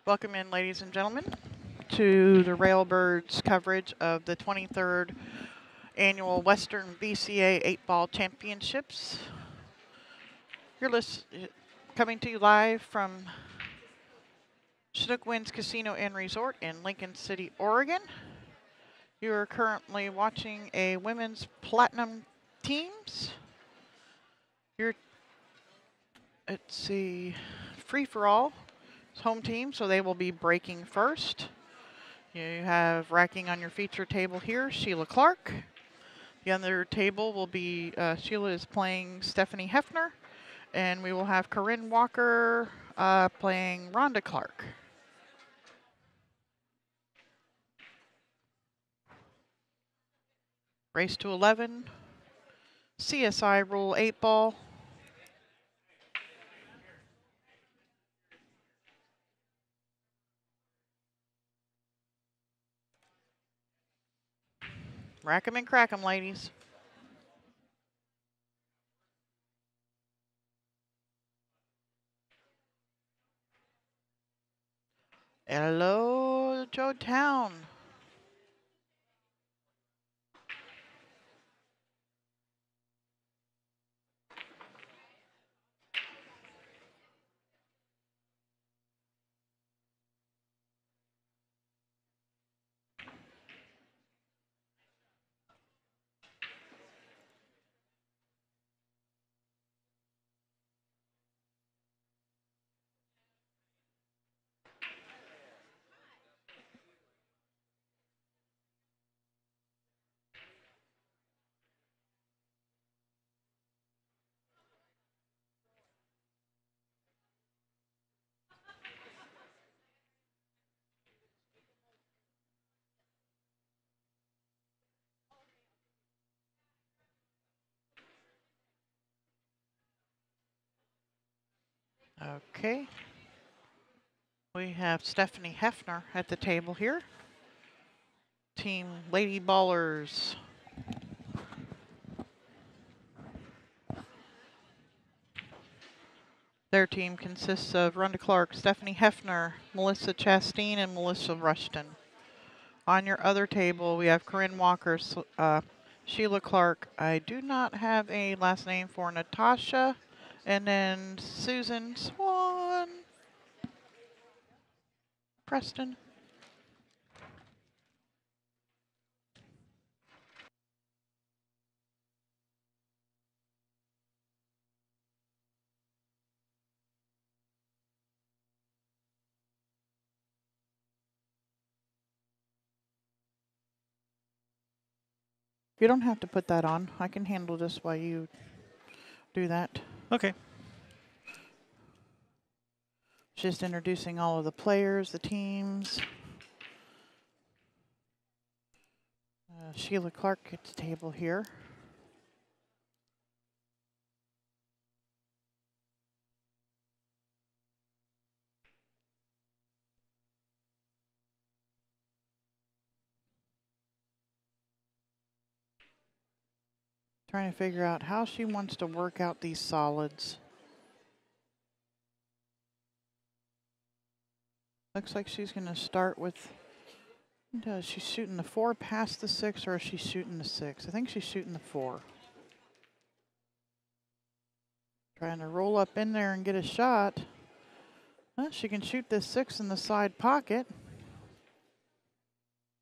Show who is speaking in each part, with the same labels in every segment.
Speaker 1: Welcome in, ladies and gentlemen, to the Railbirds coverage of the 23rd Annual Western VCA 8-Ball Championships. Coming to you live from Chinook Casino and Resort in Lincoln City, Oregon. You are currently watching a women's platinum teams. Let's see, Free4All home team, so they will be breaking first. You have racking on your feature table here, Sheila Clark. The other table will be, Sheila is playing Stephanie Hefner, and we will have Corinne Walker playing Rhonda Clark. Race to 11, CSI Rule 8-Ball. Rack 'em and crack 'em, ladies. Hello, Joe Town. Okay. We have Stephanie Hefner at the table here. Team Lady Ballers. Their team consists of Rhonda Clark, Stephanie Hefner, Melissa Chastain, and Melissa Rushton. On your other table, we have Corinne Walker, Sheila Clark. I do not have a last name for Natasha. And then Susan Swan. Preston. You don't have to put that on. I can handle this while you do that.
Speaker 2: Okay.
Speaker 1: Just introducing all of the players, the teams. Sheila Clark at the table here. Trying to figure out how she wants to work out these solids. Looks like she's going to start with, is she shooting the 4 past the 6, or is she shooting the 6? I think she's shooting the 4. Trying to roll up in there and get a shot. Well, she can shoot this 6 in the side pocket.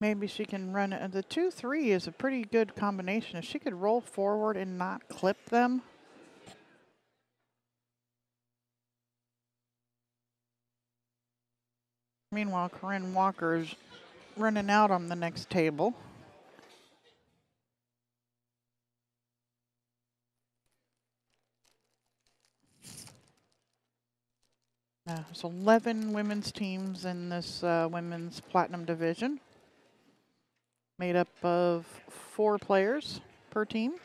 Speaker 1: Maybe she can run it. The 2-3 is a pretty good combination. If she could roll forward and not clip them. Meanwhile, Corinne Walker is running out on the next table. There's 11 women's teams in this women's platinum division, made up of 4 players per team.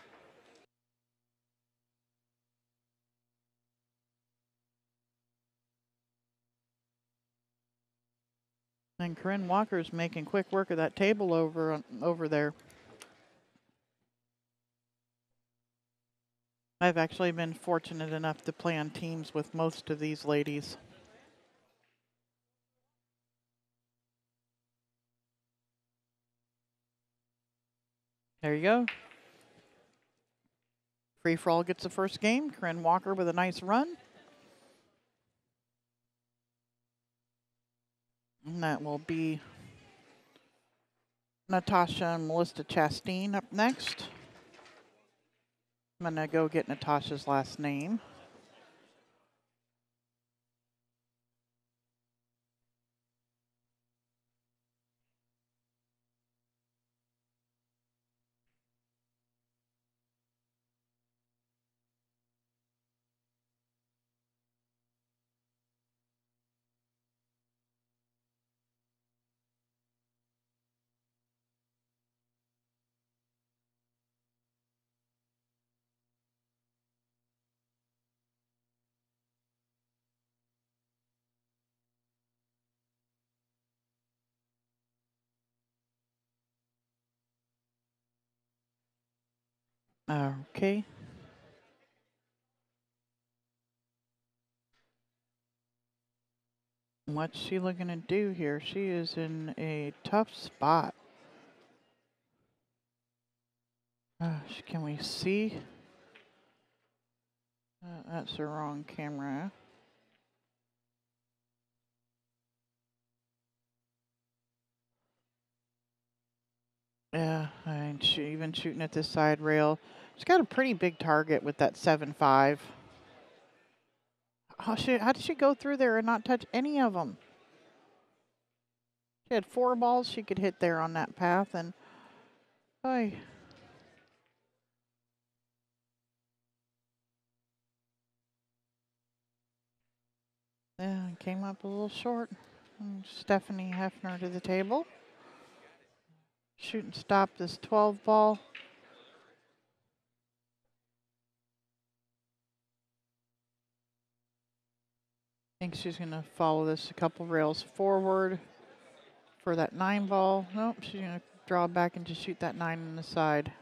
Speaker 1: And Corinne Walker's making quick work of that table over there. I've actually been fortunate enough to play on teams with most of these ladies. There you go. Free4All gets the first game. Corinne Walker with a nice run. And that will be Natasha and Melissa Chastain up next. I'm going to go get Natasha's last name. Okay. What's she looking to do here? She is in a tough spot. Can we see? That's the wrong camera. Yeah, and even shooting at this side rail. She's got a pretty big target with that 7.5. How did she go through there and not touch any of them? She had 4 balls she could hit there on that path, and boy. Yeah, came up a little short. And Stephanie Hefner to the table. Shoot and stop this 12 ball. I think she's going to follow this a couple rails forward for that 9 ball. Nope, she's going to draw back and just shoot that 9 on the side.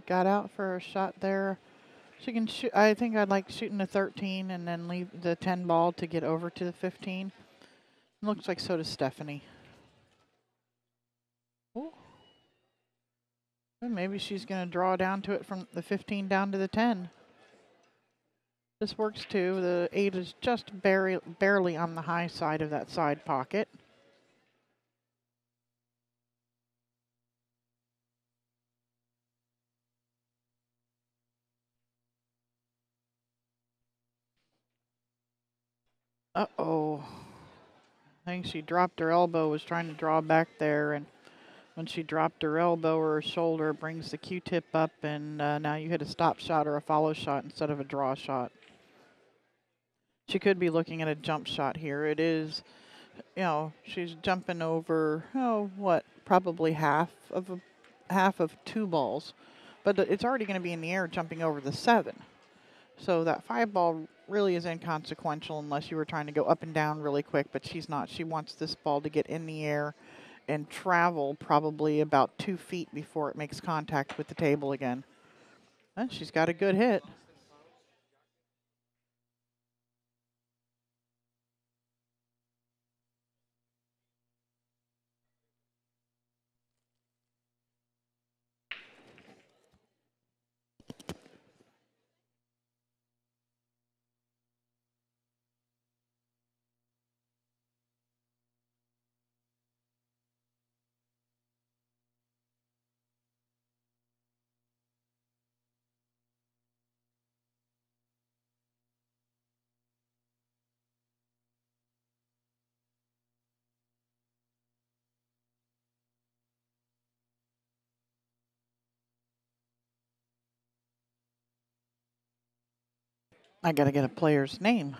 Speaker 1: Got out for a shot there. She can shoot. I think I'd like shooting the 13 and then leave the 10 ball to get over to the 15. Looks like so does Stephanie. Ooh. Maybe she's going to draw down to it from the 15 down to the 10. This works too. The 8 is just barely on the high side of that side pocket. Uh-oh. I think she dropped her elbow, was trying to draw back there, and when she dropped her elbow or her shoulder, it brings the Q-tip up, and now you hit a stop shot or a follow shot instead of a draw shot. She could be looking at a jump shot here. It is, you know, she's jumping over, probably half of 2 balls. But it's already going to be in the air jumping over the 7. So that 5 ball really is inconsequential unless you were trying to go up and down really quick, but she's not. She wants this ball to get in the air and travel probably about 2 feet before it makes contact with the table again. And she's got a good hit. I got to get a player's name.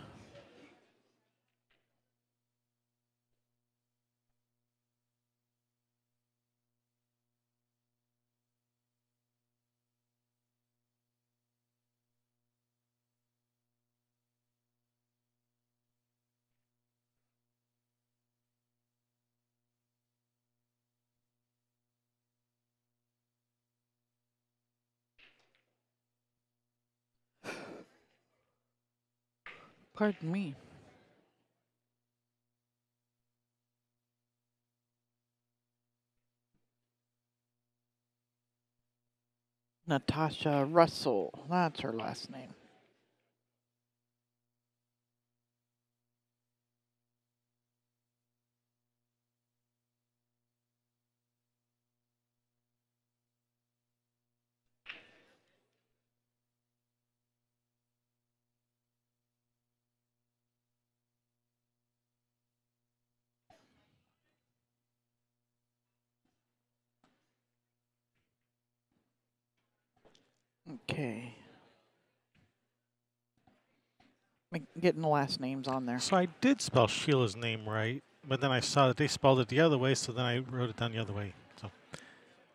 Speaker 1: Pardon me. Natasha Russell. That's her last name. Okay. Getting the last names on there.
Speaker 2: So I did spell Sheila's name right, but then I saw that they spelled it the other way, so then I wrote it down the other way. So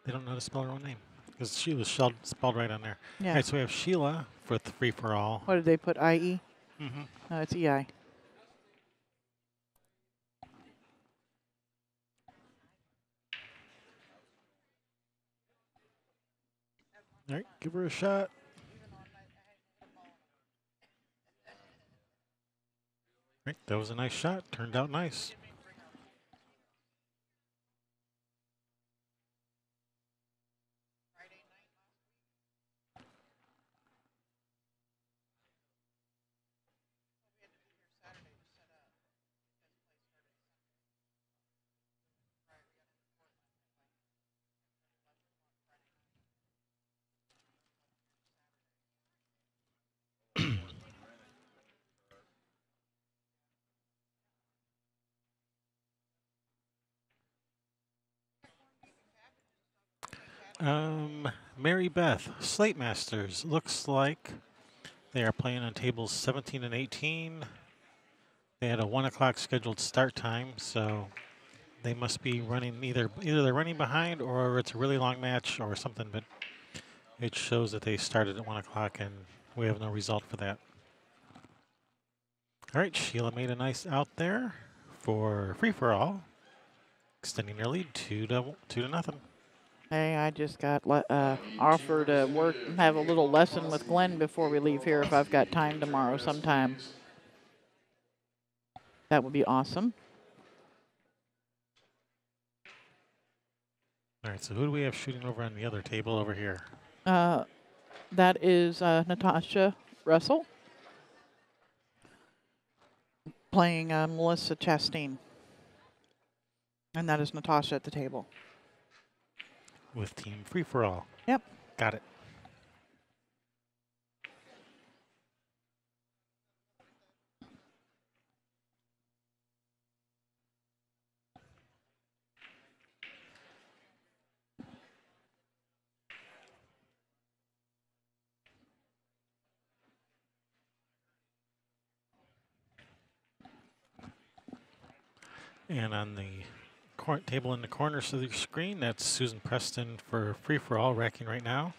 Speaker 2: they don't know how to spell her own name because she was spelled right on there.
Speaker 1: Yeah.
Speaker 2: All right, so we have Sheila for the free-for-all.
Speaker 1: What did they put? IE?
Speaker 2: Mm-hmm.
Speaker 1: No, it's EI.
Speaker 2: All right, give her a shot. Right, that was a nice shot. Turned out nice. Mary Beth, Slate Masters. Looks like they are playing on tables 17 and 18. They had a 1 o'clock scheduled start time, so they must be running either they're running behind or it's a really long match or something, but it shows that they started at 1 o'clock and we have no result for that. All right, Sheila made a nice out there for free-for-all, extending their lead 2-0.
Speaker 1: Hey, I just got offered to work and have a little lesson with Glenn before we leave here if I've got time tomorrow sometime. That would be awesome.
Speaker 2: All right, so who do we have shooting over on the other table over here?
Speaker 1: That is Natasha Russell playing Melissa Chastain. And that is Natasha at the table.
Speaker 2: With Team Free-for-all.
Speaker 1: Yep.
Speaker 2: Got it. And on the table in the corners of the screen, that's Susan Preston for free-for-all, racking right now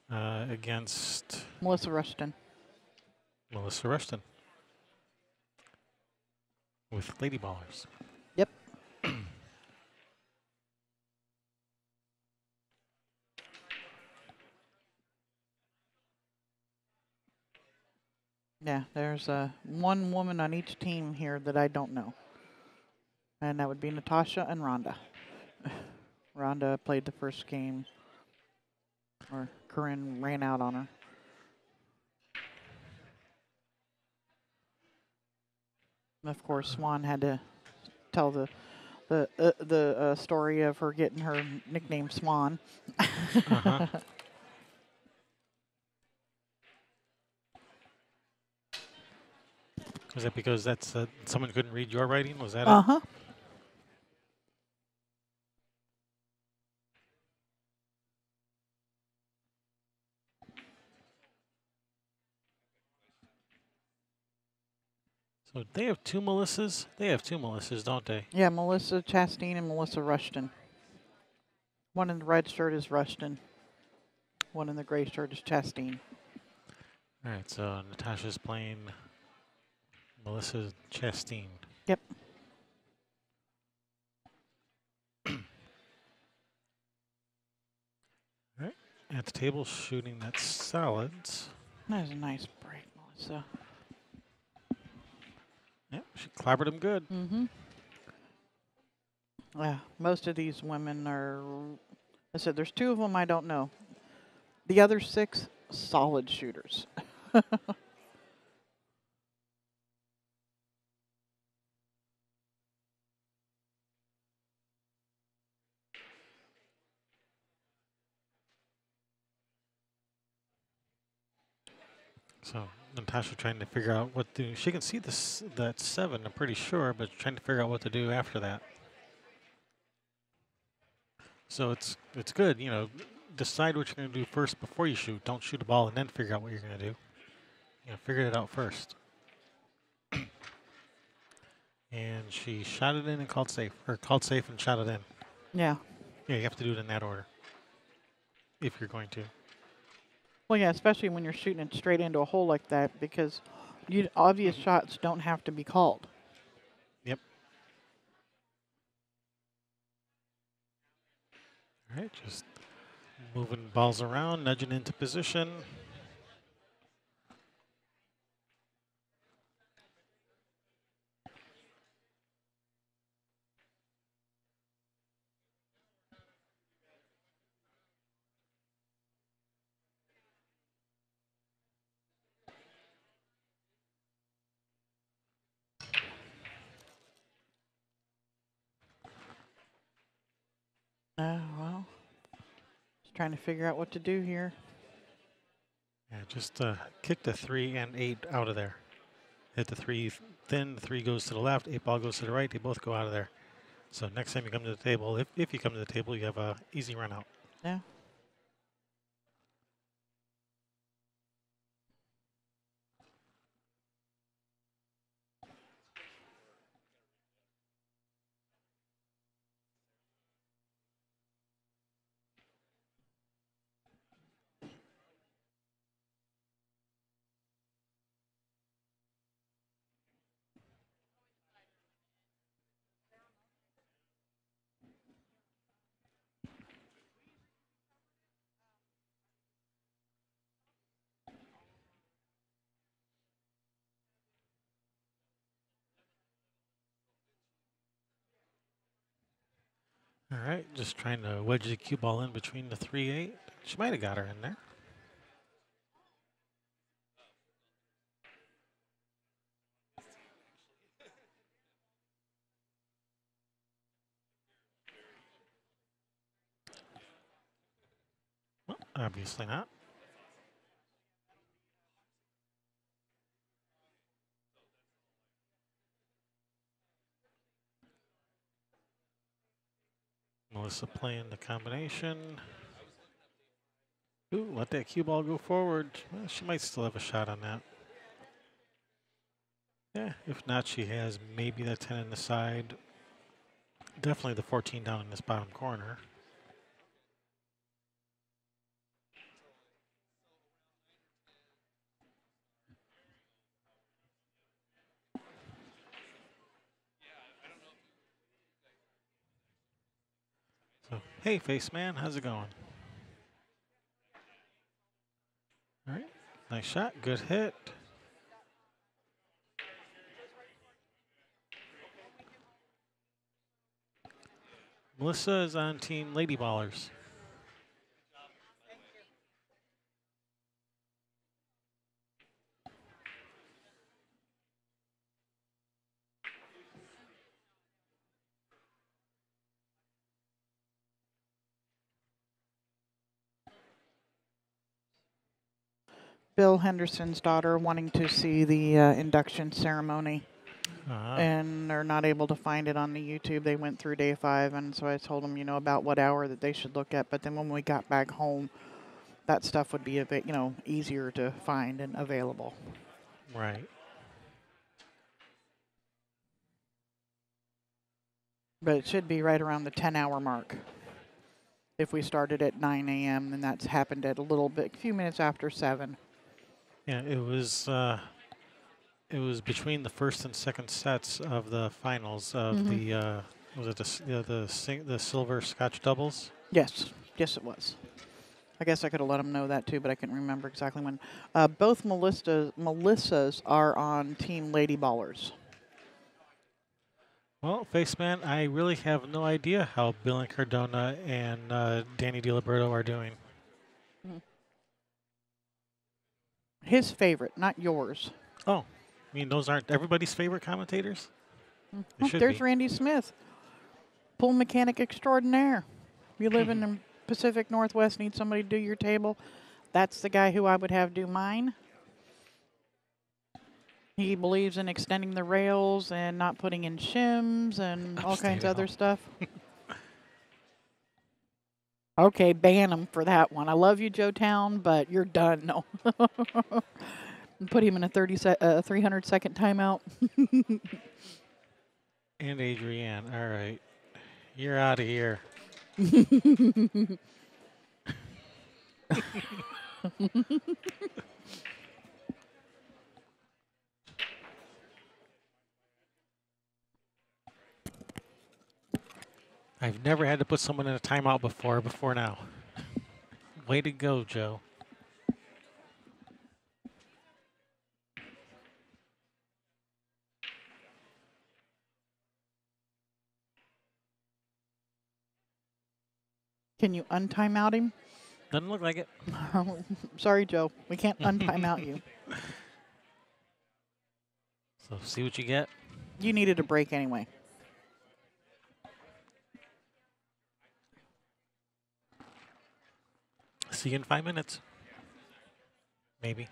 Speaker 2: against
Speaker 1: Melissa Rushton.
Speaker 2: Melissa Rushton with Lady Ballers.
Speaker 1: Yep. Yeah, there's one woman on each team here that I don't know. And that would be Natasha and Rhonda. Rhonda played the first game, or Corinne ran out on her. And of course, Swan had to tell the story of her getting her nickname Swan.
Speaker 2: Uh-huh. Was that because that's someone couldn't read your writing? Was that it?
Speaker 1: Uh-huh.
Speaker 2: So they have two Melissas? They have two Melissas, don't they?
Speaker 1: Yeah, Melissa Chastain and Melissa Rushton. One in the red shirt is Rushton. One in the gray shirt is Chastain.
Speaker 2: All right, so Natasha's playing Melissa Chastain.
Speaker 1: Yep.
Speaker 2: All right, at the table shooting that solids.
Speaker 1: That was a nice break, Melissa.
Speaker 2: She clobbered him good.
Speaker 1: Mm-hmm. Yeah, most of these women are, I said, there's 2 of them I don't know. The other 6, solid shooters.
Speaker 2: So Natasha trying to figure out what to. She can see this that 7, I'm pretty sure, but trying to figure out what to do after that. So it's good, you know. Decide what you're going to do first before you shoot. Don't shoot a ball and then figure out what you're going to do. You know, figure it out first. And she shot it in and called safe, or called safe and shot it in.
Speaker 1: Yeah.
Speaker 2: Yeah, you have to do it in that order if you're going to.
Speaker 1: Well, yeah, especially when you're shooting it straight into a hole like that, because obvious shots don't have to be called.
Speaker 2: Yep. All right, just moving balls around, nudging into position.
Speaker 1: Well, just trying to figure out what to do here.
Speaker 2: Yeah, just kick the 3 and 8 out of there. Hit the 3 thin, the 3 goes to the left, 8 ball goes to the right, they both go out of there. So next time you come to the table, if you come to the table, you have a easy run out.
Speaker 1: Yeah.
Speaker 2: All right, just trying to wedge the cue ball in between the 3-8. She might have got her in there. Well, obviously not. Melissa playing the combination. Ooh, let that cue ball go forward. Well, she might still have a shot on that. Yeah, if not, she has maybe that 10 in the side. Definitely the 14 down in this bottom corner. So, hey, face man, how's it going? All right, nice shot, good hit. Melissa is on team Lady Ballers.
Speaker 1: Bill Henderson's daughter wanting to see the induction ceremony. And they're not able to find it on the YouTube. They went through day 5, and so I told them, you know, about what hour that they should look at. But then when we got back home, that stuff would be, you know, easier to find and available.
Speaker 2: Right.
Speaker 1: But it should be right around the 10-hour mark. If we started at 9 a.m., then that's happened at a few minutes after 7.
Speaker 2: Yeah, it was between the first and second sets of the finals of the was it the silver Scotch doubles?
Speaker 1: Yes, yes, it was. I guess I could have let them know that too, but I couldn't remember exactly when. Both Melissas are on Team Lady Ballers.
Speaker 2: Well, Faceman, I really have no idea how Bill and Cardona and Danny DiLiberto are doing.
Speaker 1: His favorite, not yours.
Speaker 2: Oh, I mean, those aren't everybody's favorite commentators? They
Speaker 1: Oh,
Speaker 2: should
Speaker 1: there's
Speaker 2: be.
Speaker 1: Randy Smith, pool mechanic extraordinaire. You live in the Pacific Northwest, need somebody to do your table. That's the guy who I would have do mine. He believes in extending the rails and not putting in shims and all kinds of other stuff. Okay, ban him for that one. I love you, Joe Town, but you're done. No. Put him in a 300-second timeout.
Speaker 2: And Adrienne, all right. You're out of here. I've never had to put someone in a timeout before now. Way to go, Joe.
Speaker 1: Can you untimeout him?
Speaker 2: Doesn't look like it.
Speaker 1: Sorry, Joe. We can't untimeout you.
Speaker 2: So see what you get.
Speaker 1: You needed a break anyway.
Speaker 2: See you in 5 minutes. Maybe.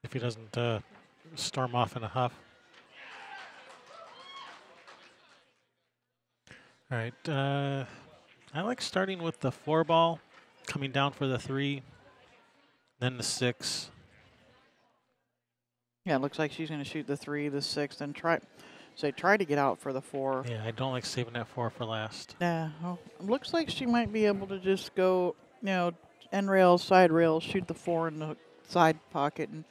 Speaker 2: If he doesn't storm off in a huff. All right. I like starting with the 4-ball, coming down for the 3, then the 6.
Speaker 1: Yeah, it looks like she's going to shoot the 3, the 6, and try to get out for the 4.
Speaker 2: Yeah, I don't like saving that 4 for last.
Speaker 1: Yeah, well, looks like she might be able to just go, end rails, side rails, shoot the 4 in the side pocket, and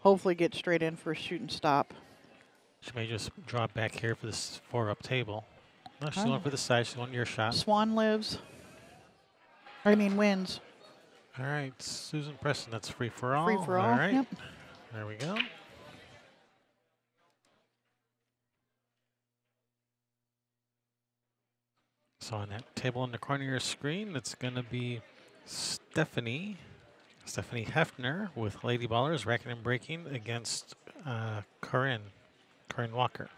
Speaker 1: hopefully get straight in for a shoot and stop.
Speaker 2: She may just drop back here for this 4-up table. No, she's
Speaker 1: Oh.
Speaker 2: going for the side. She's going your shot.
Speaker 1: Swan wins.
Speaker 2: All right, Susan Preston, that's free for all.
Speaker 1: Free for all.
Speaker 2: All right,
Speaker 1: Yep.
Speaker 2: there we go. So on that table in the corner of your screen, that's going to be Stephanie Hefner with Lady Ballers, racking and breaking against Corinne Walker.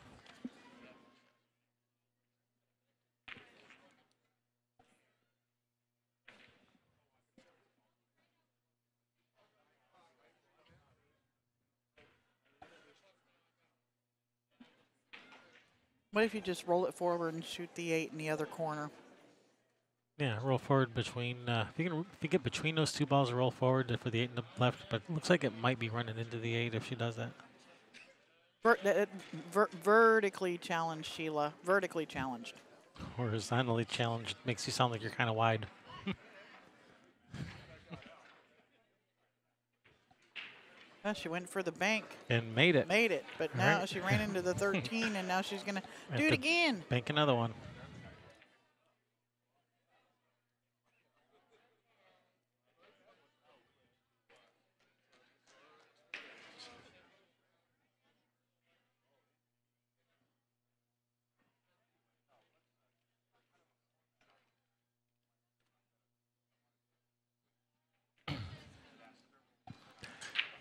Speaker 1: What if you just roll it forward and shoot the 8 in the other corner?
Speaker 2: Yeah, roll forward between. If you get between those two balls, roll forward for the 8 in the left. But it looks like it might be running into the 8 if she does that.
Speaker 1: Vertically challenged, Sheila. Vertically challenged.
Speaker 2: Horizontally challenged makes you sound like you're kind of wide.
Speaker 1: Yeah, she went for the bank.
Speaker 2: And made it.
Speaker 1: Made it. But
Speaker 2: All
Speaker 1: now
Speaker 2: right.
Speaker 1: she ran into the 13, and now she's going to do
Speaker 2: Have
Speaker 1: it
Speaker 2: to
Speaker 1: again.
Speaker 2: Bank another one.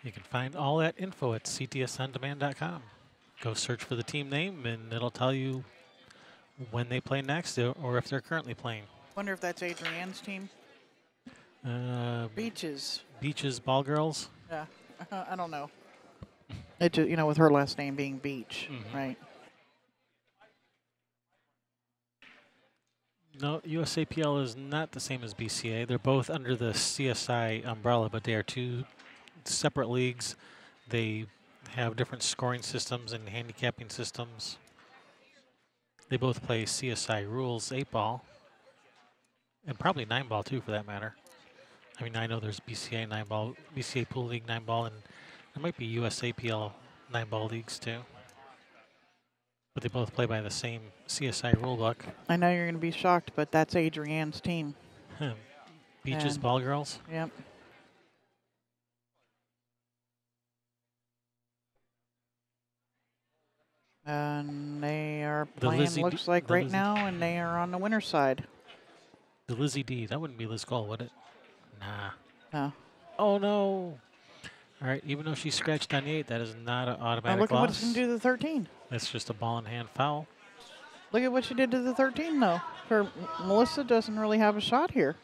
Speaker 2: You can find all that info at ctsondemand.com. Go search for the team name, and it'll tell you when they play next or if they're currently playing.
Speaker 1: Wonder if that's Adrienne's team. Beaches.
Speaker 2: Beaches Ball Girls.
Speaker 1: Yeah, I don't know. It just, with her last name being Beach, right?
Speaker 2: No, USAPL is not the same as BCA. They're both under the CSI umbrella, but they are two separate leagues. They have different scoring systems and handicapping systems. They both play CSI rules 8-ball, and probably 9-ball too, for that matter. I mean, I know there's BCA 9-ball, BCA Pool League 9-ball, and there might be USAPL 9-ball leagues too. But they both play by the same CSI rulebook.
Speaker 1: I know you're going to be shocked, but that's Adrienne's team.
Speaker 2: Beaches
Speaker 1: And-
Speaker 2: Ball Girls.
Speaker 1: Yep. And they are
Speaker 2: The
Speaker 1: playing,
Speaker 2: Lizzie
Speaker 1: looks
Speaker 2: D,
Speaker 1: like
Speaker 2: the
Speaker 1: right
Speaker 2: Lizzie,
Speaker 1: now, and they are on the winner's side.
Speaker 2: the Lizzie D. That wouldn't be Liz Cole, would it? Nah.
Speaker 1: No.
Speaker 2: Oh no. All right, even though she scratched on the 8, that is not an
Speaker 1: Oh,
Speaker 2: automatic
Speaker 1: look at what it's going
Speaker 2: loss.
Speaker 1: to do to the 13.
Speaker 2: That's just a ball in hand foul.
Speaker 1: Look at what she did to the 13, though. Melissa doesn't really have a shot here.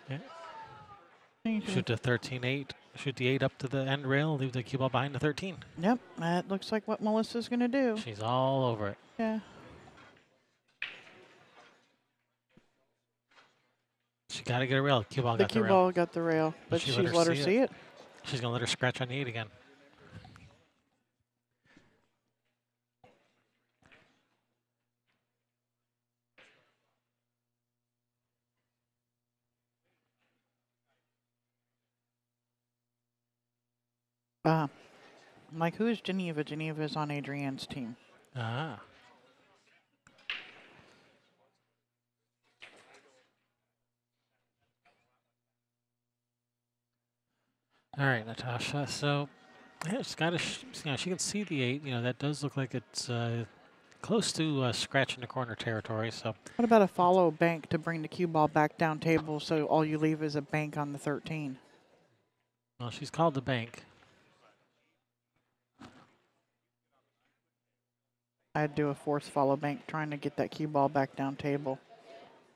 Speaker 2: Yeah. Shoot the 13-8. Shoot the 8 up to the end rail. Leave the cue ball behind the 13.
Speaker 1: Yep, that looks like what Melissa's going to do.
Speaker 2: She's all over it.
Speaker 1: Yeah.
Speaker 2: She got to get a rail. Cue ball
Speaker 1: The
Speaker 2: got the
Speaker 1: cue
Speaker 2: rail.
Speaker 1: ball got the rail, but she's let her see it.
Speaker 2: She's going to let her scratch on the 8 again.
Speaker 1: I'm like, who is Geneva? Geneva is on Adrienne's team.
Speaker 2: Ah. All right, Natasha. So, yeah, she's got to, she can see the 8. That does look like it's close to scratch in the corner territory. So,
Speaker 1: What about a follow bank to bring the cue ball back down table so all you leave is a bank on the 13?
Speaker 2: well, she's called the bank.
Speaker 1: I'd do a force follow bank trying to get that cue ball back down table.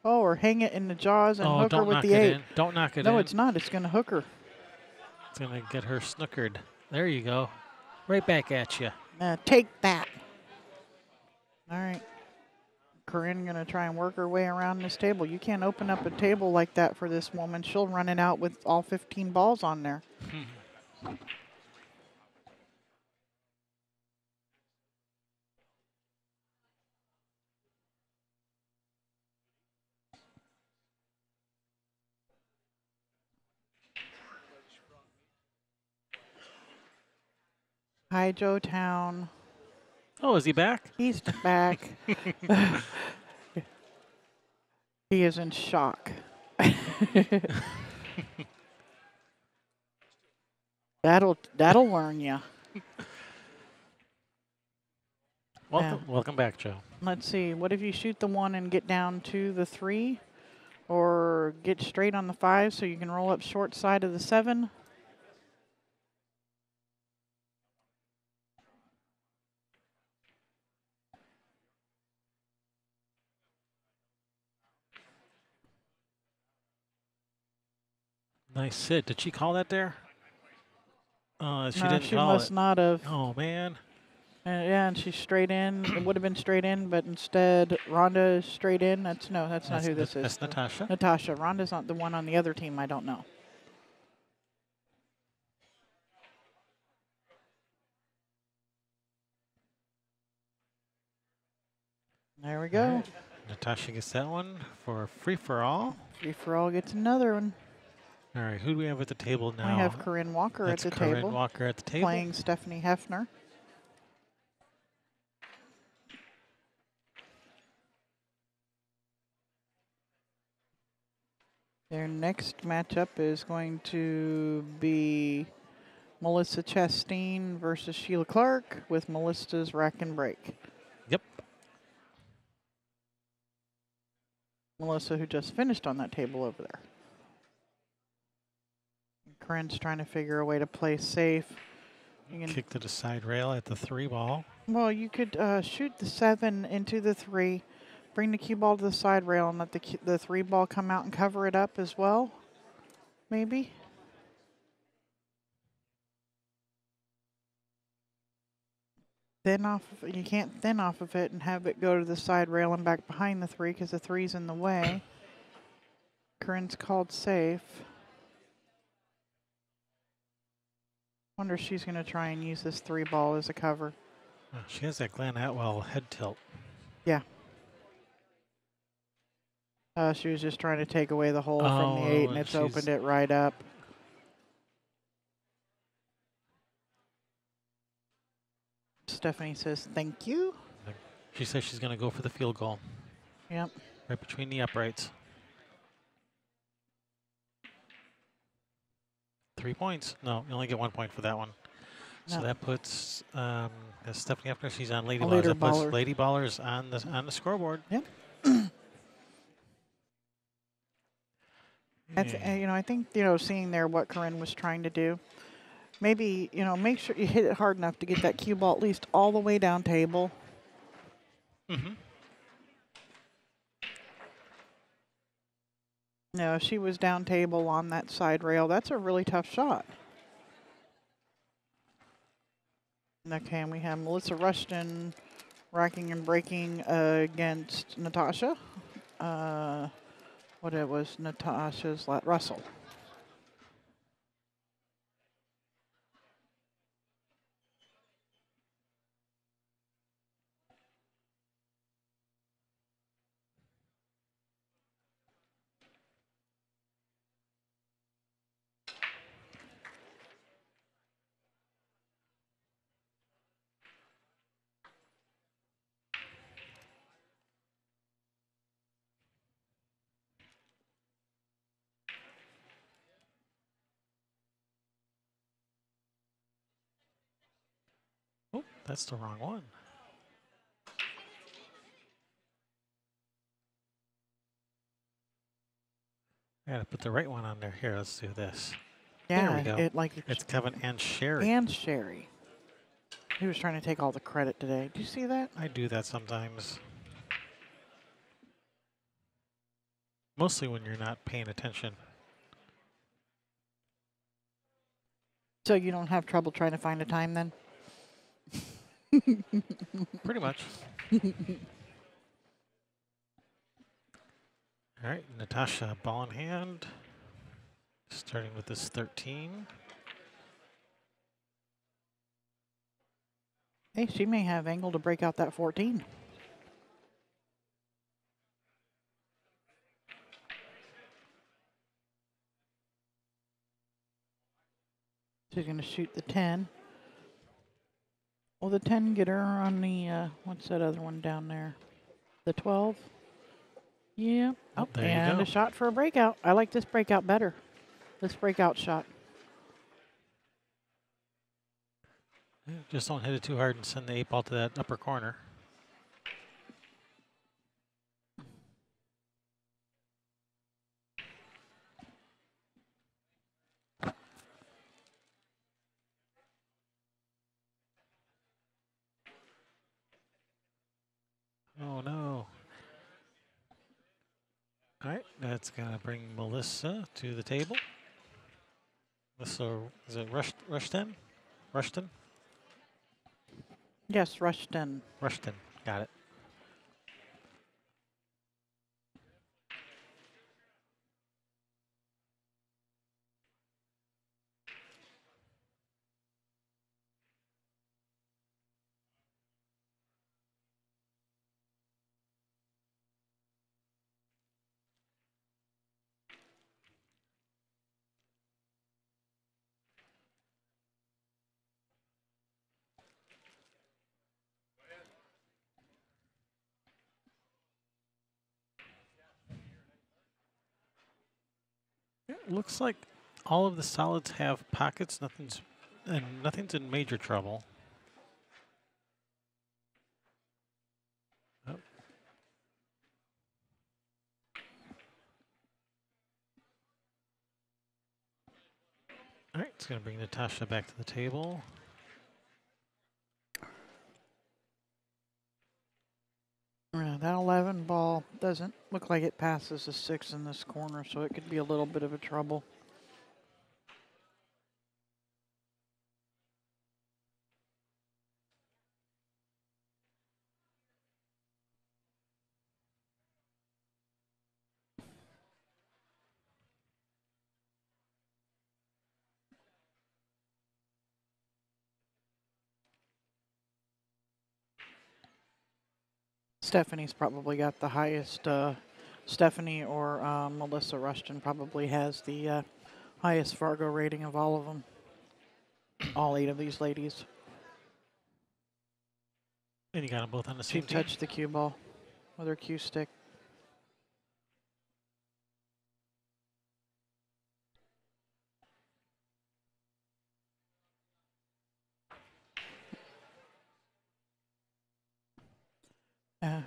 Speaker 1: Oh, or hang it in the jaws and hook her with the 8.
Speaker 2: Don't knock it in.
Speaker 1: No, it's not. It's going to hook her.
Speaker 2: It's going to get her snookered. There you go. Right back at you.
Speaker 1: Take that. All right. Corinne going to try and work her way around this table. You can't open up a table like that for this woman. She'll run it out with all 15 balls on there. Hi, Joe Town.
Speaker 2: Oh, is he back?
Speaker 1: He's back. He is in shock. That'll learn you.
Speaker 2: Welcome back, Joe.
Speaker 1: Let's see. What if you shoot the 1 and get down to the 3, or get straight on the 5 so you can roll up short side of the 7?
Speaker 2: Nice sit. Did she call that there? She
Speaker 1: No,
Speaker 2: didn't
Speaker 1: she
Speaker 2: call
Speaker 1: must
Speaker 2: it.
Speaker 1: not have.
Speaker 2: Oh, man.
Speaker 1: Yeah, and she's straight in. It would have been straight in, but instead Rhonda is straight in. That's not who this is.
Speaker 2: That's Natasha.
Speaker 1: Natasha. Rhonda's not the one on the other team. I don't know. There we go.
Speaker 2: All right. Natasha gets that one for Free4All.
Speaker 1: Free4All gets another one.
Speaker 2: All right, who do we have at the table now?
Speaker 1: We have Corinne Walker
Speaker 2: That's
Speaker 1: at the
Speaker 2: Corinne
Speaker 1: table.
Speaker 2: Walker at the table.
Speaker 1: Playing Stephanie Hefner. Their next matchup is going to be Melissa Chastain versus Sheila Clark with Melissa's rack and break.
Speaker 2: Yep.
Speaker 1: Melissa, who just finished on that table over there. Corinne's trying to figure a way to play safe. You can
Speaker 2: Kick to the side rail at the 3 ball.
Speaker 1: Well, you could shoot the 7 into the 3, bring the cue ball to the side rail, and let the 3 ball come out and cover it up as well. Maybe. You can't thin off of it and have it go to the side rail and back behind the 3 because the 3's in the way. Corinne's called safe. Wonder if she's going to try and use this 3 ball as a cover.
Speaker 2: She has that Glenn Atwell head tilt.
Speaker 1: Yeah. She was just trying to take away the hole from the 8, and it's opened it right up. Stephanie says, thank you.
Speaker 2: She says she's going to go for the field goal.
Speaker 1: Yep.
Speaker 2: Right between the uprights. 3 points. No, you only get 1 point for that one. So
Speaker 1: No,
Speaker 2: that puts Stephanie Hefner. She's on Lady
Speaker 1: a
Speaker 2: Ballers.
Speaker 1: later
Speaker 2: That puts
Speaker 1: baller.
Speaker 2: Lady Ballers on the scoreboard.
Speaker 1: Yep. That's
Speaker 2: Yeah.
Speaker 1: I think seeing there what Corinne was trying to do. Maybe make sure you hit it hard enough to get that cue ball at least all the way down table.
Speaker 2: Mm-hmm.
Speaker 1: No, if she was down table on that side rail, that's a really tough shot. Okay, and we have Melissa Rushton racking and breaking against Natasha. What it was, Natasha's Russell.
Speaker 2: Oh, that's the wrong one. I gotta put the right one on there. Here, let's do this.
Speaker 1: Yeah,
Speaker 2: There we go.
Speaker 1: it like
Speaker 2: It's Kevin and Sherry.
Speaker 1: and Sherry. He was trying to take all the credit today. Do you see that?
Speaker 2: I do that sometimes. Mostly when you're not paying attention.
Speaker 1: So you don't have trouble trying to find a time then?
Speaker 2: Pretty much. All right, Natasha, ball in hand. Starting with this 13.
Speaker 1: Hey, she may have angle to break out that 14. She's going to shoot the 10. Will the 10 get her on the, what's that other one down there? The 12? Yeah.
Speaker 2: Oh, there you
Speaker 1: and
Speaker 2: go.
Speaker 1: a shot for a breakout. I like this breakout better. This breakout shot.
Speaker 2: Yeah, just don't hit it too hard and send the 8-ball to that upper corner. Oh, no. All right, that's going to bring Melissa to the table. Melissa, is it Rushton? Rushton?
Speaker 1: Yes, Rushton.
Speaker 2: Rushton, got it. Yeah, it looks like all of the solids have pockets. Nothing's in major trouble. Oh. All right, it's going to bring Natasha back to the table.
Speaker 1: That 11 ball doesn't look like it passes a 6 in this corner, so it could be a little bit of a trouble. Stephanie's probably got the highest, Stephanie or Melissa Rushton probably has the highest Fargo rating of all of them. All 8 of these ladies.
Speaker 2: And you got them both on the
Speaker 1: She
Speaker 2: same team.
Speaker 1: touched the cue ball with her cue stick.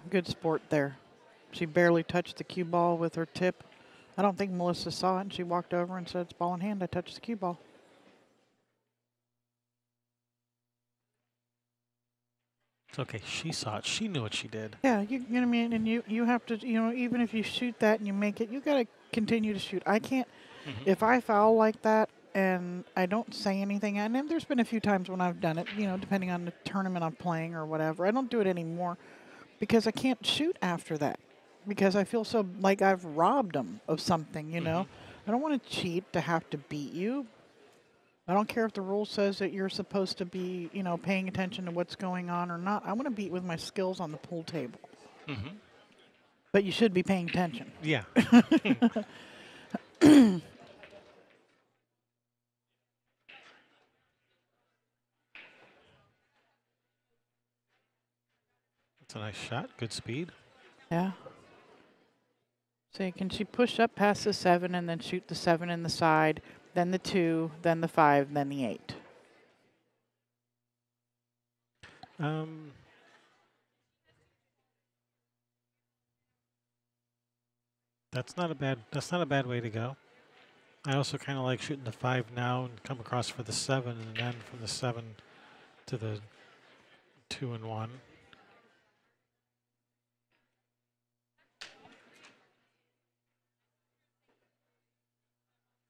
Speaker 1: Good sport there. She barely touched the cue ball with her tip. I don't think Melissa saw it, and she walked over and said, "It's ball in hand. I touched the cue ball."
Speaker 2: It's okay. She saw it. She knew what she did.
Speaker 1: Yeah, you know what I mean? And you have to, even if you shoot that and you make it, you got to continue to shoot. I can't, if I foul like that and I don't say anything, and then there's been a few times when I've done it, depending on the tournament I'm playing or whatever. I don't do it anymore because I can't shoot after that because I feel so like I've robbed them of something, I don't want to cheat to have to beat you. I don't care if the rule says that you're supposed to be, paying attention to what's going on or not. I want to beat with my skills on the pool table. But you should be paying attention.
Speaker 2: Yeah. That's a nice shot. Good speed.
Speaker 1: Yeah. So can she push up past the 7 and then shoot the 7 in the side, then the 2, then the 5, then the 8?
Speaker 2: That's not a bad way to go. I also kind of like shooting the 5 now and come across for the 7 and then from the 7 to the 2 and 1.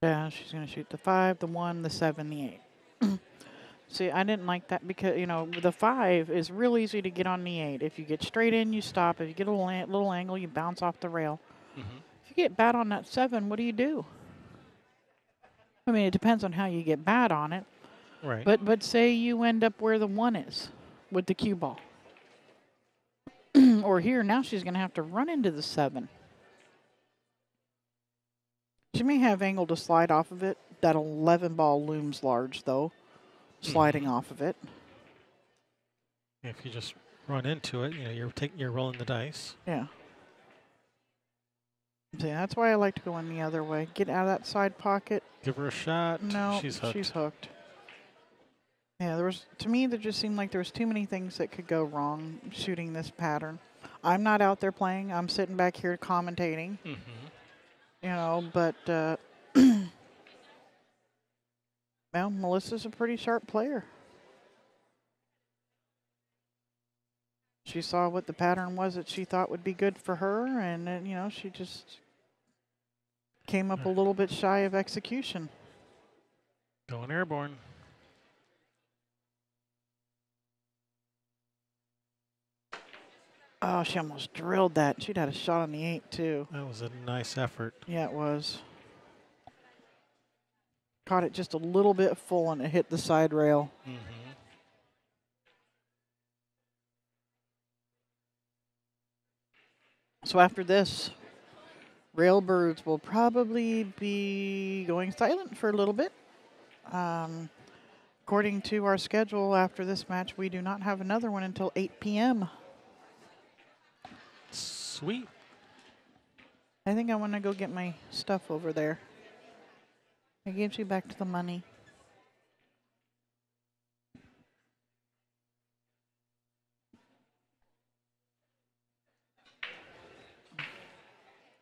Speaker 1: Yeah, she's going to shoot the 5, the 1, the 7, the 8. See, I didn't like that because, the 5 is real easy to get on the 8. If you get straight in, you stop. If you get a little angle, you bounce off the rail. If you get bad on that 7, what do you do? I mean, it depends on how you get bad on it.
Speaker 2: Right.
Speaker 1: But say you end up where the 1 is with the cue ball. Or here, now she's going to have to run into the 7. She may have angle to slide off of it. That 11 ball looms large, though, sliding off of it.
Speaker 2: If you just run into it, you're rolling the dice.
Speaker 1: Yeah. See, that's why I like to go in the other way. Get out of that side pocket.
Speaker 2: Give her a shot.
Speaker 1: No,
Speaker 2: she's hooked.
Speaker 1: She's hooked. Yeah, to me, there just seemed like there was too many things that could go wrong shooting this pattern. I'm not out there playing. I'm sitting back here commentating. But well, Melissa's a pretty sharp player. She saw what the pattern was that she thought would be good for her, and then, she just came up a little bit shy of execution.
Speaker 2: Going airborne.
Speaker 1: Oh, she almost drilled that. She'd had a shot on the 8, too.
Speaker 2: That was a nice effort.
Speaker 1: Yeah, it was. Caught it just a little bit full, and it hit the side rail. So after this, Railbirds will probably be going silent for a little bit. According to our schedule, after this match, we do not have another one until 8 p.m.
Speaker 2: Sweet.
Speaker 1: I think I want to go get my stuff over there. It gives you back to the money.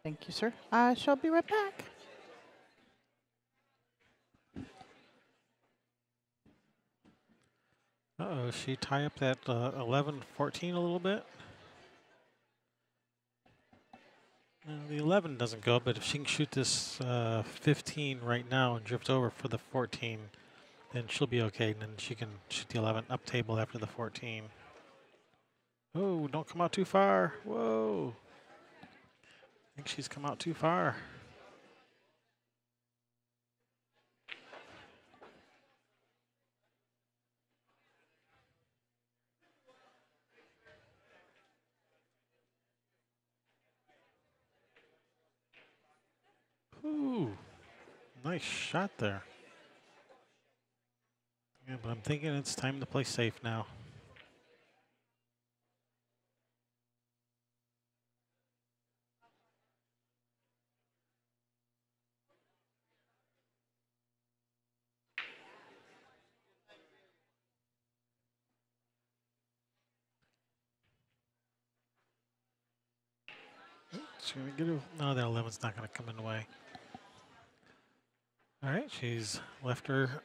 Speaker 1: Thank you, sir. I shall be right back.
Speaker 2: Uh-oh, she tie up that 11-14 a little bit? The 11 doesn't go, but if she can shoot this 15 right now and drift over for the 14, then she'll be okay, and then she can shoot the 11 up table after the 14. Oh, don't come out too far. Whoa. I think she's come out too far. Ooh, nice shot there. Yeah, but I'm thinking it's time to play safe now. She's gonna get her. No, that 11's not gonna come in the way. All right, she's left her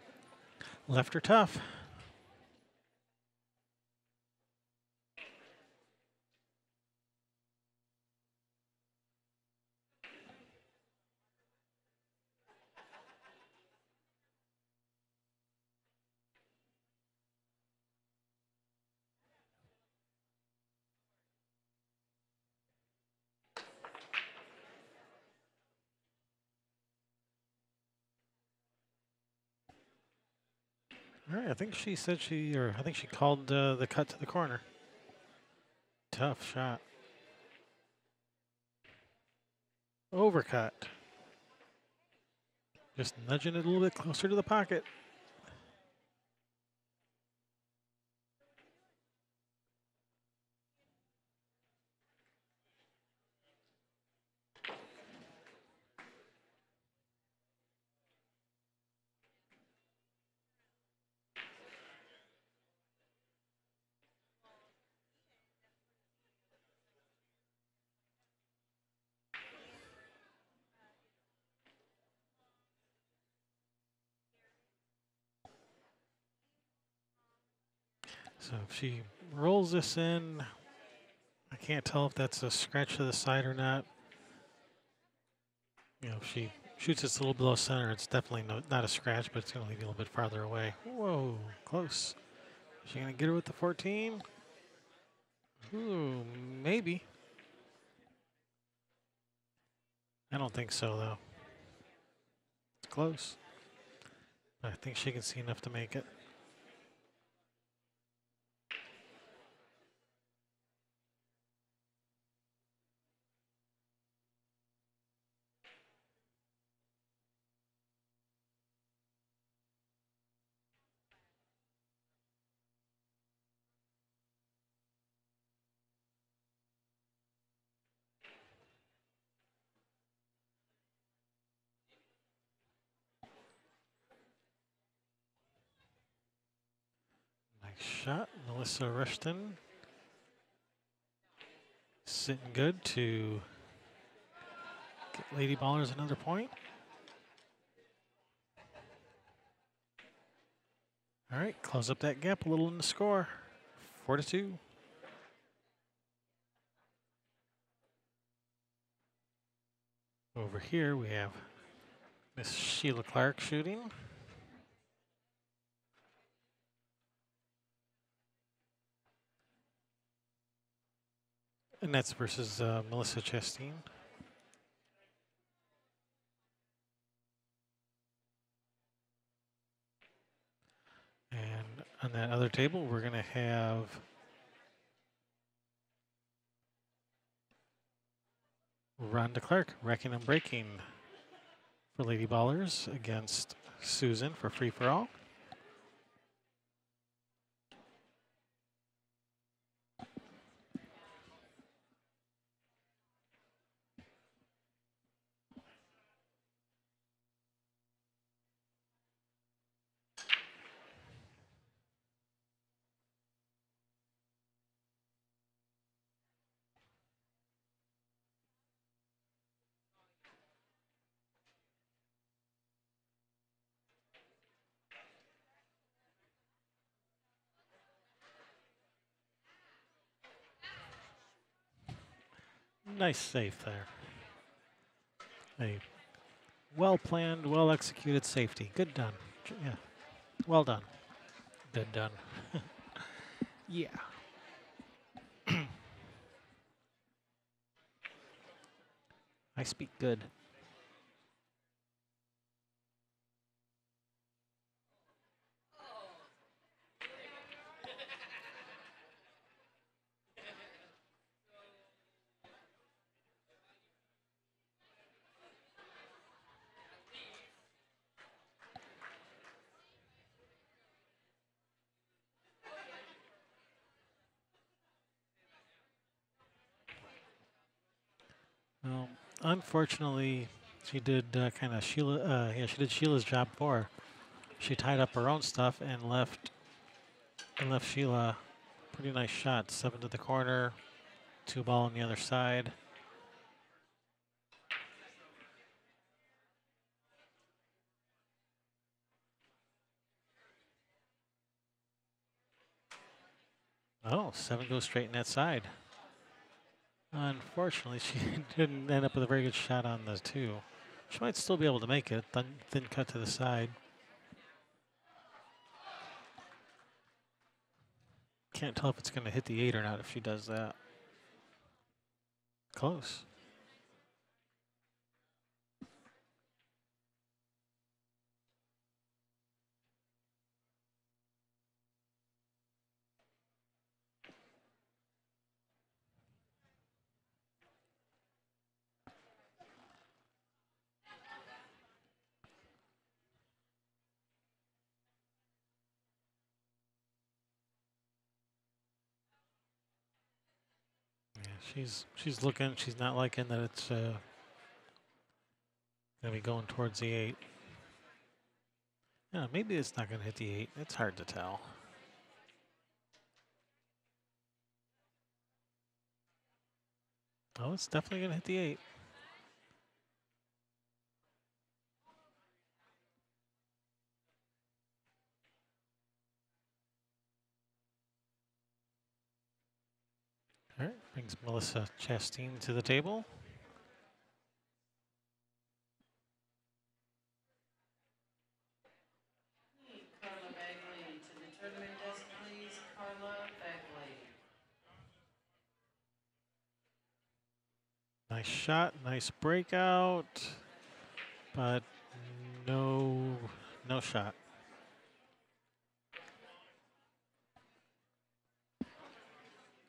Speaker 2: tough. All right, I think she said I think she called the cut to the corner. Tough shot. Overcut. Just nudging it a little bit closer to the pocket. So if she rolls this in, I can't tell if that's a scratch to the side or not. You know, if she shoots this a little below center, it's definitely not a scratch, but it's going to leave you a little bit farther away. Whoa, close. Is she going to get her with the 14? Ooh, maybe. I don't think so, though. It's close. I think she can see enough to make it. Nice shot, Melissa Rushton. Sitting good to get Lady Ballers another point. All right, close up that gap a little in the score. 4-2. Over here we have Miss Sheila Clark shooting. And that's versus Melissa Chastain. And on that other table, we're going to have Rhonda Clark wrecking and breaking for Lady Ballers against Susan for Free4All. Nice save there. A well-planned, well-executed safety. Good done. Yeah, well done. Good done. Yeah. I speak good. Well, unfortunately, she did kind of Sheila. Yeah, she did Sheila's job for her. She tied up her own stuff and left Sheila pretty nice shot. 7 to the corner, 2 ball on the other side. Oh, 7 goes straight in that side. Unfortunately, she didn't end up with a very good shot on the 2. She might still be able to make it. Thin cut to the side. Can't tell if it's going to hit the 8 or not if she does that. Close. Yeah, she's looking. She's not liking that it's going to be going towards the 8. Yeah, maybe it's not going to hit the 8. It's hard to tell. Oh, it's definitely going to hit the 8. All right, brings Melissa Chastain to the table. Nice shot, nice breakout, but no shot.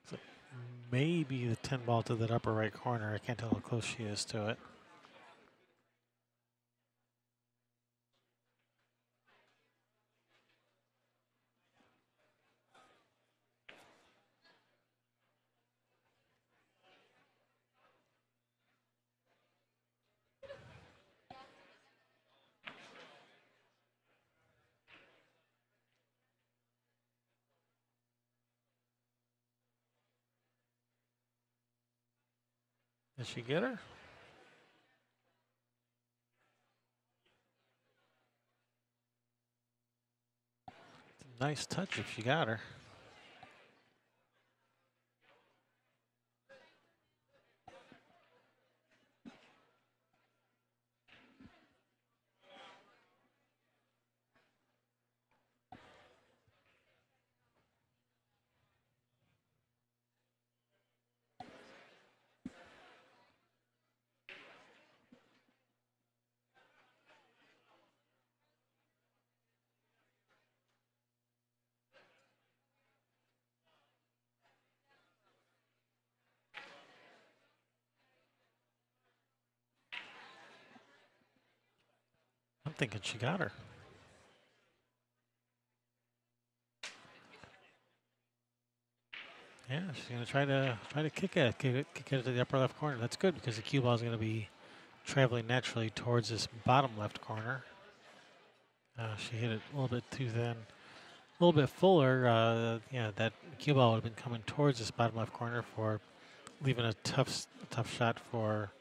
Speaker 2: So maybe the 10 ball to that upper right corner. I can't tell how close she is to it. Did she get her? Nice touch if she got her. I'm thinking she got her. Yeah, she's gonna try to kick it to the upper left corner. That's good because the cue ball is gonna be traveling naturally towards this bottom left corner. She hit it a little bit too thin, a little bit fuller. Yeah, that cue ball would have been coming towards this bottom left corner for leaving a tough shot for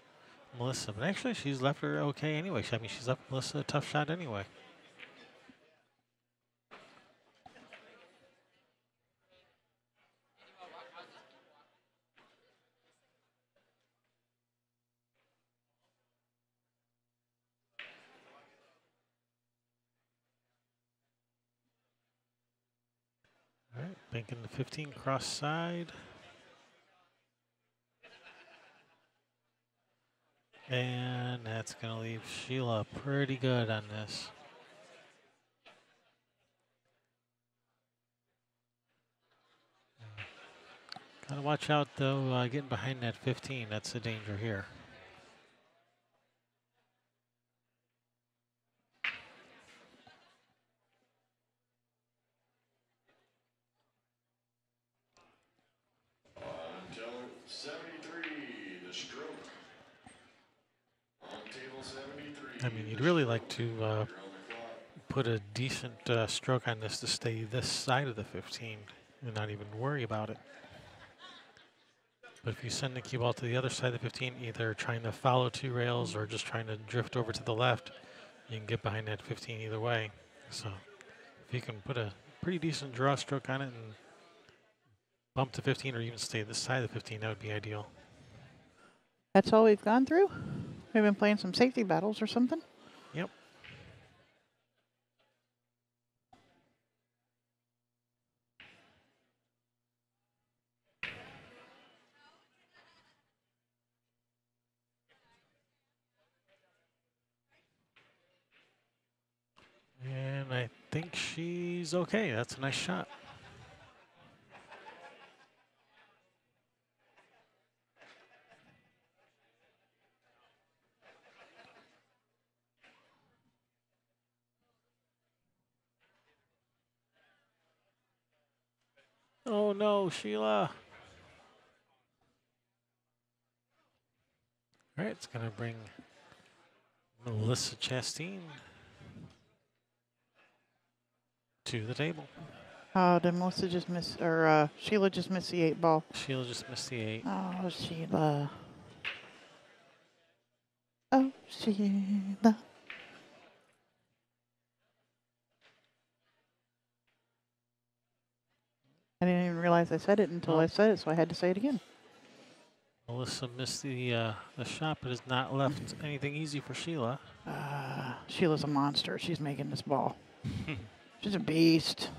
Speaker 2: Melissa. But actually, she's left her okay anyway. I mean, she's left Melissa a tough shot anyway. All right, banking the 15 cross side. And that's going to leave Sheila pretty good on this. Got to watch out, though, getting behind that 15. That's the danger here.
Speaker 3: Until 73, the stroke. On table 73.
Speaker 2: I mean, you'd really like to put a decent stroke on this to stay this side of the 15 and not even worry about it. But if you send the cue ball to the other side of the 15, either trying to follow 2 rails or just trying to drift over to the left, you can get behind that 15 either way. So if you can put a pretty decent draw stroke on it and bump to 15 or even stay this side of the 15. That would be ideal.
Speaker 1: That's all we've gone through? We've been playing some safety battles or something?
Speaker 2: Yep. And I think she's okay. That's a nice shot. Oh no, Sheila. All right, it's going to bring Melissa Chastain to the table.
Speaker 1: Oh, did Melissa just miss, or Sheila just missed the 8 ball?
Speaker 2: Sheila just missed the 8.
Speaker 1: Oh, Sheila. Oh, Sheila. I didn't even realize I said it until I said it, so I had to say it again.
Speaker 2: Melissa missed the shot, but has not left anything easy for Sheila.
Speaker 1: Sheila's a monster. She's making this ball. She's a beast.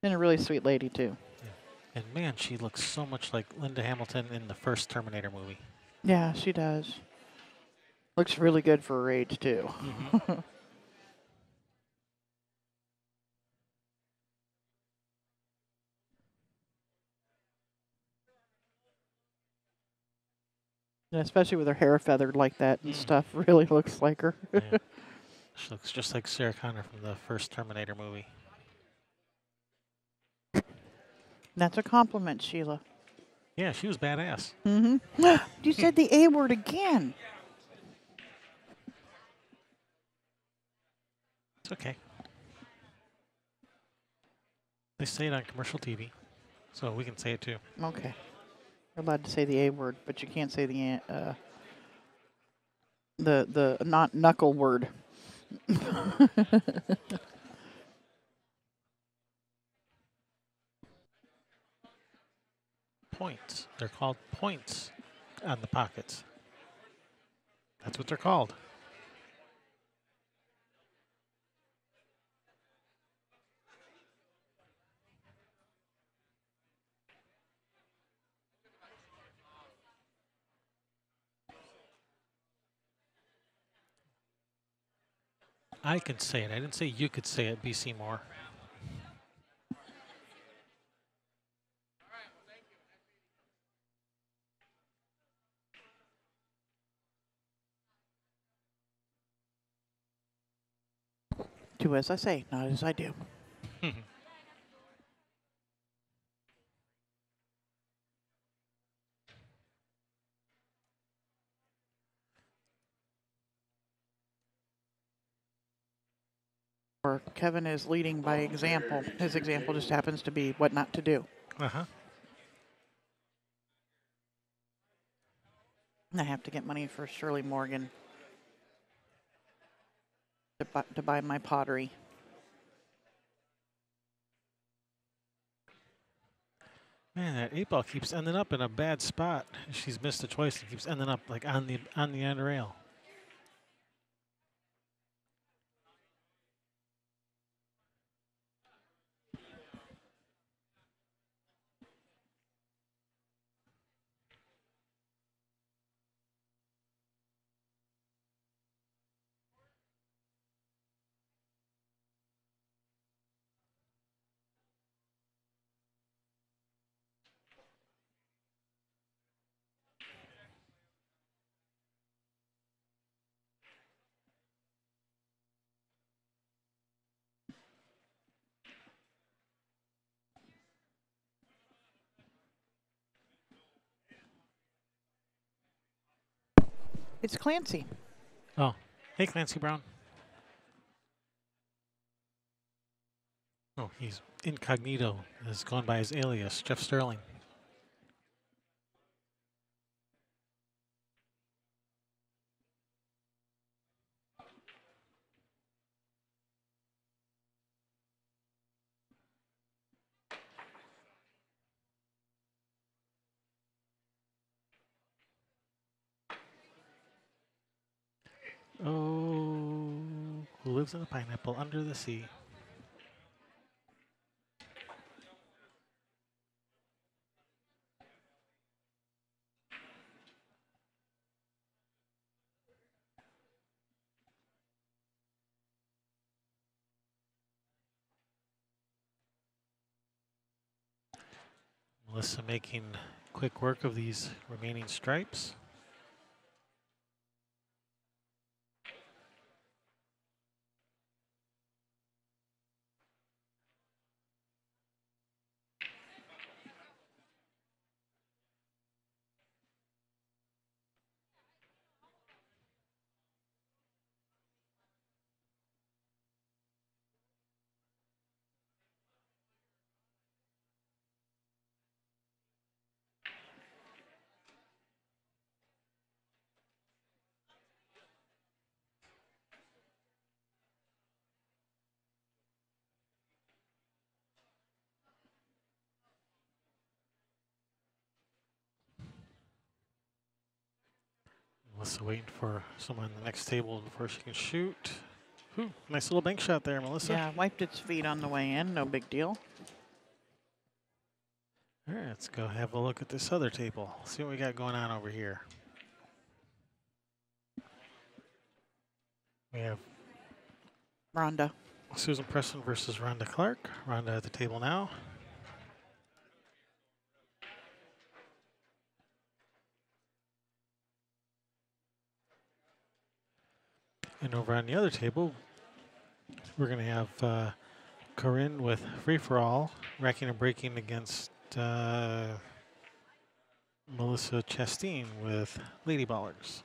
Speaker 1: And a really sweet lady, too.
Speaker 2: Yeah. And man, she looks so much like Linda Hamilton in the first Terminator movie.
Speaker 1: Yeah, she does. Looks really good for her age, too.
Speaker 2: Mm-hmm.
Speaker 1: And especially with her hair feathered like that and stuff, really looks like her.
Speaker 2: Yeah. She looks just like Sarah Connor from the first Terminator movie.
Speaker 1: That's a compliment, Sheila.
Speaker 2: Yeah, she was badass.
Speaker 1: Mm-hmm. You said the A word again.
Speaker 2: It's okay. They say it on commercial TV, so we can say it too.
Speaker 1: Okay. You're allowed to say the A word, but you can't say the not knuckle word.
Speaker 2: Points. They're called points on the pockets. That's what they're called. I can say it. I didn't say you could say it, BC Moore.
Speaker 1: Do as I say, not as I do. Or Kevin is leading by example. His example just happens to be what not to do.
Speaker 2: Uh-huh.
Speaker 1: I have to get money for Shirley Morgan to buy my pottery.
Speaker 2: Man, that 8 ball keeps ending up in a bad spot. She's missed it twice. It keeps ending up like on the end rail.
Speaker 1: It's Clancy.
Speaker 2: Oh, hey, Clancy Brown. Oh, he's incognito. Has gone by his alias, Jeff Sterling. Oh, who lives in a pineapple under the sea? Melissa making quick work of these remaining stripes. Melissa waiting for someone on the next table before she can shoot. Ooh, nice little bank shot there, Melissa.
Speaker 1: Yeah, wiped its feet on the way in. No big deal.
Speaker 2: All right, let's go have a look at this other table. See what we got going on over here. We have
Speaker 1: Rhonda.
Speaker 2: Susan Preston versus Rhonda Clark. Rhonda at the table now. And over on the other table, we're going to have Corinne with Free4All, racking and breaking against Melissa Chastain with Lady Ballers.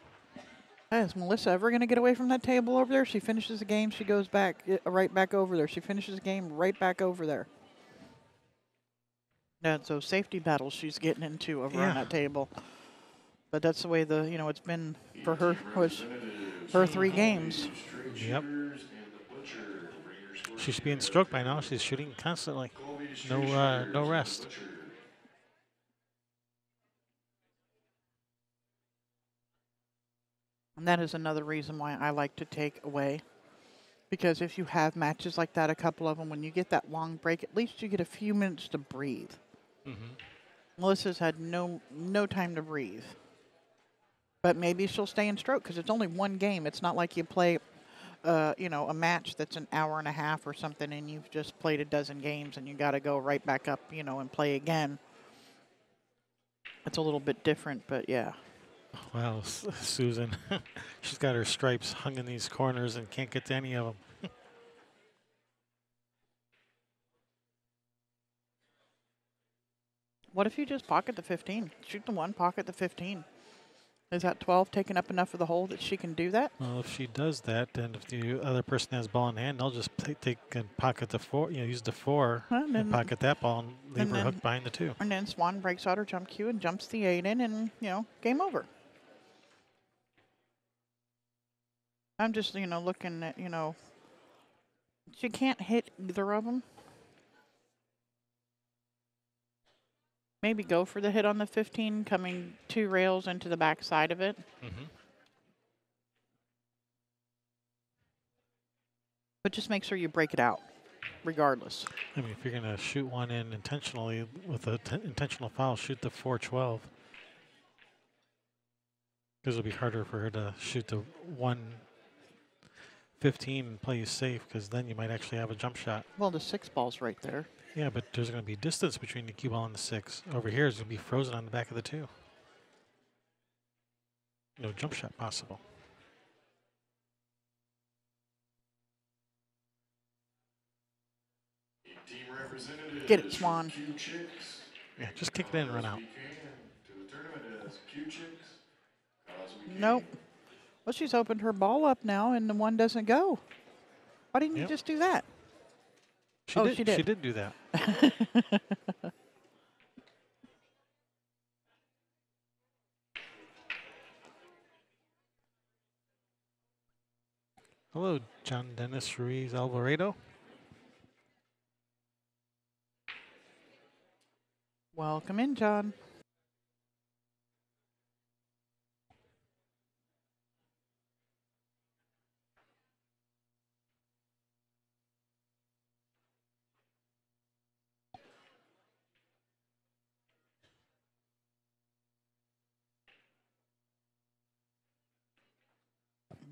Speaker 1: Is Melissa ever going to get away from that table over there? She finishes the game, she goes back, right back over there. She finishes the game, right back over there. That's those safety battles she's getting into over on that table. But that's the way it's been for her, was her 3 games.
Speaker 2: Yep. She's being stroked by now. She's shooting constantly. No rest.
Speaker 1: And that is another reason why I like to take away. Because if you have matches like that, a couple of them, when you get that long break, at least you get a few minutes to breathe.
Speaker 2: Mm-hmm.
Speaker 1: Melissa's had no time to breathe. But maybe she'll stay in stroke because it's only 1 game. It's not like you play, a match that's an hour and a half or something and you've just played a dozen games and you got to go right back up, and play again. It's a little bit different, but yeah.
Speaker 2: Wow, Susan, she's got her stripes hung in these corners and can't get to any of them.
Speaker 1: What if you just pocket the 15? Shoot the 1, pocket the 15. Is that 12 taking up enough of the hole that she can do that?
Speaker 2: Well, if she does that, then if the other person has ball in hand, they'll just take and pocket the 4, use the 4 and pocket that ball and leave her hooked behind the 2.
Speaker 1: And then Swan breaks out her jump cue and jumps the 8 in and, game over. I'm just, looking at, she can't hit either of them. Maybe go for the hit on the 15, coming 2 rails into the back side of it.
Speaker 2: Mm-hmm.
Speaker 1: But just make sure you break it out, regardless.
Speaker 2: I mean, if you're going to shoot one in intentionally with an intentional foul, shoot the 4-12. Because it'll be harder for her to shoot the 1-15 and play you safe, because then you might actually have a jump shot.
Speaker 1: Well, the 6 ball's right there.
Speaker 2: Yeah, but there's going to be distance between the cue ball and the 6. Over here is going to be frozen on the back of the 2. No jump shot possible.
Speaker 1: Get it, Swan.
Speaker 2: Yeah, just kick it in and run out.
Speaker 1: Nope. Well, she's opened her ball up now, and the 1 doesn't go. Why didn't you just do that?
Speaker 2: She did. She did do that. Hello, John Dennis Ruiz Alvarado.
Speaker 1: Welcome in, John.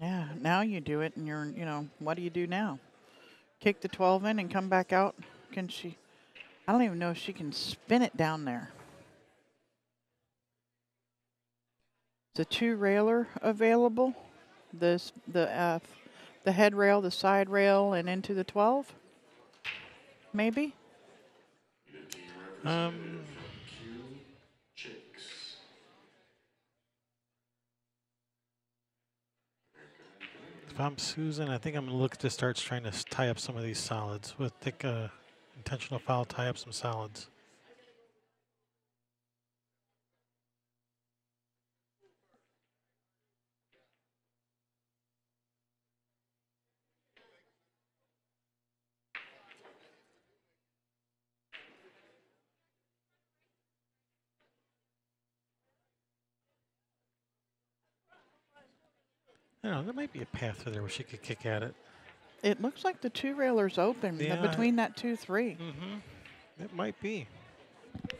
Speaker 1: Yeah, now you do it, and what do you do now? Kick the 12 in and come back out? Can she? I don't even know if she can spin it down there. The two railer available, the head rail, the side rail, and into the 12. Maybe.
Speaker 3: The team
Speaker 2: Um,
Speaker 3: representative from Q Chicks.
Speaker 2: if I'm Susan, I think I'm gonna look to start trying to tie up some of these solids with thick intentional foul. Tie up some solids. I don't know. There might be a path through there where she could kick at it.
Speaker 1: It looks like the two railer's open
Speaker 2: Yeah.
Speaker 1: between that 2-3.
Speaker 2: It might be.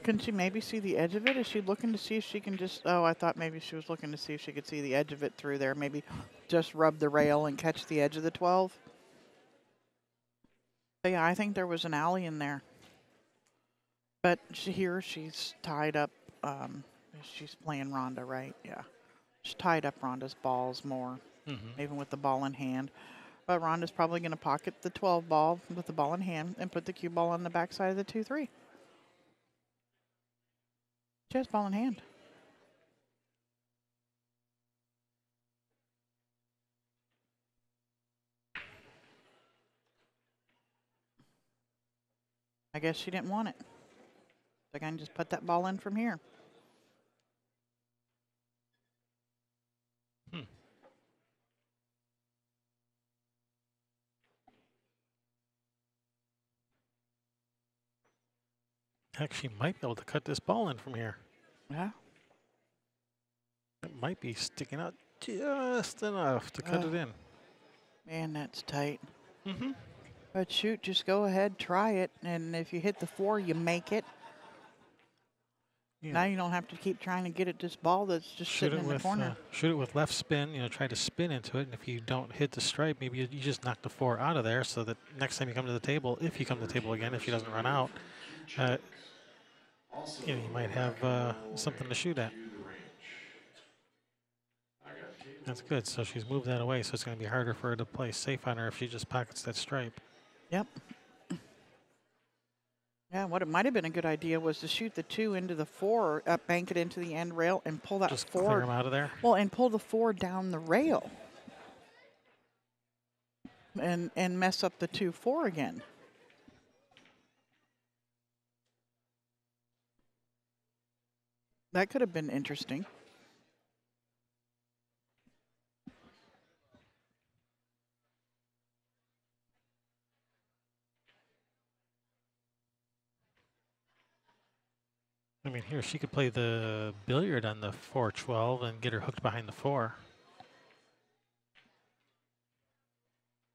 Speaker 1: Can she maybe see the edge of it? Is she looking to see if she can just? Oh, I thought maybe she was looking to see if she could see the edge of it through there. Maybe just rub the rail and catch the edge of the 12. But yeah, I think there was an alley in there. But here she's tied up. She's playing Rhonda, right? Yeah. She's tied up Rhonda's balls more, even with the ball in hand. But Rhonda's probably going to pocket the 12 ball with the ball in hand and put the cue ball on the backside of the 2-3. She has ball in hand. I guess she didn't want it. So I can just put that ball in from here.
Speaker 2: Heck, she might be able to cut this ball in from here.
Speaker 1: Yeah.
Speaker 2: It might be sticking out just enough to cut it in.
Speaker 1: Man, that's tight. But shoot, just go ahead, try it. And if you hit the 4, you make it.
Speaker 2: Yeah.
Speaker 1: Now you don't have to keep trying to get at this ball that's just
Speaker 2: Shoot
Speaker 1: sitting
Speaker 2: it
Speaker 1: in the
Speaker 2: with
Speaker 1: corner.
Speaker 2: shoot it with left spin. Try to spin into it, and if you don't hit the stripe, maybe you just knock the 4 out of there, so that next time you come to the table, if you come to the table again, if she doesn't run out,
Speaker 3: Also,
Speaker 2: you might have something to shoot at.
Speaker 3: to the range. I got table
Speaker 2: That's good. So she's moved that away, so it's going to be harder for her to play safe on her if she just pockets that stripe.
Speaker 1: Yep. Yeah, what it might have been a good idea was to shoot the 2 into the 4, bank it into the end rail, and pull that
Speaker 2: Just
Speaker 1: 4.
Speaker 2: clear them out of there.
Speaker 1: Well, and pull the 4 down the rail. And mess up the 2-4 again. That could have been interesting.
Speaker 2: I mean, here, she could play the billiard on the 4-12 and get her hooked behind the 4.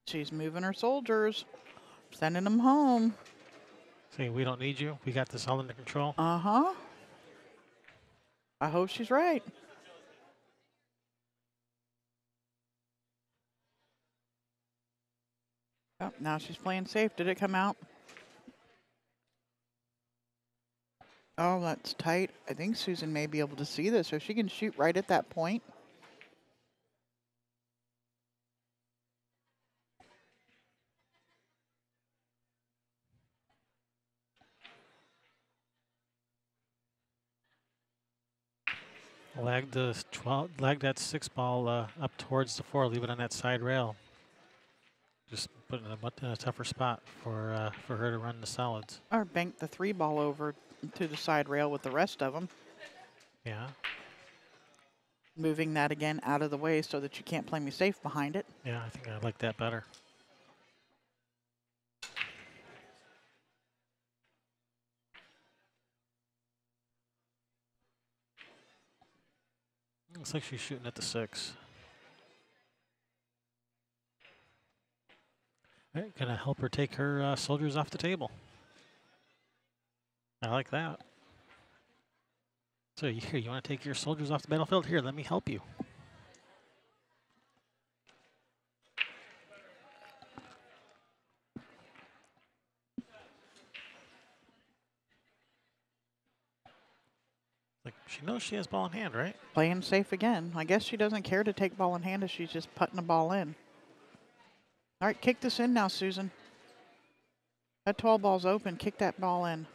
Speaker 1: She's moving her soldiers, sending them home.
Speaker 2: Saying, we don't need you. We got this all under control.
Speaker 1: Uh-huh. I hope she's right. Oh, now she's playing safe. Did it come out? Oh, that's tight. I think Susan may be able to see this, so she can shoot right at that point.
Speaker 2: Lag that 6 ball up towards the 4. Leave it on that side rail. Just put it in a tougher spot for her to run the solids.
Speaker 1: Or bank the 3 ball over to the side rail with the rest of them.
Speaker 2: Yeah.
Speaker 1: Moving that again out of the way so that you can't play me safe behind it.
Speaker 2: Yeah, I think I like that better. Looks like she's shooting at the 6. All right, gonna help her take her soldiers off the table. I like that. So here, you want to take your soldiers off the battlefield? Here, let me help you. She knows she has ball in hand, right?
Speaker 1: Playing safe again. I guess she doesn't care to take ball in hand if she's just putting the ball in. All right, kick this in now, Susan. That 12 ball's open. Kick that ball in.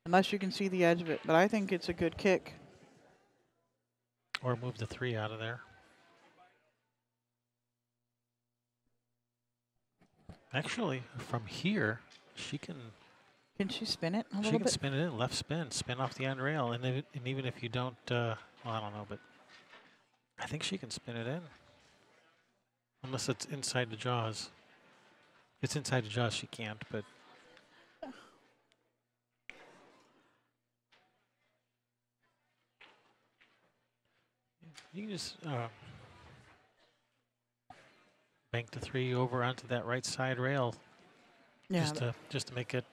Speaker 1: Unless you can see the edge of it. But I think it's a good kick.
Speaker 2: Or move the 3 out of there. Actually, from here, she can
Speaker 1: Can she spin it a
Speaker 2: she
Speaker 1: little
Speaker 2: can
Speaker 1: bit?
Speaker 2: spin it in, left spin off the end rail, and even if you don't, well, I don't know, but I think she can spin it in, unless it's inside the jaws. If it's inside the jaws, she can't. But you can just bank the 3 over onto that right side rail.
Speaker 1: Yeah.
Speaker 2: Just to make it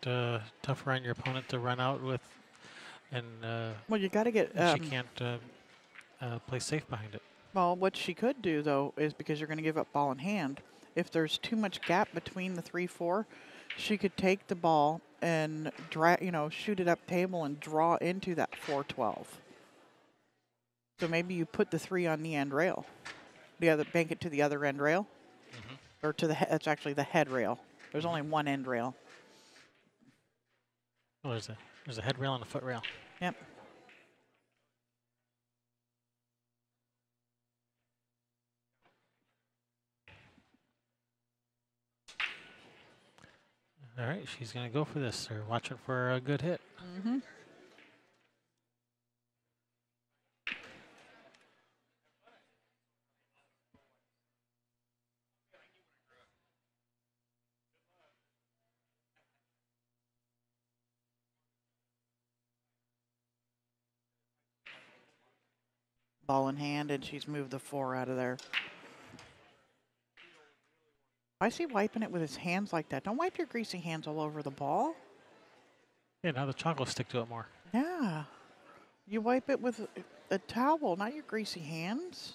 Speaker 2: tougher on your opponent to run out with, and
Speaker 1: Well, you got to get.
Speaker 2: she can't play safe behind it.
Speaker 1: Well, what she could do, though, is because you're going to give up ball in hand, if there's too much gap between the 3-4, she could take the ball and shoot it up table and draw into that 4-12. So maybe you put the 3 on the end rail. Bank it to the other end rail. Or to the head. That's actually the head rail. There's only one end rail.
Speaker 2: Oh, there's a head rail and a foot rail.
Speaker 1: Yep.
Speaker 2: All right, she's going to go for this. They're watching for a good hit.
Speaker 1: Mm-hmm. Ball in hand, and she's moved the 4 out of there. I see wiping it with his hands like that. Don't wipe your greasy hands all over the ball.
Speaker 2: Yeah, now the chalk will stick to it more.
Speaker 1: Yeah. You wipe it with a towel, not your greasy hands.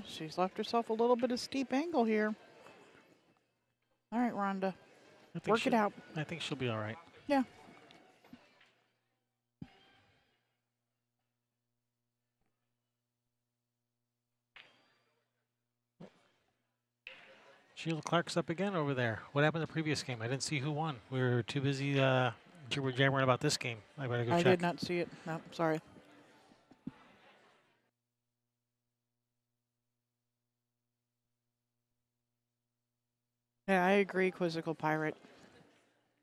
Speaker 1: She's left herself a little bit of steep angle here. All right, Rhonda. Work it out.
Speaker 2: I think she'll be all right.
Speaker 1: Yeah.
Speaker 2: Sheila Clark's up again over there. What happened in the previous game? I didn't see who won. We were too busy jibber-jabbering about this game. I better go check.
Speaker 1: I did not see it. No, sorry. Yeah, I agree, Quizzical Pirate.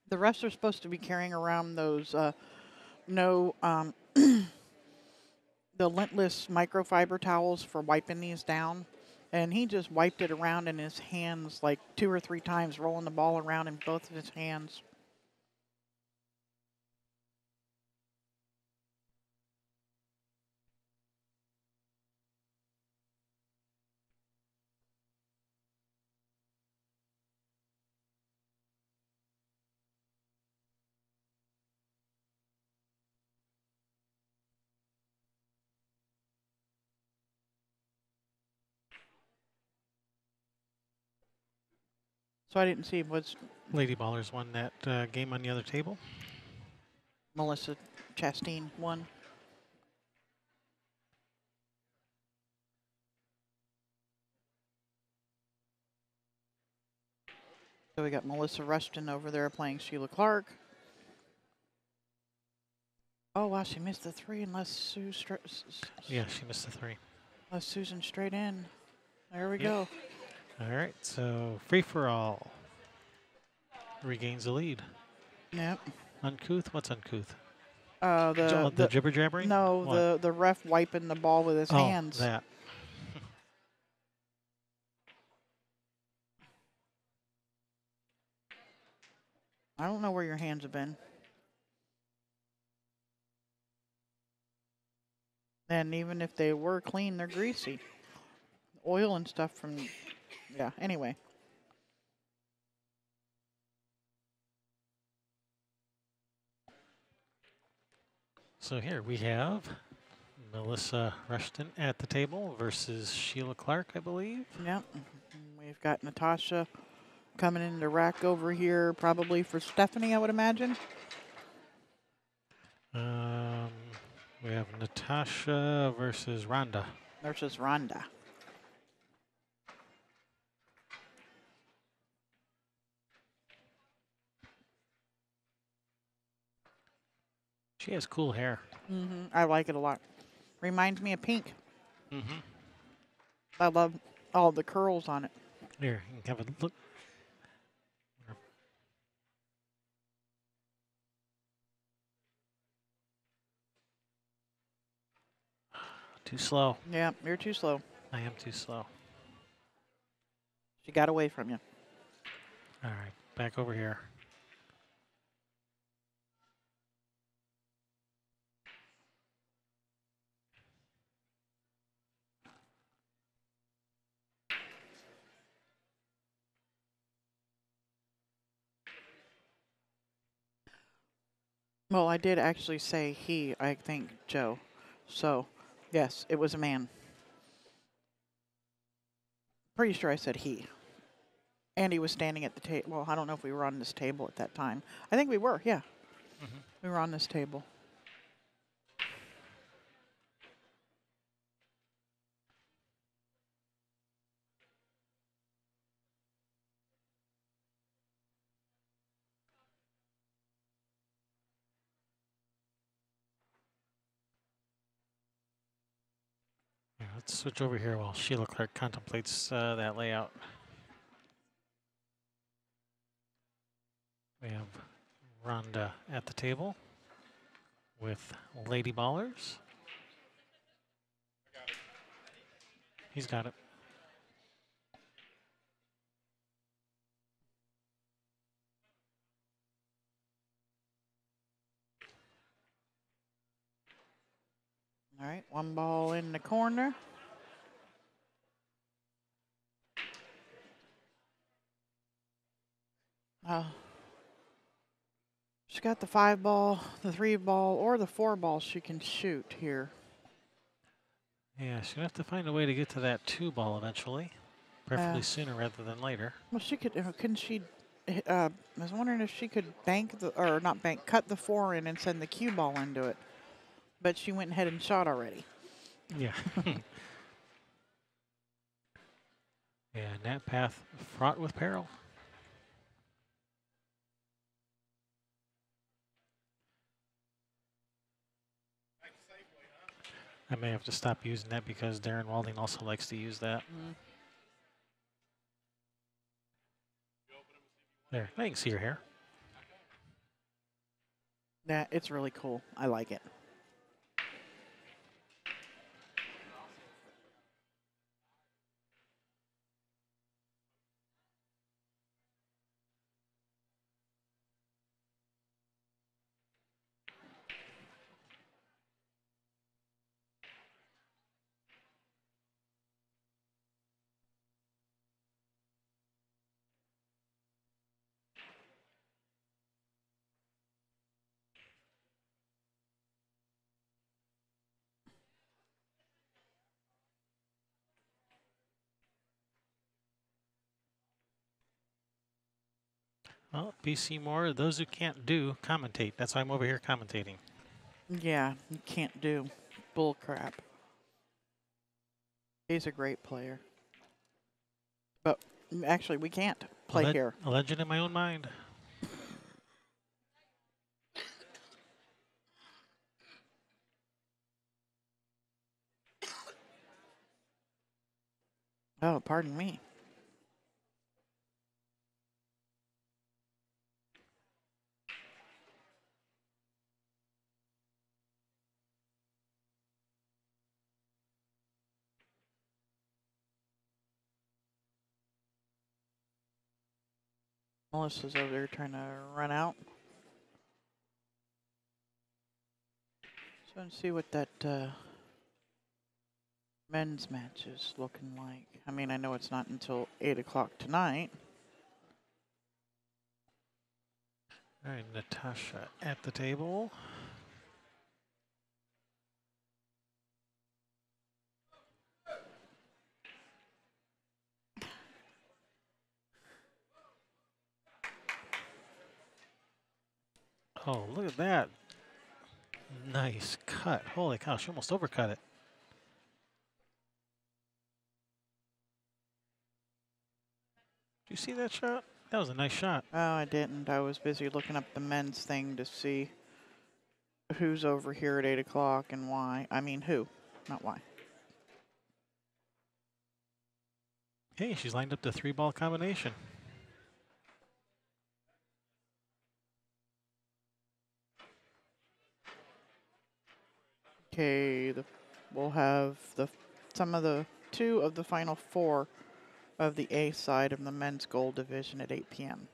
Speaker 1: The refs are supposed to be carrying around those the lintless microfiber towels for wiping these down. And he just wiped it around in his hands like 2 or 3 times, rolling the ball around in both of his hands. So I didn't see, was
Speaker 2: Lady Ballers won that game on the other table.
Speaker 1: Melissa Chastain won? So we got Melissa Rushton over there playing Sheila Clark. Oh, wow, she missed the 3 unless Sue
Speaker 2: Yeah, she missed the 3.
Speaker 1: unless Susan straight in. There we go.
Speaker 2: All right, so Free4All regains the lead.
Speaker 1: Yep.
Speaker 2: Uncouth? What's uncouth?
Speaker 1: The
Speaker 2: jibber jabbering?
Speaker 1: No, the ref wiping the ball with his hands.
Speaker 2: That.
Speaker 1: I don't know where your hands have been. And even if they were clean, they're greasy. Oil and stuff from, yeah, anyway.
Speaker 2: So here we have Melissa Rushton at the table versus Sheila Clark, I believe.
Speaker 1: Yep. We've got Natasha coming in the rack over here, probably for Stephanie, I would imagine.
Speaker 2: We have Natasha versus Rhonda.
Speaker 1: Versus Rhonda.
Speaker 2: She has cool hair.
Speaker 1: I like it a lot. Reminds me of Pink.
Speaker 2: Mm-hmm.
Speaker 1: I love all the curls on it.
Speaker 2: Here, you can have a look. Too slow.
Speaker 1: Yeah, you're too slow.
Speaker 2: I am too slow.
Speaker 1: She got away from you.
Speaker 2: All right, back over here.
Speaker 1: Well, I did actually say he, I think, Joe. So, yes, it was a man. Pretty sure I said he. And he was standing at the table. Well, I don't know if we were on this table at that time. I think we were, yeah. We were on this table.
Speaker 2: Yeah, let's switch over here while Sheila Clark contemplates that layout. We have Rhonda at the table with Lady Ballers. He's got it.
Speaker 1: All right, one ball in the corner. She's got the 5 ball, the 3 ball, or the 4 ball she can shoot here.
Speaker 2: Yeah, she'll have to find a way to get to that 2 ball eventually, preferably sooner rather than later.
Speaker 1: Well, she could, couldn't she, I was wondering if she could bank the, or not bank, cut the 4 in and send the cue ball into it. But she went ahead and shot already.
Speaker 2: Yeah. Yeah, that path fraught with peril. I may have to stop using that because Darren Walding also likes to use that. There, now you can see her hair.
Speaker 1: Yeah, it's really cool. I like it.
Speaker 2: Well, BC Moore, those who can't do, commentate. That's why I'm over here commentating.
Speaker 1: Yeah, you can't do bull crap. He's a great player. But actually, we can't play here.
Speaker 2: A legend in my own mind.
Speaker 1: Oh, pardon me. Melissa's over there trying to run out. So let's see what that men's match is looking like. I mean, I know it's not until 8 o'clock tonight.
Speaker 2: All right, Natasha at the table. Oh, look at that. Nice cut. Holy cow, she almost overcut it. Did you see that shot? That was a nice shot.
Speaker 1: Oh, I didn't. I was busy looking up the men's thing to see who's over here at 8 o'clock and why. I mean, who, not why.
Speaker 2: Hey, she's lined up the 3-ball combination.
Speaker 1: Okay, we'll have some of the 2 of the final 4 of the A side of the men's gold division at 8 p.m.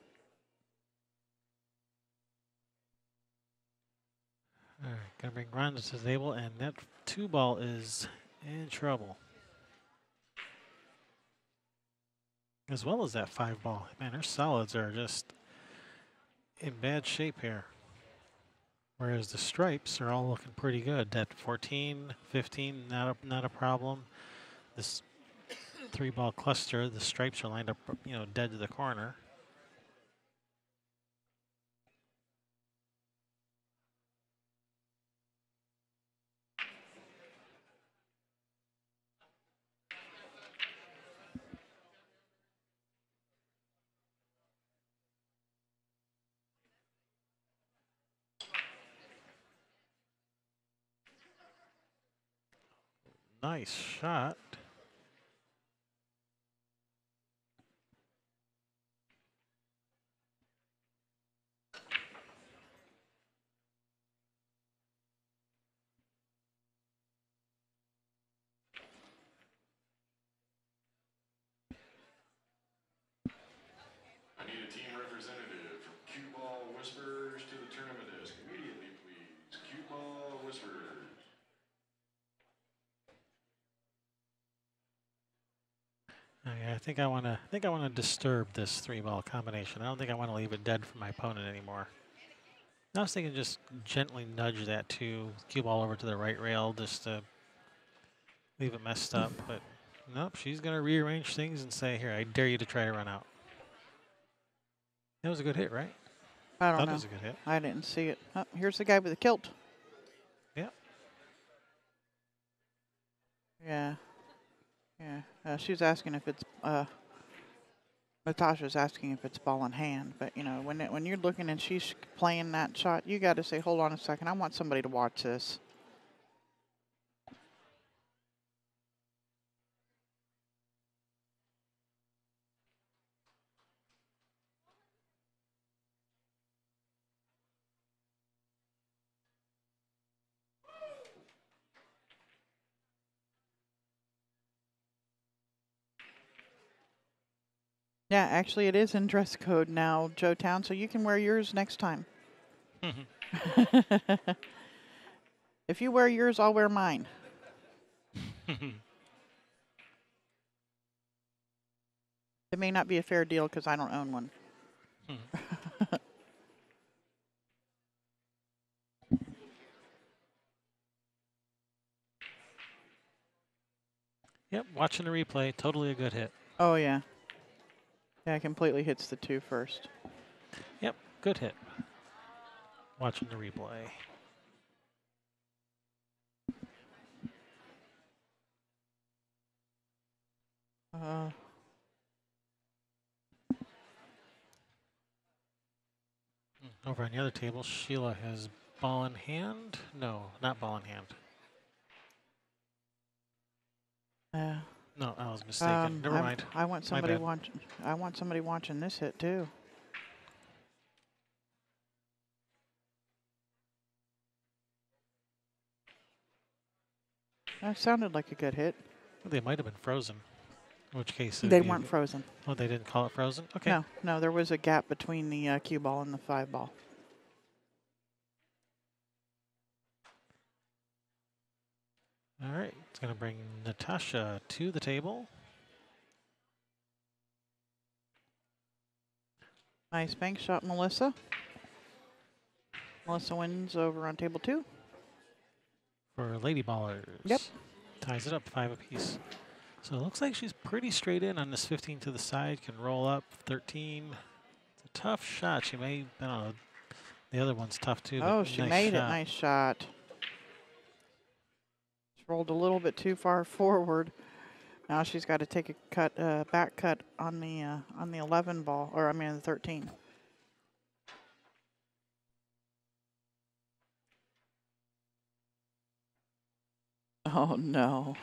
Speaker 2: All right, gonna bring Ron to the table, and that 2-ball is in trouble. As well as that 5-ball. Man, her solids are just in bad shape here. Whereas the stripes are all looking pretty good. That 14, 15, not a problem. This 3-ball cluster, the stripes are lined up, dead to the corner. Nice shot.
Speaker 3: I need a team representative from Cue Ball Whisperers to the tournament desk immediately, please. Cue Ball Whisperers.
Speaker 2: Okay, I think I wanna disturb this 3-ball combination. I don't think I want to leave it dead for my opponent anymore. I was thinking just gently nudge that cue ball over to the right rail just to leave it messed up, but nope, she's gonna rearrange things and say, "Here, I dare you to try to run out." That was a good hit, right?
Speaker 1: I don't
Speaker 2: That
Speaker 1: know.
Speaker 2: was a good hit.
Speaker 1: I didn't see it. Oh, here's the guy with the kilt.
Speaker 2: Yep.
Speaker 1: Yeah. Yeah. She's asking if it's Natasha's asking if it's ball in hand, but when you're looking and she's playing that shot, you got to say, "Hold on a second, I want somebody to watch this." Yeah, actually, it is in dress code now, Joe Town, so you can wear yours next time. If you wear yours, I'll wear mine. It may not be a fair deal because I don't own one.
Speaker 2: Yep, watching the replay, totally a good hit.
Speaker 1: Oh, yeah. Yeah, it completely hits the 2 first.
Speaker 2: Yep, good hit. Watching the replay. Over on the other table, Sheila has ball in hand. No, not ball in hand. No, I was mistaken. Never mind.
Speaker 1: I want somebody
Speaker 2: bad.
Speaker 1: watching. I want somebody watching this hit too. That sounded like a good hit.
Speaker 2: Well, they might have been frozen. In which case
Speaker 1: They weren't frozen.
Speaker 2: Oh, they didn't call it frozen? Okay.
Speaker 1: No, there was a gap between the cue ball and the 5-ball.
Speaker 2: All right, it's going to bring Natasha to the table.
Speaker 1: Nice bank shot, Melissa. Melissa wins over on table 2.
Speaker 2: For Lady Ballers.
Speaker 1: Yep.
Speaker 2: Ties it up 5 apiece. So it looks like she's pretty straight in on this 15 to the side. Can roll up 13. It's a tough shot. She may, I don't know, The other one's tough too.
Speaker 1: Oh,
Speaker 2: but
Speaker 1: she
Speaker 2: nice
Speaker 1: made
Speaker 2: shot.
Speaker 1: it. Nice shot. She rolled a little bit too far forward. Now she's got to take a cut, back cut on the 11 ball, or I mean the 13. Oh no.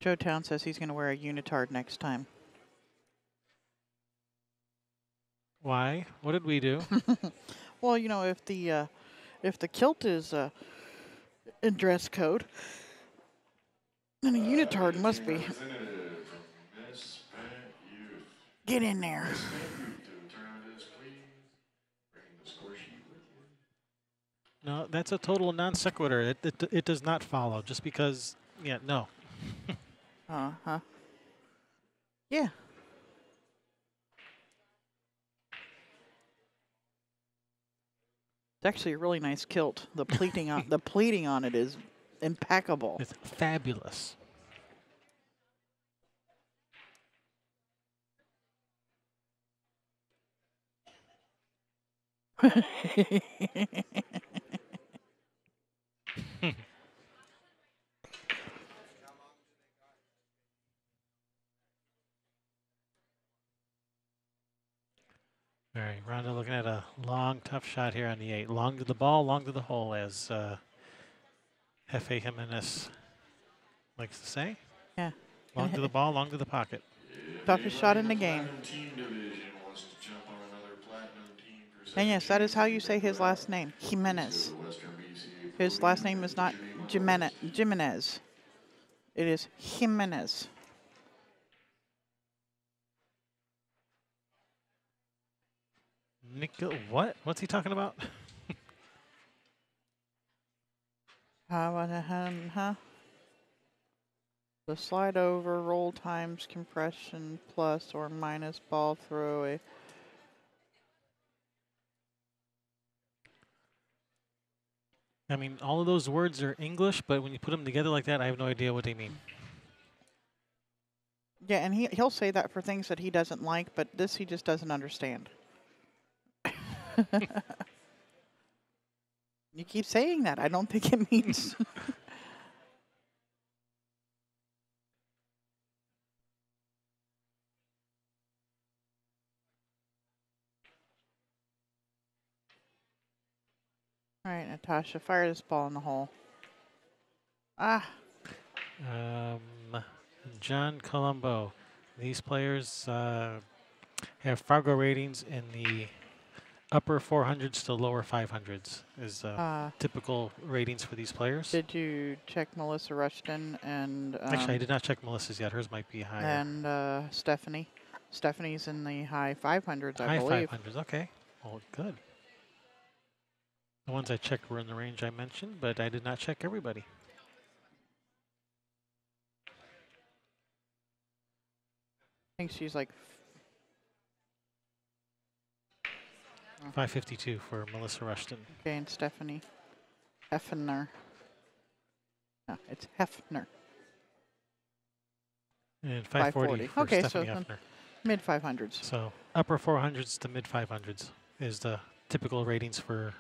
Speaker 1: Joe Town says he's going to wear a unitard next time.
Speaker 2: Why? What did we do?
Speaker 1: Well, you know, if the kilt is in dress code, then a unitard must be.
Speaker 3: Representative from Miss Pat Youth.
Speaker 1: Get in there.
Speaker 3: Miss Pat Youth to the tournament desk, please. Bringing the score sheet with you.
Speaker 2: No, that's a total non sequitur. It does not follow just because. Yeah, no.
Speaker 1: Uh-huh. Yeah. It's actually a really nice kilt. The pleating on it is impeccable.
Speaker 2: It's fabulous. All right, Rhonda looking at a long, tough shot here on the 8. Long to the ball, long to the hole, as F.A. Jimenez likes to say.
Speaker 1: Yeah.
Speaker 2: Long to the ball, long to the pocket.
Speaker 1: Toughest shot in the game.
Speaker 3: Platinum team division wants to jump on another platinum team for
Speaker 1: And yes, that is how you say
Speaker 3: second
Speaker 1: his last name, Jimenez. His last name is not Jimenez. It is Jimenez.
Speaker 2: What? What's he talking about?
Speaker 1: Huh? The slide over, roll times, compression, plus or minus ball throwaway.
Speaker 2: I mean, all of those words are English, but when you put them together like that, I have no idea what they mean.
Speaker 1: Yeah, and he'll say that for things that he doesn't like, but this he just doesn't understand. You keep saying that. I don't think it means. All right, Natasha, fire this ball in the hole. Ah.
Speaker 2: John Colombo. These players have Fargo ratings in the upper 400s to lower 500s is typical ratings for these players.
Speaker 1: Did you check Melissa Rushton and
Speaker 2: Actually, I did not check Melissa's yet. Hers might be higher.
Speaker 1: And Stephanie. Stephanie's in the high 500s, I
Speaker 2: high
Speaker 1: believe.
Speaker 2: 500s. Okay. Well, good. The ones I checked were in the range I mentioned, but I did not check everybody.
Speaker 1: I think she's like
Speaker 2: 552 for Melissa Rushton.
Speaker 1: okay, and Stephanie Hefner. No, it's Hefner.
Speaker 2: And 540 for
Speaker 1: okay,
Speaker 2: Stephanie
Speaker 1: so
Speaker 2: Hefner.
Speaker 1: mid 500s.
Speaker 2: So upper 400s to mid 500s is the typical ratings for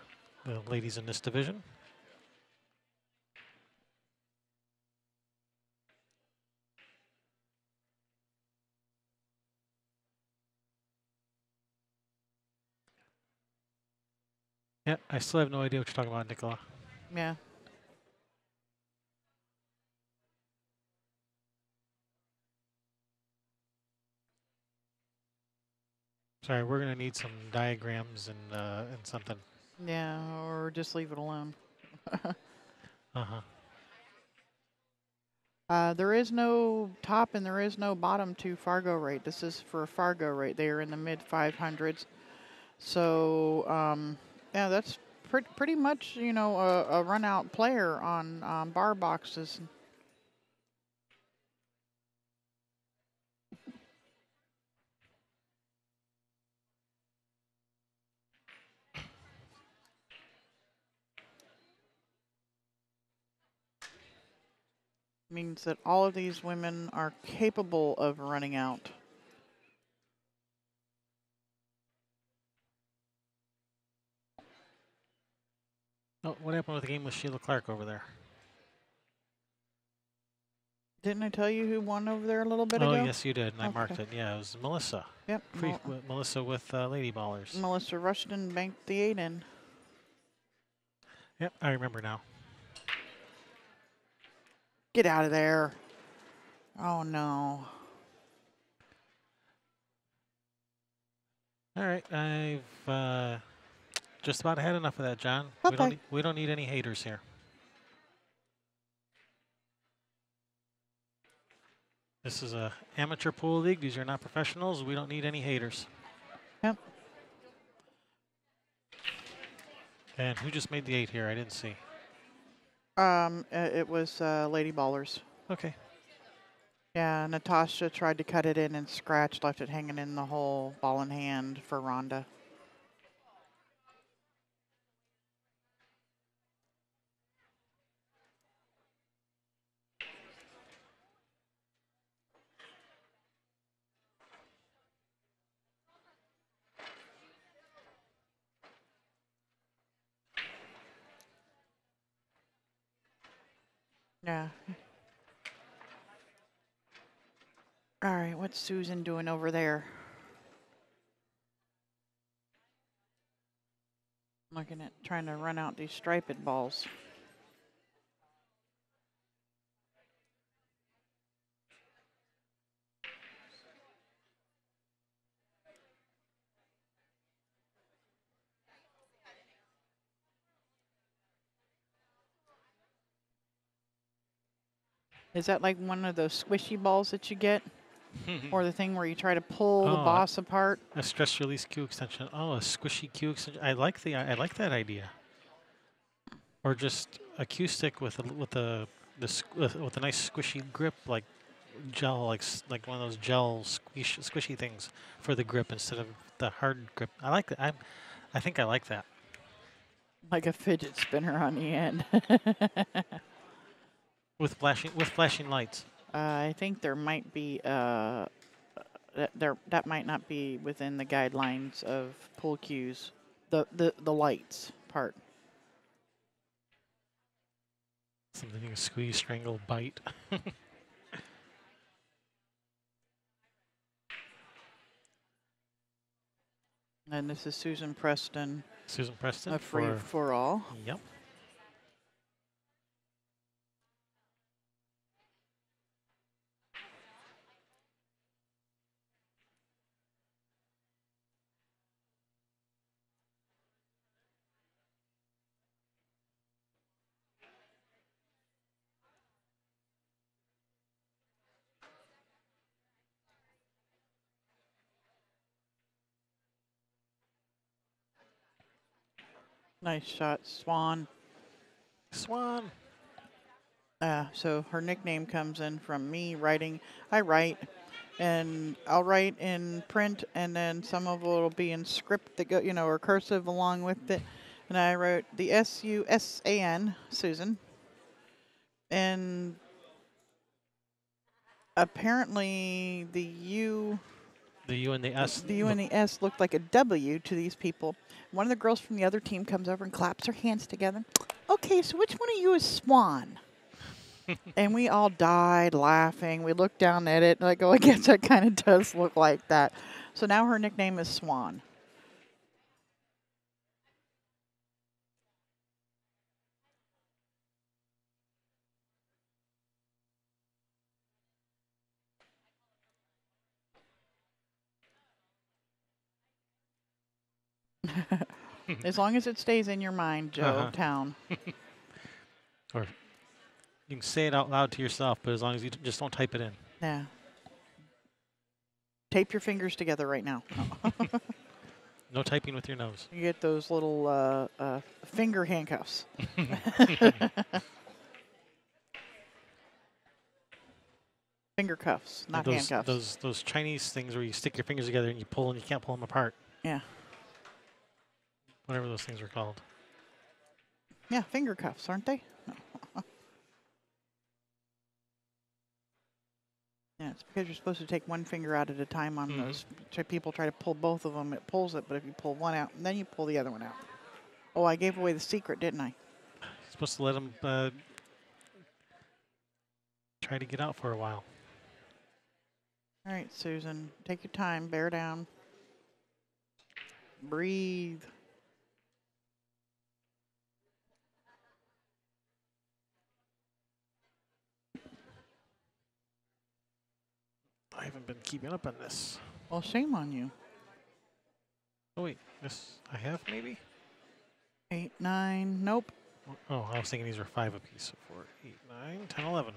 Speaker 2: the ladies in this division. Yeah, I still have no idea what you're talking about, Nicola.
Speaker 1: Yeah.
Speaker 2: Sorry, we're gonna need some diagrams and something.
Speaker 1: Yeah, or just leave it alone. There is no top and there is no bottom to Fargo rate. This is for Fargo rate. They are in the mid 500s. So, yeah, that's pretty much, you know, a run-out player on bar boxes. Means that all of these women are capable of running out.
Speaker 2: Oh, what happened with the game with Sheila Clark over there?
Speaker 1: Didn't I tell you who won over there a little bit
Speaker 2: Oh,
Speaker 1: ago?
Speaker 2: yes, you did, and I marked
Speaker 1: Okay.
Speaker 2: it. Yeah, it was Melissa.
Speaker 1: Yep.
Speaker 2: Melissa with Lady Ballers.
Speaker 1: Melissa Rushton banked the 8 in.
Speaker 2: Yep, I remember now.
Speaker 1: Get out of there. Oh, no.
Speaker 2: All right, I've just about had enough of that, John.
Speaker 1: Okay.
Speaker 2: We don't need any haters here. This is a amateur pool league. These are not professionals. We don't need any haters.
Speaker 1: Yep.
Speaker 2: And who just made the 8 here? I didn't see.
Speaker 1: It was Lady Ballers.
Speaker 2: Okay.
Speaker 1: Yeah, Natasha tried to cut it in and scratched, left it hanging in the hole, ball in hand for Rhonda. Yeah. All right, what's Susan doing over there? Looking at trying to run out these striped balls. Is that like one of those squishy balls that you get? Or the thing where you try to pull the boss apart?
Speaker 2: A stress release Q extension. Oh, a squishy Q extension. I like that idea. Or just a Q stick with a nice squishy grip, like gel, like one of those gel squishy things for the grip instead of the hard grip. I like that. I think I like that.
Speaker 1: Like a fidget spinner on the end.
Speaker 2: With flashing lights.
Speaker 1: I think there might be that might not be within the guidelines of pool cues. The lights part.
Speaker 2: Something you can squeeze, strangle, bite.
Speaker 1: And this is Susan Preston.
Speaker 2: Susan Preston.
Speaker 1: A Free4All.
Speaker 2: Yep.
Speaker 1: Nice shot, Swan.
Speaker 2: Swan.
Speaker 1: So her nickname comes in from me writing. I write, and I'll write in print, and then some of it will be in script that go, or cursive along with it. And I wrote the SUSAN, Susan. And apparently the U
Speaker 2: and the S.
Speaker 1: The U and the S looked like a W to these people. One of the girls from the other team comes over and claps her hands together. Okay, so which one of you is Swan? And we all died laughing. We looked down at it, like, oh, I guess that kind of does look like that. So now her nickname is Swan. As long as it stays in your mind, Joe Town.
Speaker 2: Or you can say it out loud to yourself, but as long as you just don't type it in.
Speaker 1: Yeah. Tape your fingers together right now.
Speaker 2: No typing with your nose.
Speaker 1: You get those little finger handcuffs. Finger cuffs, not handcuffs.
Speaker 2: Those Chinese things where you stick your fingers together and you pull and you can't pull them apart.
Speaker 1: Yeah.
Speaker 2: Whatever those things are called.
Speaker 1: Yeah, finger cuffs, aren't they? Yeah, it's because you're supposed to take one finger out at a time on those. People try to pull both of them, it pulls it, but if you pull one out, then you pull the other one out. Oh, I gave away the secret, didn't I?
Speaker 2: supposed to let them try to get out for a while.
Speaker 1: All right, Susan, take your time, bear down. Breathe.
Speaker 2: I haven't been keeping up on this.
Speaker 1: Well, shame on you.
Speaker 2: Oh wait, this I have maybe?
Speaker 1: 8, 9, nope.
Speaker 2: Oh, I was thinking these were 5 apiece. So 4, 8, 9, 10, 11.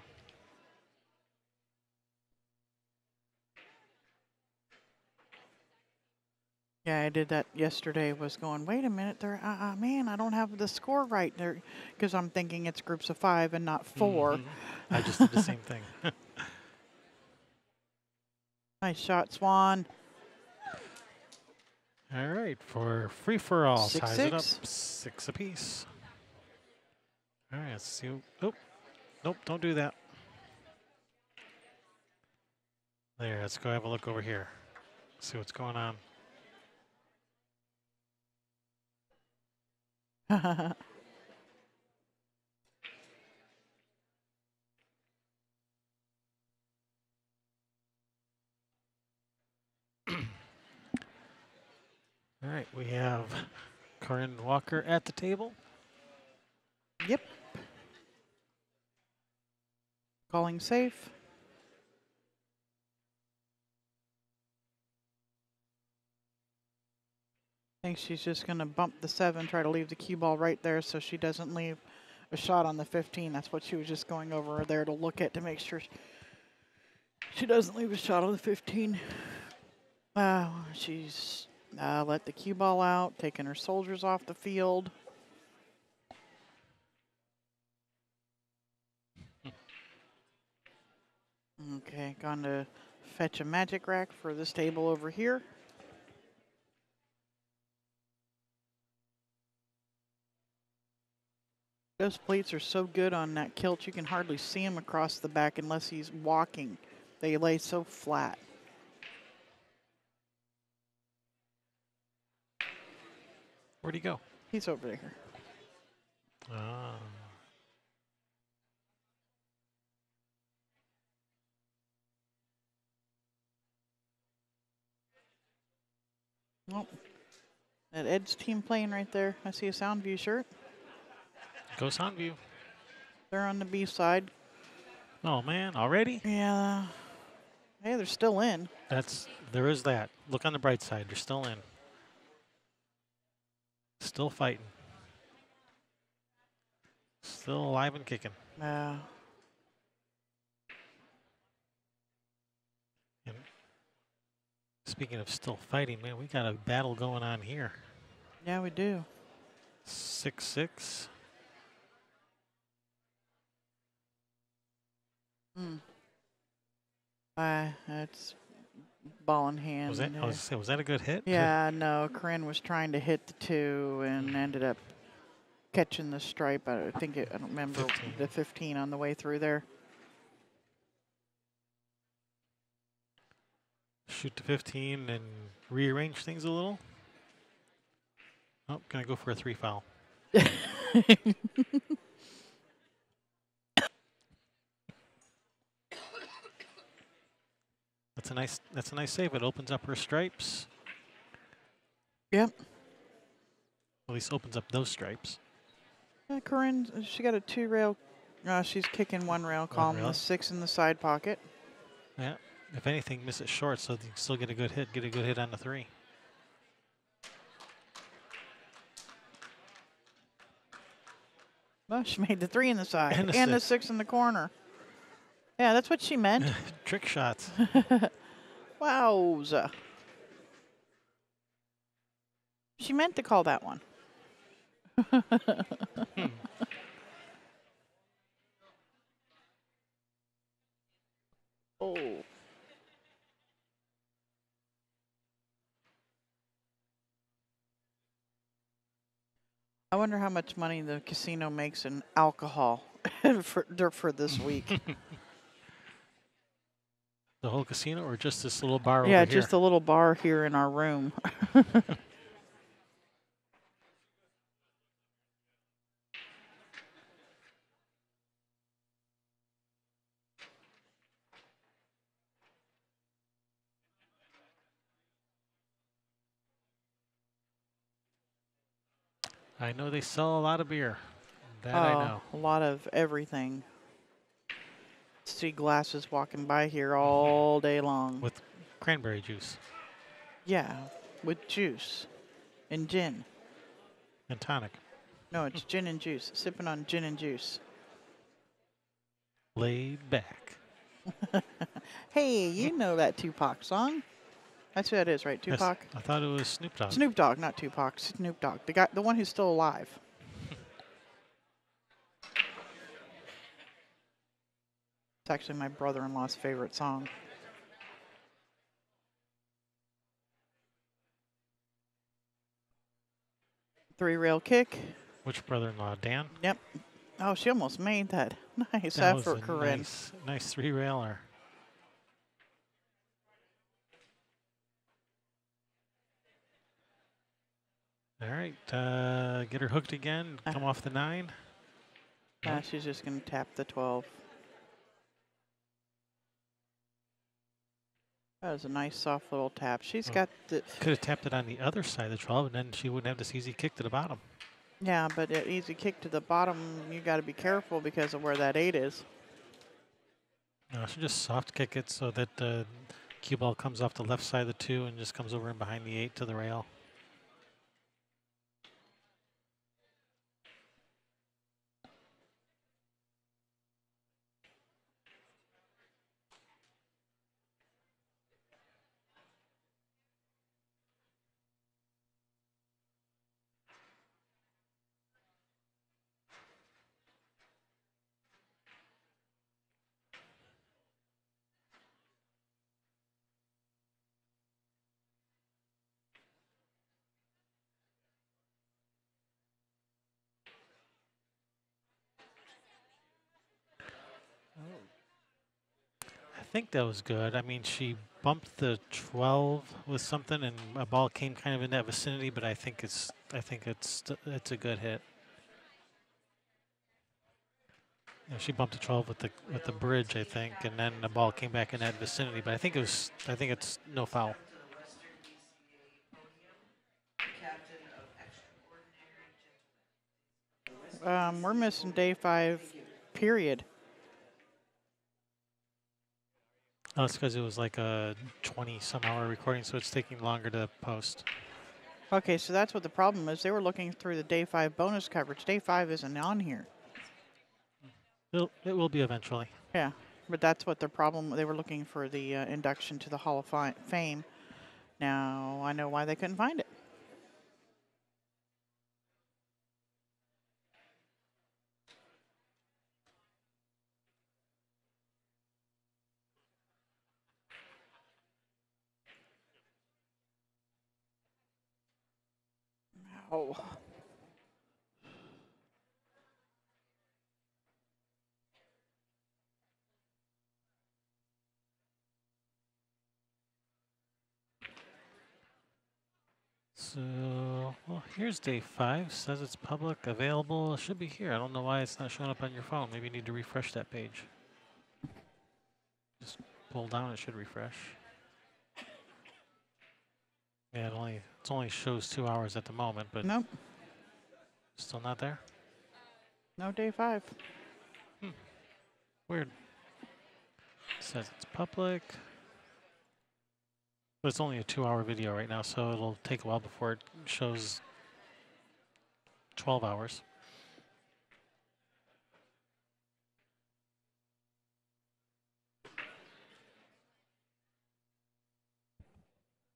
Speaker 1: Yeah, I did that yesterday. Was going, wait a minute, there. Man, I don't have the score right there, because I'm thinking it's groups of 5 and not 4.
Speaker 2: I just did the same thing.
Speaker 1: Nice shot, Swan.
Speaker 2: All right, for free-for-all,
Speaker 1: 6,
Speaker 2: ties it up
Speaker 1: 6.
Speaker 2: 6 apiece. All right, let's see. Oh, nope, don't do that. There, let's go have a look over here. See what's going on. All right, we have Corinne Walker at the table.
Speaker 1: Yep. Calling safe. I think she's just going to bump the 7, try to leave the cue ball right there so she doesn't leave a shot on the 15. That's what she was just going over there to look at to make sure she doesn't leave a shot on the 15. She's let the cue ball out, taking her soldiers off the field. Okay, gone to fetch a magic rack for this table over here. Those plates are so good on that kilt, you can hardly see him across the back unless he's walking. They lay so flat.
Speaker 2: Where'd he go?
Speaker 1: He's over there.
Speaker 2: Ah.
Speaker 1: Nope. That Ed's team playing right there. I see a Soundview shirt.
Speaker 2: Go Soundview.
Speaker 1: They're on the B side.
Speaker 2: Oh man, already?
Speaker 1: Yeah. Hey, they're still in.
Speaker 2: There is that. Look on the bright side. They're still in. Still fighting. Still alive and kicking.
Speaker 1: Yeah.
Speaker 2: And speaking of still fighting, man, we got a battle going on here.
Speaker 1: Yeah, we do.
Speaker 2: 6-6.
Speaker 1: That's ball in hand.
Speaker 2: Was that? I was gonna say, was that a good hit?
Speaker 1: Yeah, no. Corinne was trying to hit the 2 and ended up catching the stripe. I don't remember
Speaker 2: 15.
Speaker 1: the 15 on the way through there.
Speaker 2: Shoot to 15 and rearrange things a little. Oh, gonna go for a 3 foul. That's a nice save. It opens up her stripes.
Speaker 1: Yep.
Speaker 2: At least opens up those stripes.
Speaker 1: Corinne, she got a 2 rail. She's kicking 1 rail, calling
Speaker 2: rail.
Speaker 1: the 6 in the side pocket.
Speaker 2: Yeah. If anything, miss it short so you can still get a good hit. Get a good hit on the 3.
Speaker 1: Well, she made the 3 in the side
Speaker 2: And the
Speaker 1: and the
Speaker 2: 6.
Speaker 1: 6 in the corner. Yeah, that's what she meant.
Speaker 2: Trick shots.
Speaker 1: Wowza. She meant to call that one. Oh. I wonder how much money the casino makes in alcohol for this week.
Speaker 2: The whole casino or just this little bar over
Speaker 1: Yeah,
Speaker 2: here?
Speaker 1: just a little bar here in our room.
Speaker 2: I know they sell a lot of beer. That I
Speaker 1: Oh,
Speaker 2: know.
Speaker 1: a lot of everything. See glasses walking by here all day long.
Speaker 2: With cranberry juice
Speaker 1: Yeah, with juice and gin.
Speaker 2: and tonic.
Speaker 1: No, it's gin and juice. Sipping on gin and juice.
Speaker 2: Laid back.
Speaker 1: Hey, you know that Tupac song? That's who that is, right?
Speaker 2: Yes,
Speaker 1: Tupac.
Speaker 2: I thought it was Snoop Dogg.
Speaker 1: Snoop Dogg, not Tupac. Snoop Dogg, the one who's still alive. It's actually my brother-in-law's favorite song. Three-rail kick.
Speaker 2: Which brother-in-law? Dan?
Speaker 1: Yep. Oh, she almost made that. Nice
Speaker 2: That was
Speaker 1: effort,
Speaker 2: a
Speaker 1: Corinne.
Speaker 2: nice three-railer. All right, get her hooked again. Come off the 9.
Speaker 1: She's just going to tap the 12. That was a nice, soft little tap. She's got the...
Speaker 2: Could have tapped it on the other side of the 12, and then she wouldn't have this easy kick to the bottom.
Speaker 1: Yeah, but an easy kick to the bottom, you got to be careful because of where that 8 is.
Speaker 2: No, she just soft kick it so that the cue ball comes off the left side of the 2 and just comes over in behind the 8 to the rail. I think that was good. I mean, she bumped the 12 with something, and a ball came kind of in that vicinity. But I think it's a good hit. Yeah, she bumped the 12 with the bridge, I think, and then the ball came back in that vicinity. But I think it's no foul.
Speaker 1: We're missing day 5, period.
Speaker 2: Oh, it's because it was like a 20-some-hour recording, so it's taking longer to post.
Speaker 1: Okay, so that's what the problem is. They were looking through the day 5 bonus coverage. Day 5 isn't on here.
Speaker 2: It will be eventually.
Speaker 1: Yeah, but that's what their problem. They were looking for the induction to the Hall of Fame. Now I know why they couldn't find it. Oh.
Speaker 2: So, well, here's day 5. Says it's public, available. It should be here. I don't know why it's not showing up on your phone. Maybe you need to refresh that page. Just pull down, it should refresh. Yeah, it only shows 2 hours at the moment, but
Speaker 1: Nope.
Speaker 2: still not there.
Speaker 1: No day 5.
Speaker 2: Weird. Says it's public. But it's only a 2-hour video right now, so it'll take a while before it shows 12 hours.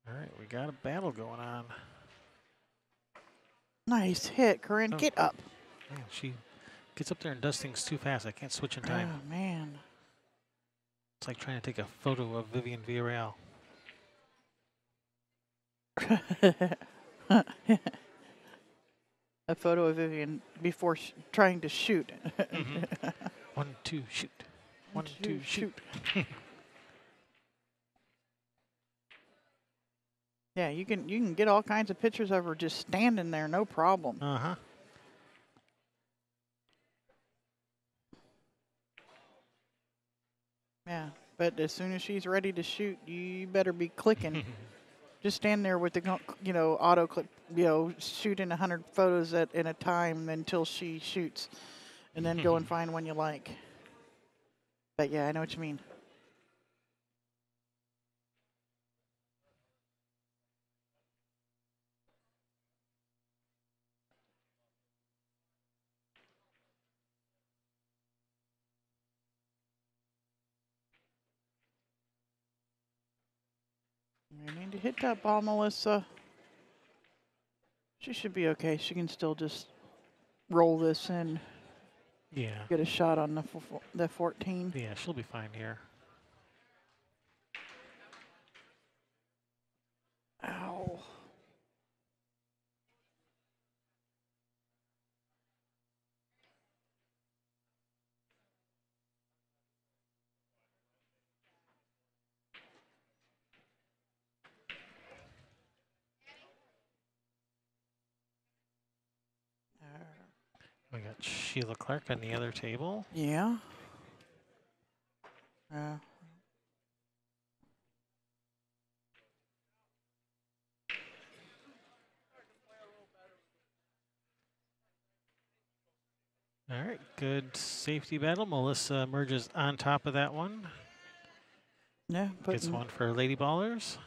Speaker 2: All right, we got a battle going on.
Speaker 1: Nice hit, Corinne.
Speaker 2: Oh.
Speaker 1: Get up.
Speaker 2: Man, she gets up there and does things too fast. I can't switch in time.
Speaker 1: Oh, man.
Speaker 2: It's like trying to take a photo of Vivian Villarreal.
Speaker 1: A photo of Vivian before trying to shoot.
Speaker 2: 1, 2, shoot. 1, 2, shoot.
Speaker 1: Yeah, you can get all kinds of pictures of her just standing there, no problem.
Speaker 2: Uh-huh.
Speaker 1: Yeah, but as soon as she's ready to shoot, you better be clicking. Just stand there with the, auto clip, shooting 100 photos in a time until she shoots, and then go and find one you like. But yeah, I know what you mean. You need to hit that ball, Melissa. She should be okay. She can still just roll this in.
Speaker 2: Yeah.
Speaker 1: Get a shot on the 14.
Speaker 2: Yeah, she'll be fine here.
Speaker 1: Ow.
Speaker 2: We got Sheila Clark on the other table.
Speaker 1: Yeah.
Speaker 2: All right, good safety battle. Melissa emerges on top of that one.
Speaker 1: Yeah.
Speaker 2: Gets one for Lady Ballers.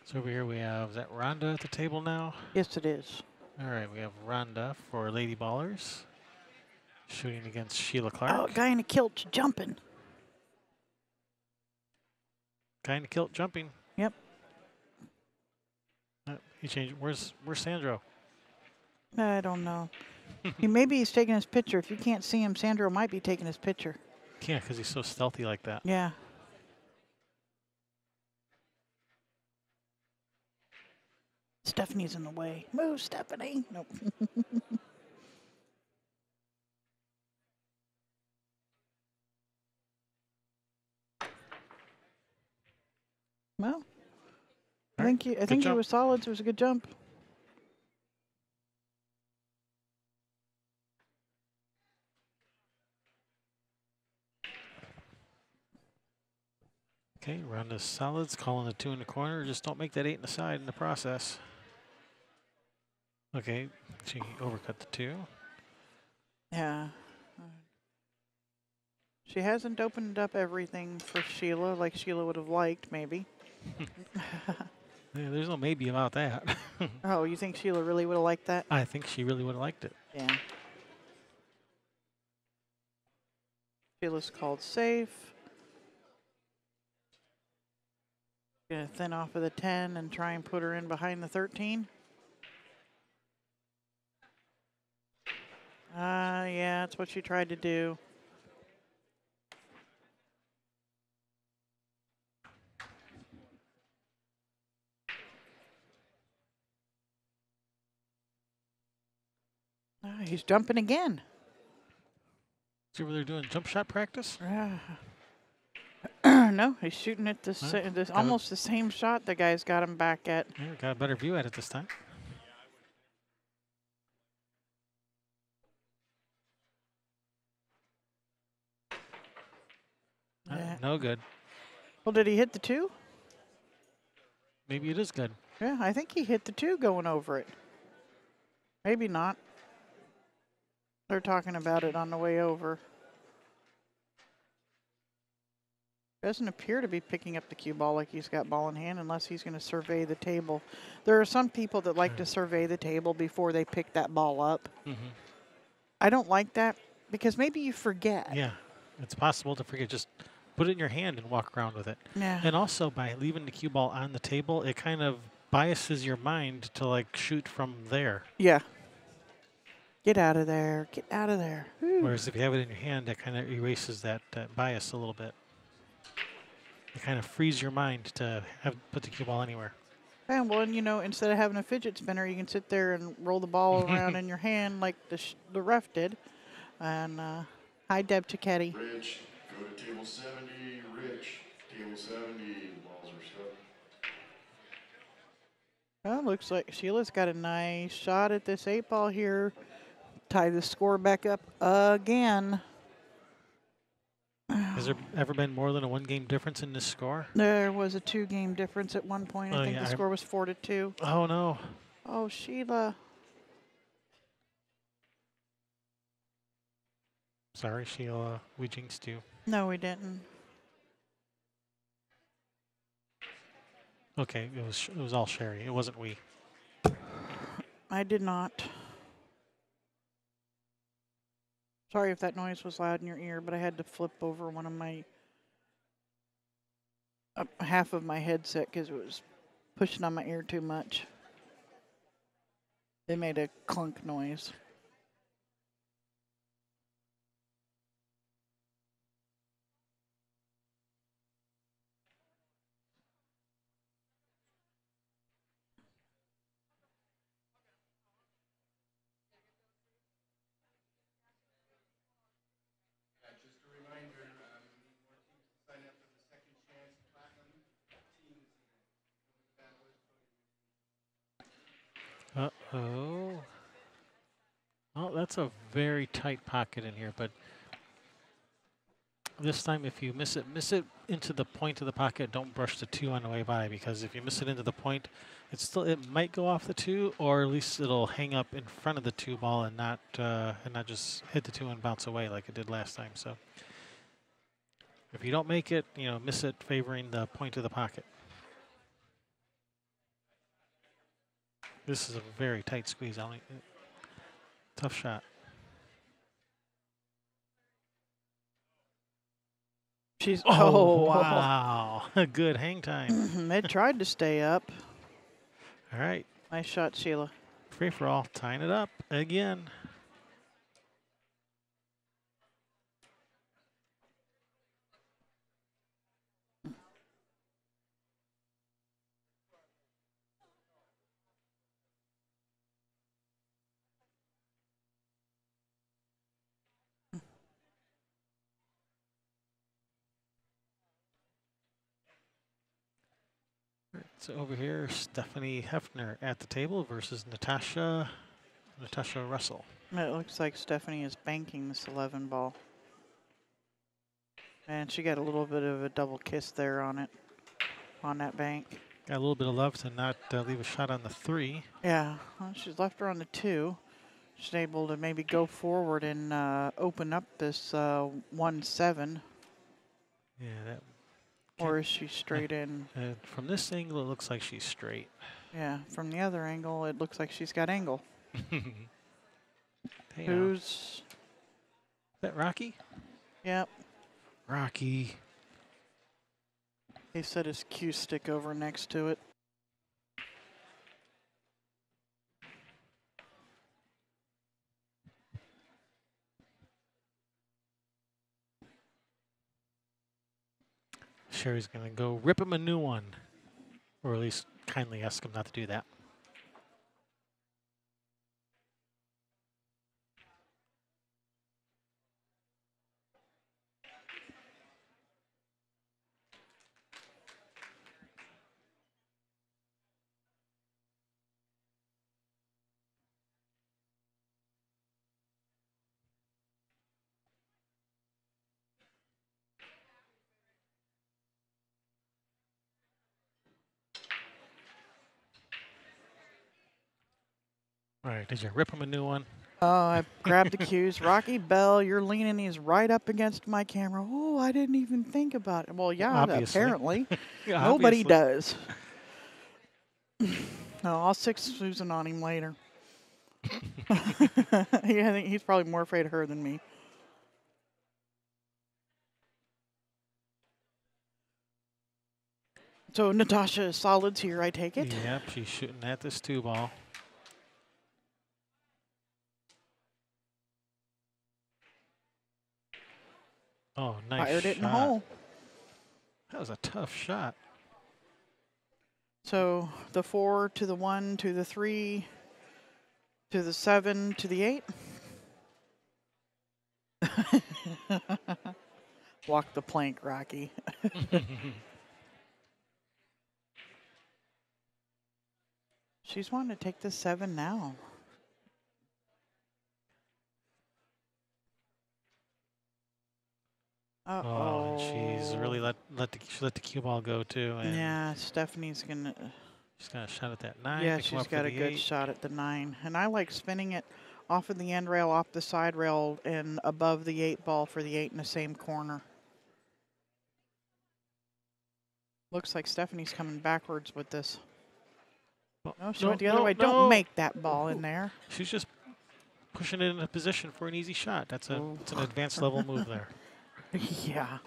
Speaker 2: So over here we have, is that Rhonda at the table now?
Speaker 1: Yes, it is.
Speaker 2: All right, we have Rhonda for Lady Ballers. Shooting against Sheila Clark.
Speaker 1: Oh, guy in a kilt's jumping.
Speaker 2: Guy in the kilt jumping.
Speaker 1: Yep.
Speaker 2: He changed. Where's Sandro?
Speaker 1: I don't know. Maybe he's taking his picture. If you can't see him, Sandro might be taking his picture.
Speaker 2: Yeah, because he's so stealthy like that.
Speaker 1: Yeah. Stephanie's in the way. Move, Stephanie. Nope. Well, I think you were solid. It was a good jump.
Speaker 2: Okay, Rhonda's solids, calling the 2 in the corner. Just don't make that 8 in the side in the process. Okay, she overcut the 2.
Speaker 1: Yeah. She hasn't opened up everything for Sheila like Sheila would have liked, maybe.
Speaker 2: Yeah, there's no maybe about that.
Speaker 1: Oh, you think Sheila really would have liked that?
Speaker 2: I think she really would have liked it.
Speaker 1: Yeah. Sheila's called safe. Gonna thin off of the 10 and try and put her in behind the 13. Yeah, that's what she tried to do. He's jumping again.
Speaker 2: See where they're doing jump shot practice?
Speaker 1: No, he's shooting at this
Speaker 2: Huh?
Speaker 1: almost the same shot the guy's got him back at.
Speaker 2: Yeah, got a better view at it this time. No good.
Speaker 1: Well, did he hit the 2?
Speaker 2: Maybe it is good.
Speaker 1: Yeah, I think he hit the 2 going over it. Maybe not. They're talking about it on the way over. Doesn't appear to be picking up the cue ball like he's got ball in hand unless he's going to survey the table. There are some people that like to survey the table before they pick that ball up. I don't like that because maybe you forget.
Speaker 2: Yeah, it's possible to forget. Just put it in your hand and walk around with it.
Speaker 1: Yeah.
Speaker 2: And also by leaving the cue ball on the table, it kind of biases your mind to like shoot from there.
Speaker 1: Yeah. Get out of there. Get out of there. Whew.
Speaker 2: Whereas if you have it in your hand, that kind of erases that bias a little bit. It kind of frees your mind to put the cue ball anywhere.
Speaker 1: And well, and, instead of having a fidget spinner, you can sit there and roll the ball around in your hand like the ref did. And hi, Deb Cicchetti.
Speaker 3: Rich, go to table 70. Rich, table 70. The balls are stuck.
Speaker 1: Well, looks like Sheila's got a nice shot at this 8-ball here. Tie the score back up again.
Speaker 2: Has there ever been more than a 1-game difference in this score?
Speaker 1: There was a 2-game difference at one point. I think
Speaker 2: yeah,
Speaker 1: the score was 4-2.
Speaker 2: Oh, no.
Speaker 1: Oh, Sheila.
Speaker 2: Sorry, Sheila. We jinxed you.
Speaker 1: No, we didn't.
Speaker 2: Okay, it was all Sherry. It wasn't we.
Speaker 1: I did not. Sorry if that noise was loud in your ear, but I had to flip over one of my half of my headset because it was pushing on my ear too much. It made a clunk noise.
Speaker 2: Uh-oh. Oh, that's a very tight pocket in here, but this time if you miss it into the point of the pocket. Don't brush the 2 on the way by, because if you miss it into the point, it might go off the 2, or at least it'll hang up in front of the 2 ball and not just hit the 2 and bounce away like it did last time. So if you don't make it, miss it favoring the point of the pocket. This is a very tight squeeze. Tough shot.
Speaker 1: She's
Speaker 2: Oh, wow. Good hang time.
Speaker 1: It tried to stay up.
Speaker 2: All right.
Speaker 1: Nice shot, Sheila.
Speaker 2: Free-for-all, tying it up again. So over here, Stephanie Hefner at the table versus Natasha Russell.
Speaker 1: It looks like Stephanie is banking this 11 ball. And she got a little bit of a double kiss there on it, on that bank.
Speaker 2: Got a little bit of love to not leave a shot on the 3.
Speaker 1: Yeah, well, she's left her on the 2. She's able to maybe go forward and open up this 1-7.
Speaker 2: Yeah, that.
Speaker 1: Or is she straight in?
Speaker 2: From this angle, it looks like she's straight.
Speaker 1: Yeah, from the other angle, it looks like she's got angle.
Speaker 2: Hey,
Speaker 1: Who's?
Speaker 2: Is that Rocky?
Speaker 1: Yep.
Speaker 2: Rocky.
Speaker 1: He set his cue stick over next to it.
Speaker 2: Sherry's going to go rip him a new one. Or at least kindly ask him not to do that. All right, did you rip him a new one?
Speaker 1: Oh, I grabbed the cues. Rocky Bell, you're leaning these right up against my camera. Oh, I didn't even think about it. Well, yeah,
Speaker 2: Obviously.
Speaker 1: Apparently.
Speaker 2: Yeah,
Speaker 1: Nobody
Speaker 2: obviously.
Speaker 1: does. No, I'll 6 Susan on him later. I think he's probably more afraid of her than me. So Natasha is solids here, I take it.
Speaker 2: Yep, she's shooting at this 2 ball. Oh, nice
Speaker 1: Fired it in the
Speaker 2: shot.
Speaker 1: hole.
Speaker 2: That was a tough shot.
Speaker 1: So the 4 to the 1 to the 3 to the 7 to the 8. Walk the plank, Rocky. She's wanting to take the 7 now.
Speaker 2: Oh, and she's really
Speaker 1: Uh-oh.
Speaker 2: she let the cue ball go too, and
Speaker 1: Yeah, Stephanie's gonna.
Speaker 2: she's got a shot at that 9
Speaker 1: Yeah,
Speaker 2: to come
Speaker 1: she's
Speaker 2: up for
Speaker 1: got a
Speaker 2: the
Speaker 1: good
Speaker 2: 8.
Speaker 1: shot at the 9. And I like spinning it off of the end rail, off the side rail, and above the 8 ball for the 8 in the same corner. Looks like Stephanie's coming backwards with this. Oh, she went the other way. Don't make that ball in there.
Speaker 2: She's just pushing it in a position for an easy shot. That's an advanced level move there.
Speaker 1: Yeah.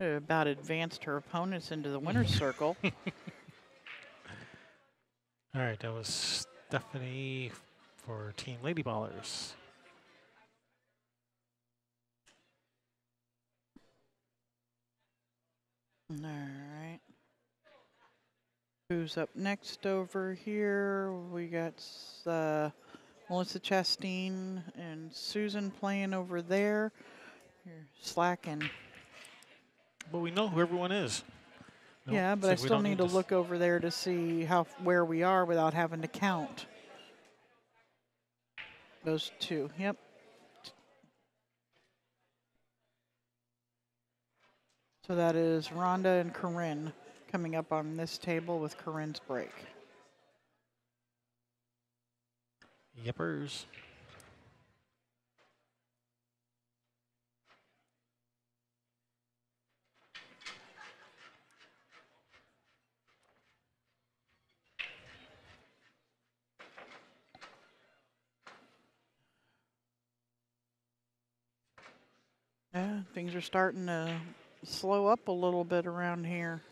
Speaker 1: It about advanced her opponents into the winner's circle.
Speaker 2: All right, that was Stephanie for Team Lady Ballers.
Speaker 1: All right. Who's up next over here? We got Melissa Chastain and Susan playing over there. You're slacking.
Speaker 2: But we know who everyone is. No,
Speaker 1: Yeah, but
Speaker 2: so
Speaker 1: I
Speaker 2: we
Speaker 1: still
Speaker 2: don't
Speaker 1: need to look over there to see where we are without having to count. Those two. Yep. So that is Rhonda and Corinne coming up on this table with Corinne's break.
Speaker 2: Yippers.
Speaker 1: Yeah, things are starting to slow up a little bit around here.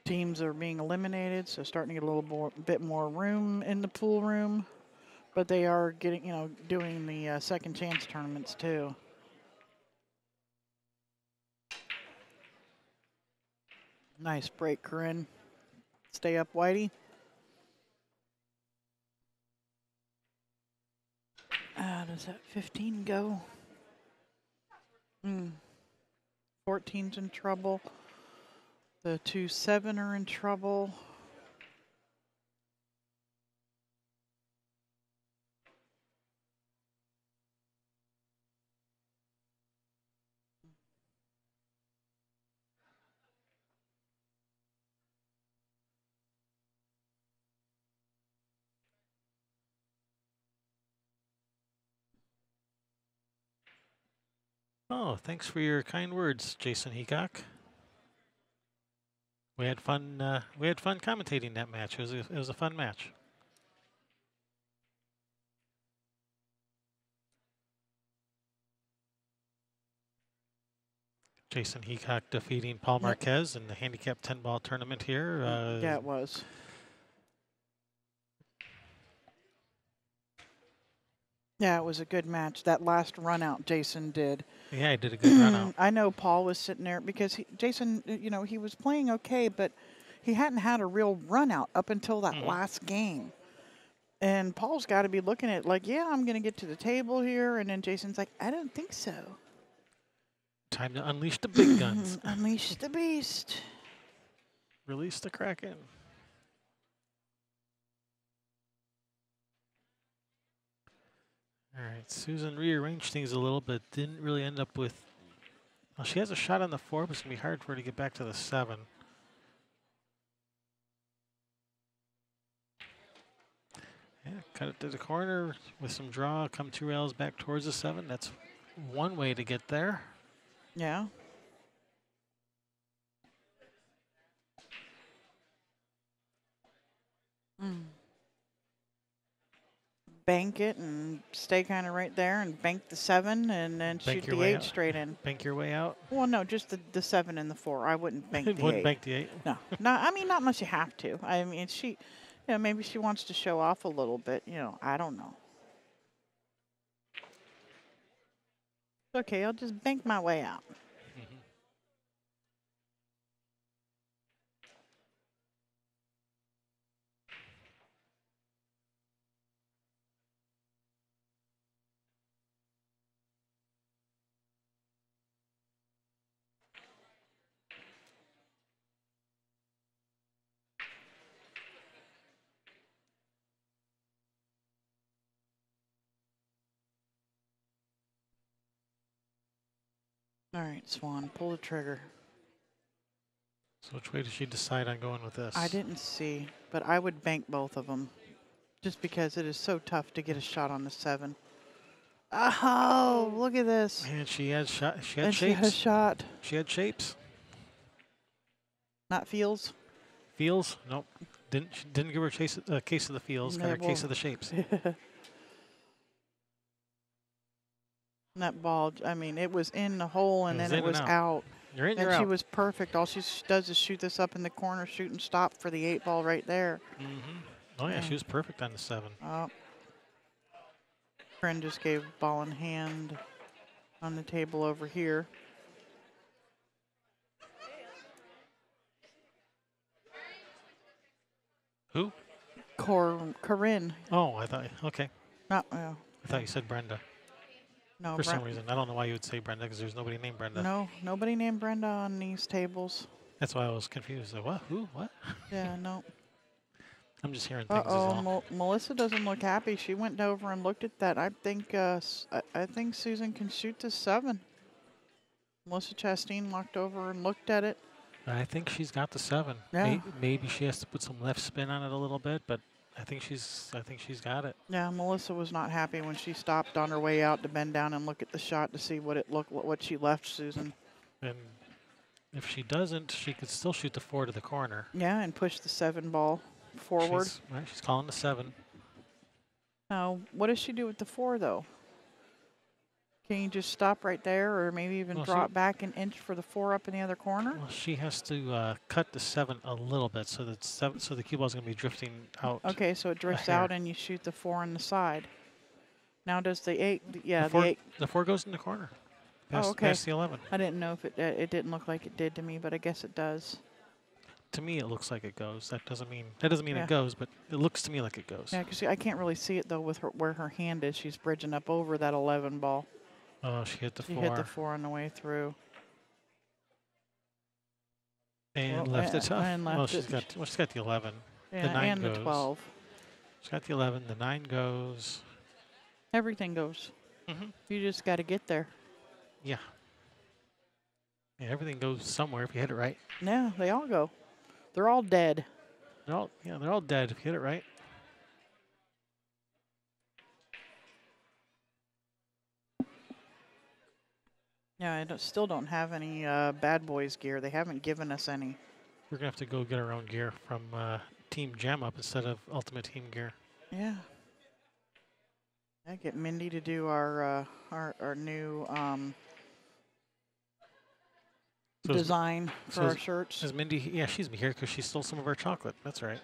Speaker 1: Teams are being eliminated, so starting to get a little bit more room in the pool room. But they are getting, doing the second chance tournaments too. Nice break, Corinne. Stay up, Whitey. Does that 15 go? 14's in trouble. The 2-7 are in trouble.
Speaker 2: Oh, thanks for your kind words, Jason Heacock. We had fun. We had fun commentating that match. It was a fun match. Jason Heacock defeating Paul Marquez in the handicap 10-ball tournament here.
Speaker 1: Yeah, it was. Yeah, it was a good match. That last run out Jason did.
Speaker 2: Yeah, he did a good run out.
Speaker 1: I know Paul was sitting there because Jason, he was playing okay, but he hadn't had a real run out up until that last game. And Paul's got to be looking at like, yeah, I'm going to get to the table here. And then Jason's like, I don't think so.
Speaker 2: Time to unleash the big guns.
Speaker 1: Unleash the beast.
Speaker 2: Release the Kraken. All right, Susan rearranged things a little bit. Didn't really end up with. Well, she has a shot on the 4, but it's gonna be hard for her to get back to the 7. Yeah, cut it to the corner with some draw. Come 2 rails back towards the 7. That's one way to get there.
Speaker 1: Yeah. Bank it and stay kind of right there and bank the 7 and then shoot the 8 straight in.
Speaker 2: Bank your way out.
Speaker 1: Well, no, just the 7 and the 4. I wouldn't bank the 8.
Speaker 2: Wouldn't bank the 8.
Speaker 1: No, I mean, not unless you have to. I mean, maybe she wants to show off a little bit. I don't know. Okay, I'll just bank my way out. All right, Swan, pull the trigger.
Speaker 2: So which way does she decide on going with this?
Speaker 1: I didn't see, but I would bank both of them, just because it is so tough to get a shot on the 7. Oh, look at this.
Speaker 2: And she had shot. She had
Speaker 1: And she had a
Speaker 2: shapes.
Speaker 1: shot.
Speaker 2: She had shapes.
Speaker 1: Not feels.
Speaker 2: Feels? Nope. She didn't give her a case of the feels. Got her a case of the shapes.
Speaker 1: That ball, I mean, it was in the hole and then it was out.
Speaker 2: You're in,
Speaker 1: And
Speaker 2: you're
Speaker 1: she
Speaker 2: out.
Speaker 1: was perfect. All she does is shoot this up in the corner, shoot and stop for the 8 ball right there.
Speaker 2: Oh, yeah, she was perfect on the 7.
Speaker 1: Oh. Friend just gave ball in hand on the table over here.
Speaker 2: Who?
Speaker 1: Corinne.
Speaker 2: Oh, I thought, okay.
Speaker 1: Not,
Speaker 2: I thought you said Brenda.
Speaker 1: no,
Speaker 2: For some reason. I don't know why you would say Brenda because there's nobody named Brenda.
Speaker 1: No, nobody named Brenda on these tables.
Speaker 2: That's why I was confused. Like, what? Who? What?
Speaker 1: Yeah, no.
Speaker 2: I'm just hearing things as well.
Speaker 1: Melissa doesn't look happy. She went over and looked at that. I think Susan can shoot to 7. Melissa Chastain walked over and looked at it.
Speaker 2: I think she's got the 7.
Speaker 1: Yeah.
Speaker 2: Maybe she has to put some left spin on it a little bit, but I think she's got it.
Speaker 1: Yeah, Melissa was not happy when she stopped on her way out to bend down and look at the shot to see what she left Susan.
Speaker 2: And if she doesn't, she could still shoot the 4 to the corner.
Speaker 1: Yeah, and push the 7 ball forward.
Speaker 2: She's calling the 7.
Speaker 1: Now, what does she do with the 4 though? Can you just stop right there, or maybe even drop back an inch for the 4 up in the other corner?
Speaker 2: Well, she has to cut the 7 a little bit so that so the cue ball's going to be drifting out.
Speaker 1: Okay, so it drifts out and you shoot the 4 on the side. Now does the 8? Yeah, the 8.
Speaker 2: The 4 goes in the corner. Past the 11.
Speaker 1: I didn't know if it didn't look like it did to me, but I guess it does.
Speaker 2: To me, it looks like it goes. That doesn't mean it goes, but it looks to me like it goes.
Speaker 1: Yeah, because I can't really see it though with where her hand is. She's bridging up over that 11 ball.
Speaker 2: Oh, she hit the 4.
Speaker 1: She hit the 4 on the way through.
Speaker 2: And left it tough.
Speaker 1: And left
Speaker 2: she's got the 11.
Speaker 1: Yeah,
Speaker 2: the 9
Speaker 1: and
Speaker 2: goes.
Speaker 1: the 12.
Speaker 2: She's got the 11. The 9 goes.
Speaker 1: Everything goes. You just got to get there.
Speaker 2: Yeah. Yeah, everything goes somewhere if you hit it right.
Speaker 1: Yeah, they all go. They're all dead.
Speaker 2: They're all dead if you hit it right.
Speaker 1: Yeah, I still don't have any Bad Boys gear. They haven't given us any.
Speaker 2: We're going to have to go get our own gear from Team Jam Up instead of Ultimate Team Gear.
Speaker 1: Yeah. I get Mindy to do our new design for our shirts.
Speaker 2: Is Mindy? Yeah, she's here because she stole some of our chocolate. That's right.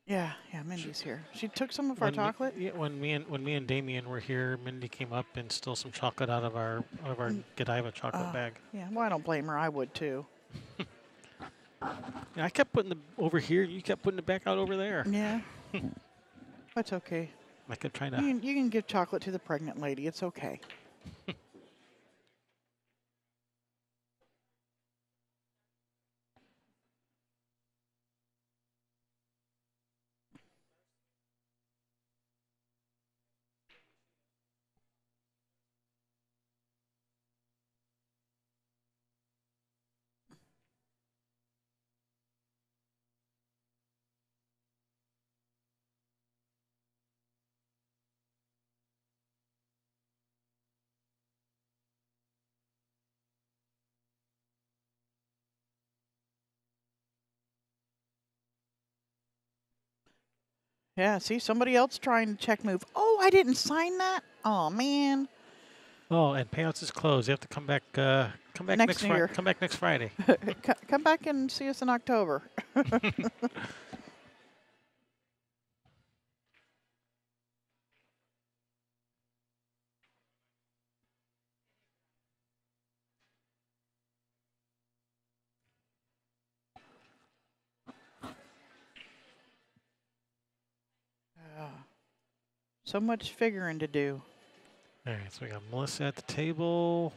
Speaker 1: Yeah, Mindy's here. She took some of our chocolate.
Speaker 2: When me and Damien were here, Mindy came up and stole some chocolate out of our Godiva chocolate bag.
Speaker 1: Yeah, well, I don't blame her. I would too.
Speaker 2: Yeah, I kept putting the over here. You kept putting it back out over there.
Speaker 1: Yeah, that's okay.
Speaker 2: I kept trying to.
Speaker 1: You can give chocolate to the pregnant lady. It's okay. Yeah, see, somebody else trying to check move. Oh, I didn't sign that. Oh man.
Speaker 2: Oh, and payouts is closed. You have to come back. Come back next Friday. Come back next Friday.
Speaker 1: Come back and see us in October. So much figuring to do.
Speaker 2: All right, so we got Melissa at the table.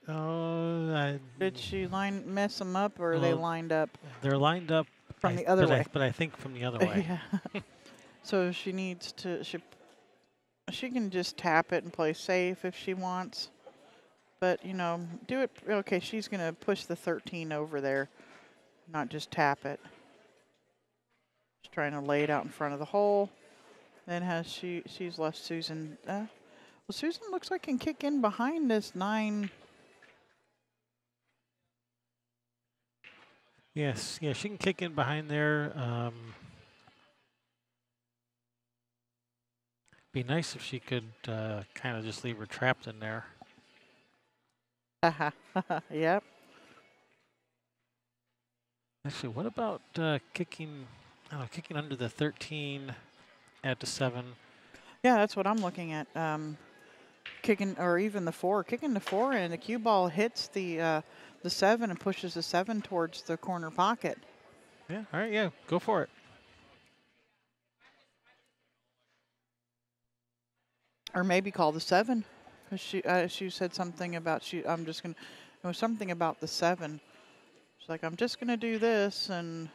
Speaker 2: Oh,
Speaker 1: did she mess them up, or are they lined up?
Speaker 2: They're lined up
Speaker 1: from the other way.
Speaker 2: But I think from the other way.
Speaker 1: Yeah. So she needs to. She can just tap it and play safe if she wants. But, you know, do it. Okay, she's going to push the 13 over there, not just tap it. She's trying to lay it out in front of the hole. Then she's left Susan. Well, Susan looks like can kick in behind this 9.
Speaker 2: Yes, yeah, she can kick in behind there. Be nice if she could kind of just leave her trapped in there.
Speaker 1: Yep.
Speaker 2: Actually, what about kicking? I don't know, kicking under the 13 at the 7.
Speaker 1: Yeah, that's what I'm looking at. Kicking, or even the 4, kicking the 4 and the cue ball hits the 7 and pushes the 7 towards the corner pocket.
Speaker 2: Yeah, all right, yeah, go for it.
Speaker 1: Or maybe call the 7. 'Cause she said something about I'm just gonna. It was something about the 7. She's like, I'm just gonna do this and.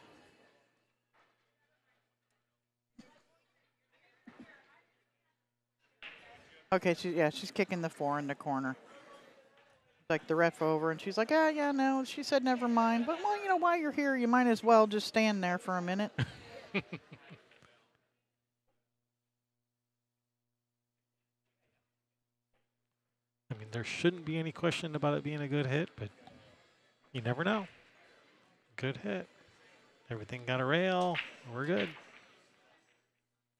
Speaker 1: Okay, she's kicking the 4 in the corner. Like the ref over, and she's like, yeah, no. She said, never mind. But well, you know, while you're here, you might as well just stand there for a minute.
Speaker 2: I mean, there shouldn't be any question about it being a good hit, but you never know. Good hit. Everything got a rail. We're good.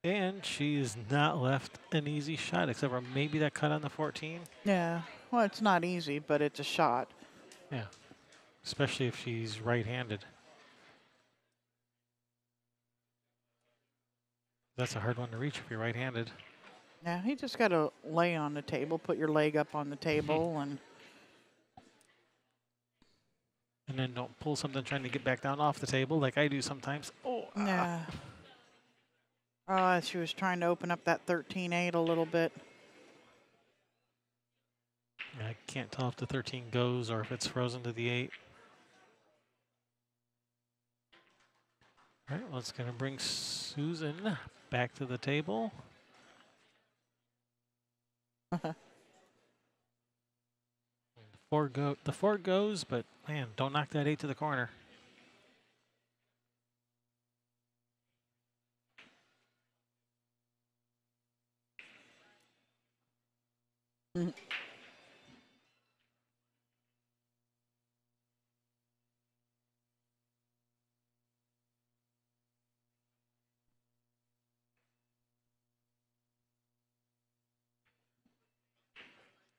Speaker 2: And she's not left an easy shot, except for maybe that cut on the 14.
Speaker 1: Yeah. Well, it's not easy, but it's a shot.
Speaker 2: Yeah. Especially if she's right-handed. That's a hard one to reach if you're right-handed.
Speaker 1: Yeah, he just got to lay on the table, put your leg up on the table, and.
Speaker 2: And then don't pull something trying to get back down off the table like I do sometimes. Oh,
Speaker 1: Yeah. She was trying to open up that 13-8 a little bit.
Speaker 2: I can't tell if the 13 goes or if it's frozen to the 8. All right, well, it's going to bring Susan back to the table. The 4 goes, but man, don't knock that 8 to the corner.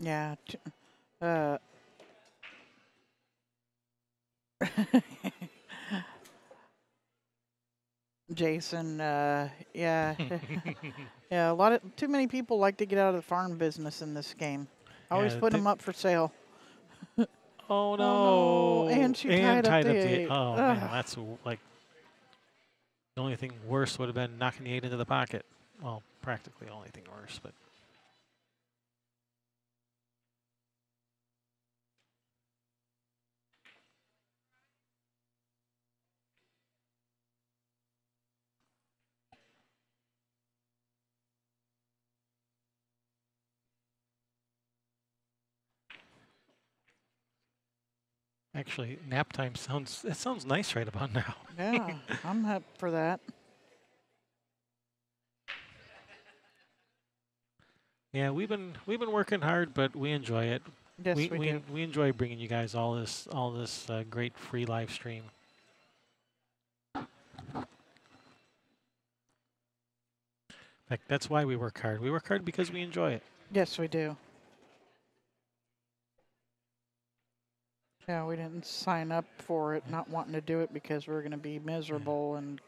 Speaker 1: Yeah. Jason, yeah. Yeah, too many people like to get out of the farm business in this game. Always
Speaker 2: Yeah,
Speaker 1: put them up for sale.
Speaker 2: Oh no!
Speaker 1: Oh, no. And she tied up the 8.
Speaker 2: Oh man, that's like the only thing worse would have been knocking the 8 into the pocket. Well, practically the only thing worse, but. Actually, nap time sounds nice right about now.
Speaker 1: Yeah, I'm up for that.
Speaker 2: Yeah, we've been working hard, but we enjoy it.
Speaker 1: Yes, we do.
Speaker 2: We enjoy bringing you guys all this great free live stream. In fact, that's why we work hard. We work hard because we enjoy it.
Speaker 1: Yes, we do. Yeah, we didn't sign up for it, not wanting to do it because we're going to be miserable and.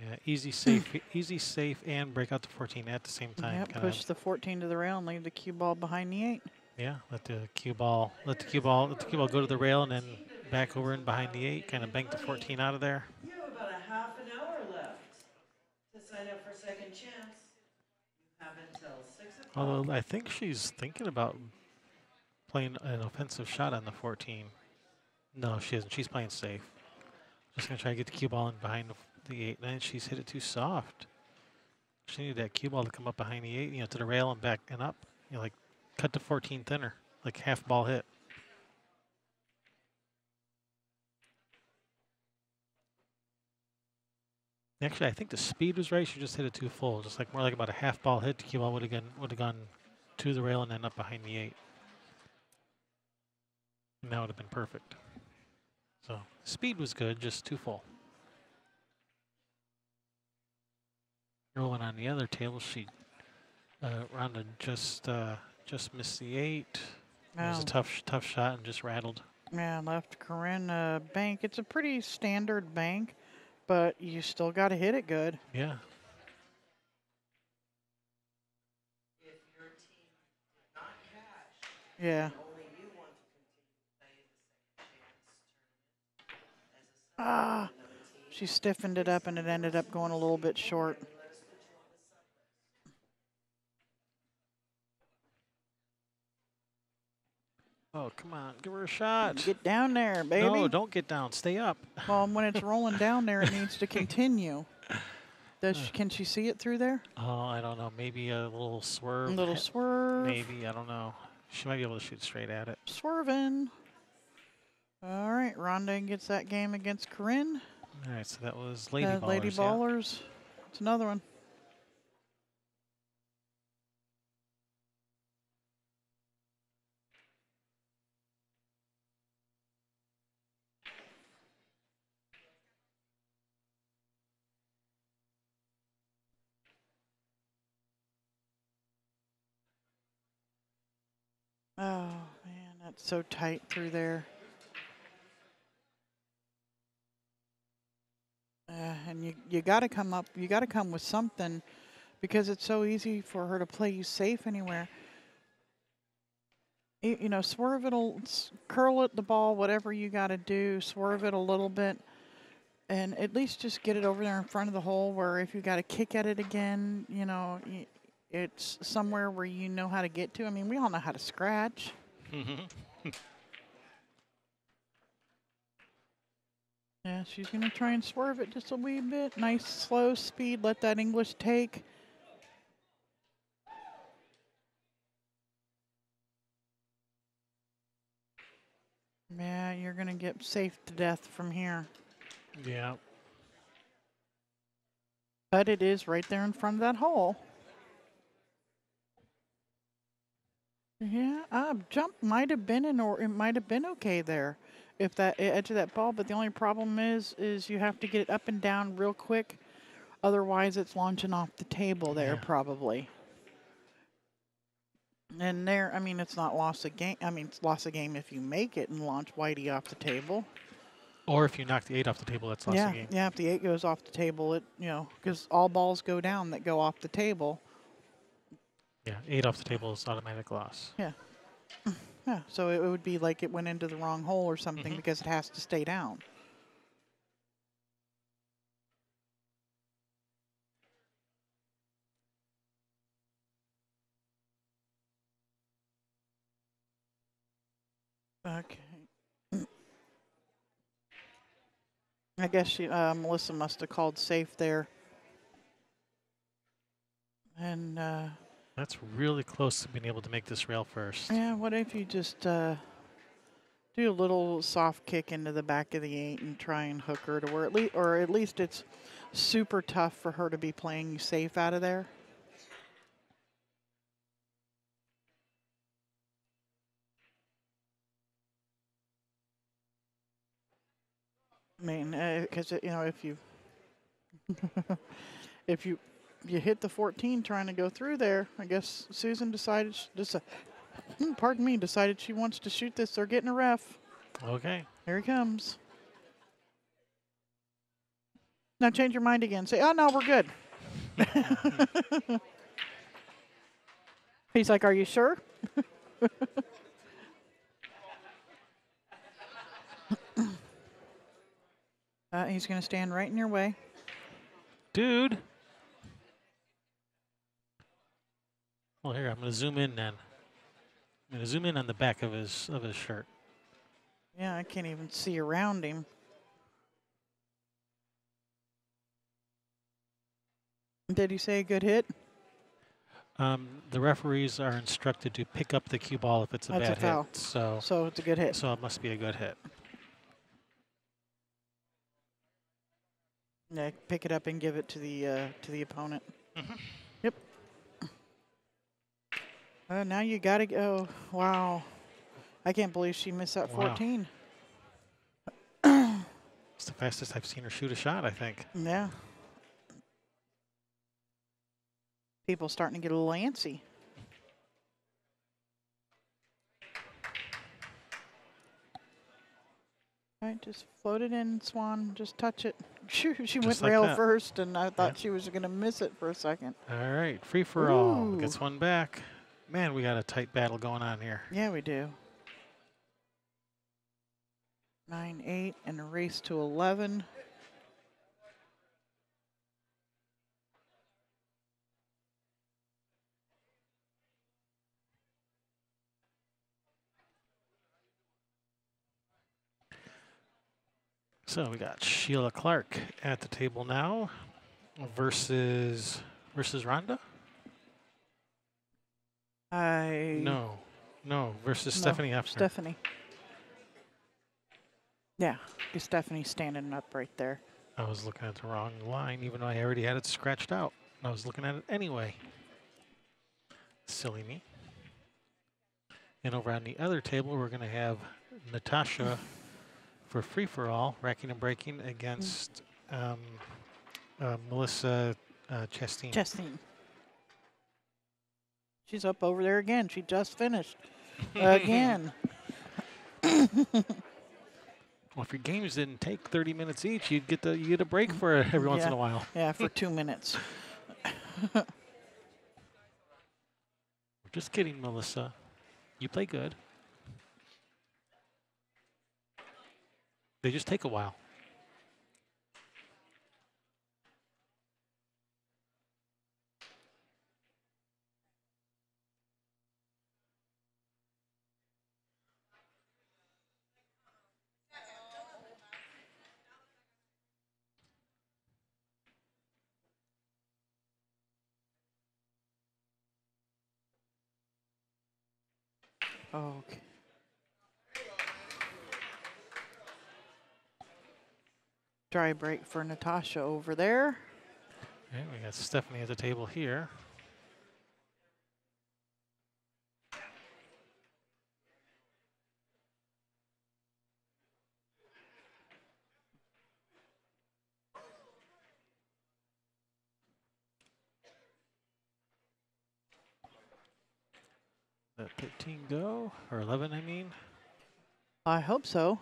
Speaker 2: Yeah, easy, safe, and break out the 14 at the same time.
Speaker 1: Yep, push the 14 to the rail and leave the cue ball behind the 8.
Speaker 2: Yeah, let the cue ball go to the rail and then back over and behind the 8, kind of bank the 14 out of there.
Speaker 4: You have about a half an hour left to sign up for second chance. You have until 6 o'clock.
Speaker 2: Although I think she's thinking about playing an offensive shot on the 14. No, she isn't. She's playing safe. Just gonna try to get the cue ball in behind the 8. And she's hit it too soft. She needed that cue ball to come up behind the 8, to the rail and back and up. Like cut the 14 thinner. like half ball hit. Actually, I think the speed was right. She just hit it too full, just like more like about a half ball hit. The cue ball would have gone to the rail and then up behind the 8. And that would have been perfect. So speed was good, just too full. Rolling on the other table, she Rhonda just missed the 8. It was a tough shot and just rattled.
Speaker 1: Yeah, left Corinne bank. It's a pretty standard bank, but you still got to hit it good.
Speaker 2: Yeah.
Speaker 4: If your team did not cash,
Speaker 1: Yeah.
Speaker 4: only you want to continue to play the second chance tournament as a sub
Speaker 1: Ah,
Speaker 4: for another team.
Speaker 1: she stiffened it up and it ended up going a little bit short.
Speaker 4: Let us put you on the sub list.
Speaker 2: Oh, come on. Give her a shot.
Speaker 1: Get down there, baby.
Speaker 2: No, don't get down. Stay up.
Speaker 1: Well, when it's rolling down there, it needs to continue. Can she see it through there?
Speaker 2: Oh, I don't know. Maybe a little swerve.
Speaker 1: A little swerve.
Speaker 2: Maybe. I don't know. She might be able to shoot straight at it.
Speaker 1: Swerving. All right, Rhonda gets that game against Corinne.
Speaker 2: All right, so that was Lady Ballers.
Speaker 1: Lady
Speaker 2: yeah.
Speaker 1: Ballers. It's another one. Oh, man, that's so tight through there. And you got to come up, you got to come with something because it's so easy for her to play you safe anywhere. You know, swerve it, curl it, the ball, whatever you got to do, swerve it a little bit, and at least just get it over there in front of the hole where if you got to kick at it again, you know, it's somewhere where you know how to get to. I mean, we all know how to scratch. Yeah, she's going to try and swerve it just a wee bit. Nice slow speed. Let that English take. Yeah, you're going to get safe to death from here.
Speaker 2: Yeah.
Speaker 1: But it is right there in front of that hole. Yeah, jump might have been it might have been okay there if that edge of that ball, but the only problem is you have to get it up and down real quick. Otherwise, it's launching off the table there probably. And there, I mean, it's not loss of game. I mean, it's loss of game if you make it and launch Whitey off the table.
Speaker 2: Or if you knock the 8 off the table, that's loss of game.
Speaker 1: Yeah, if the 8 goes off the table, because all balls go down that go off the table.
Speaker 2: Yeah, 8 off the table is automatic loss.
Speaker 1: Yeah. Yeah, so it would be like it went into the wrong hole or something because it has to stay down. Okay. I guess Melissa must have called safe there. And
Speaker 2: that's really close to being able to make this rail first.
Speaker 1: Yeah, what if you just do a little soft kick into the back of the 8 and try and hook her to where at least it's super tough for her to be playing you safe out of there. I mean, because if you if you hit the 14 trying to go through there, I guess Susan decided decided she wants to shoot this. They're getting a ref.
Speaker 2: Okay.
Speaker 1: Here he comes. Now change your mind again. Say, oh no, we're good. He's like, are you sure? He's going to stand right in your way.
Speaker 2: Dude. Well, here, I'm going to zoom in then. I'm going to zoom in on the back of his shirt.
Speaker 1: Yeah, I can't even see around him. Did he say a good hit?
Speaker 2: The referees are instructed to pick up the cue ball if it's a
Speaker 1: That's a
Speaker 2: bad
Speaker 1: foul.
Speaker 2: hit. So
Speaker 1: So it's a good hit.
Speaker 2: it must be a good hit.
Speaker 1: Yeah, pick it up and give it to the opponent.
Speaker 2: Mhm.
Speaker 1: Yep. Now you gotta go. Wow, I can't believe she missed that
Speaker 2: Wow.
Speaker 1: 14.
Speaker 2: It's the fastest I've seen her shoot a shot, I think.
Speaker 1: Yeah. People starting to get a little antsy. All right, just float it in, Swan. Just touch it. She went
Speaker 2: like
Speaker 1: rail
Speaker 2: that.
Speaker 1: first, and I thought
Speaker 2: Yeah.
Speaker 1: she was going to miss it for a second.
Speaker 2: All right, Free4All
Speaker 1: Ooh.
Speaker 2: gets one back. Man, we got a tight battle going on here.
Speaker 1: Yeah, we do. 9-8 and a race to 11.
Speaker 2: So we got Sheila Clark at the table now versus Rhonda? No, versus
Speaker 1: No,
Speaker 2: Stephanie Hefner.
Speaker 1: Stephanie. Yeah, Stephanie's standing up right there.
Speaker 2: I was looking at the wrong line, even though I already had it scratched out. I was looking at it anyway. Silly me. And over on the other table, we're going to have Natasha for Free4All, racking and breaking against Melissa Chastain.
Speaker 1: Chastain. She's up over there again. She just finished. Again.
Speaker 2: Well, if your games didn't take 30 minutes each, you get a break for it every once in a while.
Speaker 1: Yeah, for 2 minutes.
Speaker 2: We're just kidding, Melissa. You play good. They just take a while.
Speaker 1: Okay. Dry break for Natasha over there.
Speaker 2: Okay, we got Stephanie at the table here. Let 13 go, or 11, I mean.
Speaker 1: I hope so.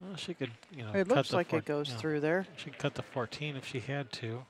Speaker 2: Well, she could,
Speaker 1: It
Speaker 2: cut
Speaker 1: looks
Speaker 2: the
Speaker 1: like it goes through there.
Speaker 2: She could cut the 14 if she had to.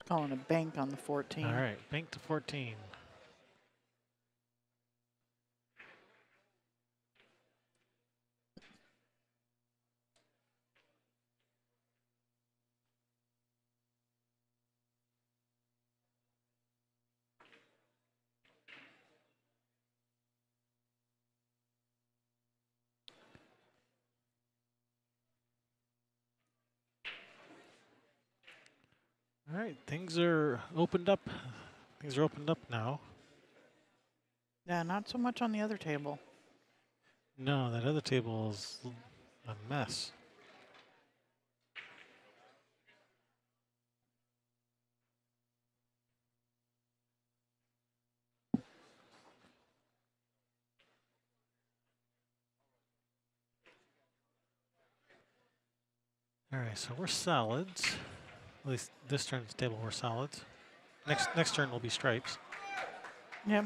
Speaker 1: Calling a bank on the 14.
Speaker 2: All right, bank to 14. All right, things are opened up. Things are opened up now.
Speaker 1: Yeah, not so much on the other table.
Speaker 2: No, that other table is a mess. All right, so we're solids. At least this turn's table we're solids. Next turn will be stripes.
Speaker 1: Yep.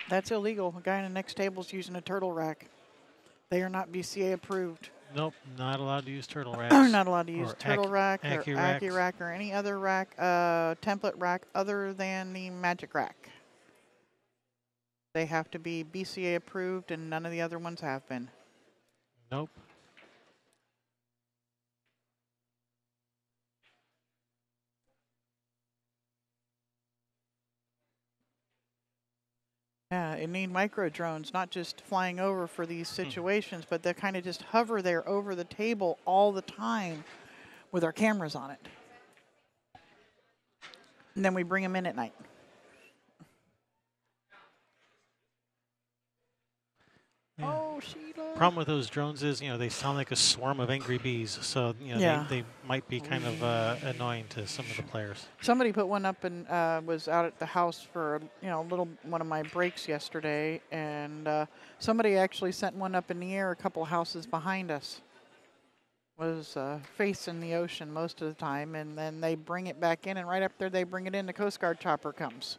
Speaker 1: That's illegal. A guy in the next table is using a turtle rack. They are not BCA approved.
Speaker 2: Nope, not allowed to use turtle
Speaker 1: Are
Speaker 2: racks.
Speaker 1: not allowed to use
Speaker 2: or
Speaker 1: turtle rack or
Speaker 2: Accu
Speaker 1: Accu
Speaker 2: racks.
Speaker 1: rack or any other rack, template rack other than the Magic Rack. They have to be BCA approved, and none of the other ones have been.
Speaker 2: Nope.
Speaker 1: Yeah, it need micro drones, not just flying over for these situations, but they kind of just hover there over the table all the time with our cameras on it. And then we bring them in at night.
Speaker 2: Yeah.
Speaker 1: Oh, Sheila.
Speaker 2: Problem with those drones is, they sound like a swarm of angry bees. So,
Speaker 1: Yeah.
Speaker 2: they might be kind of annoying to some of the players.
Speaker 1: Somebody put one up and was out at the house for one of my breaks yesterday, and somebody actually sent one up in the air a couple houses behind us. Was facing the ocean most of the time, and then they bring it back in, and right up there they bring it in. The Coast Guard chopper comes.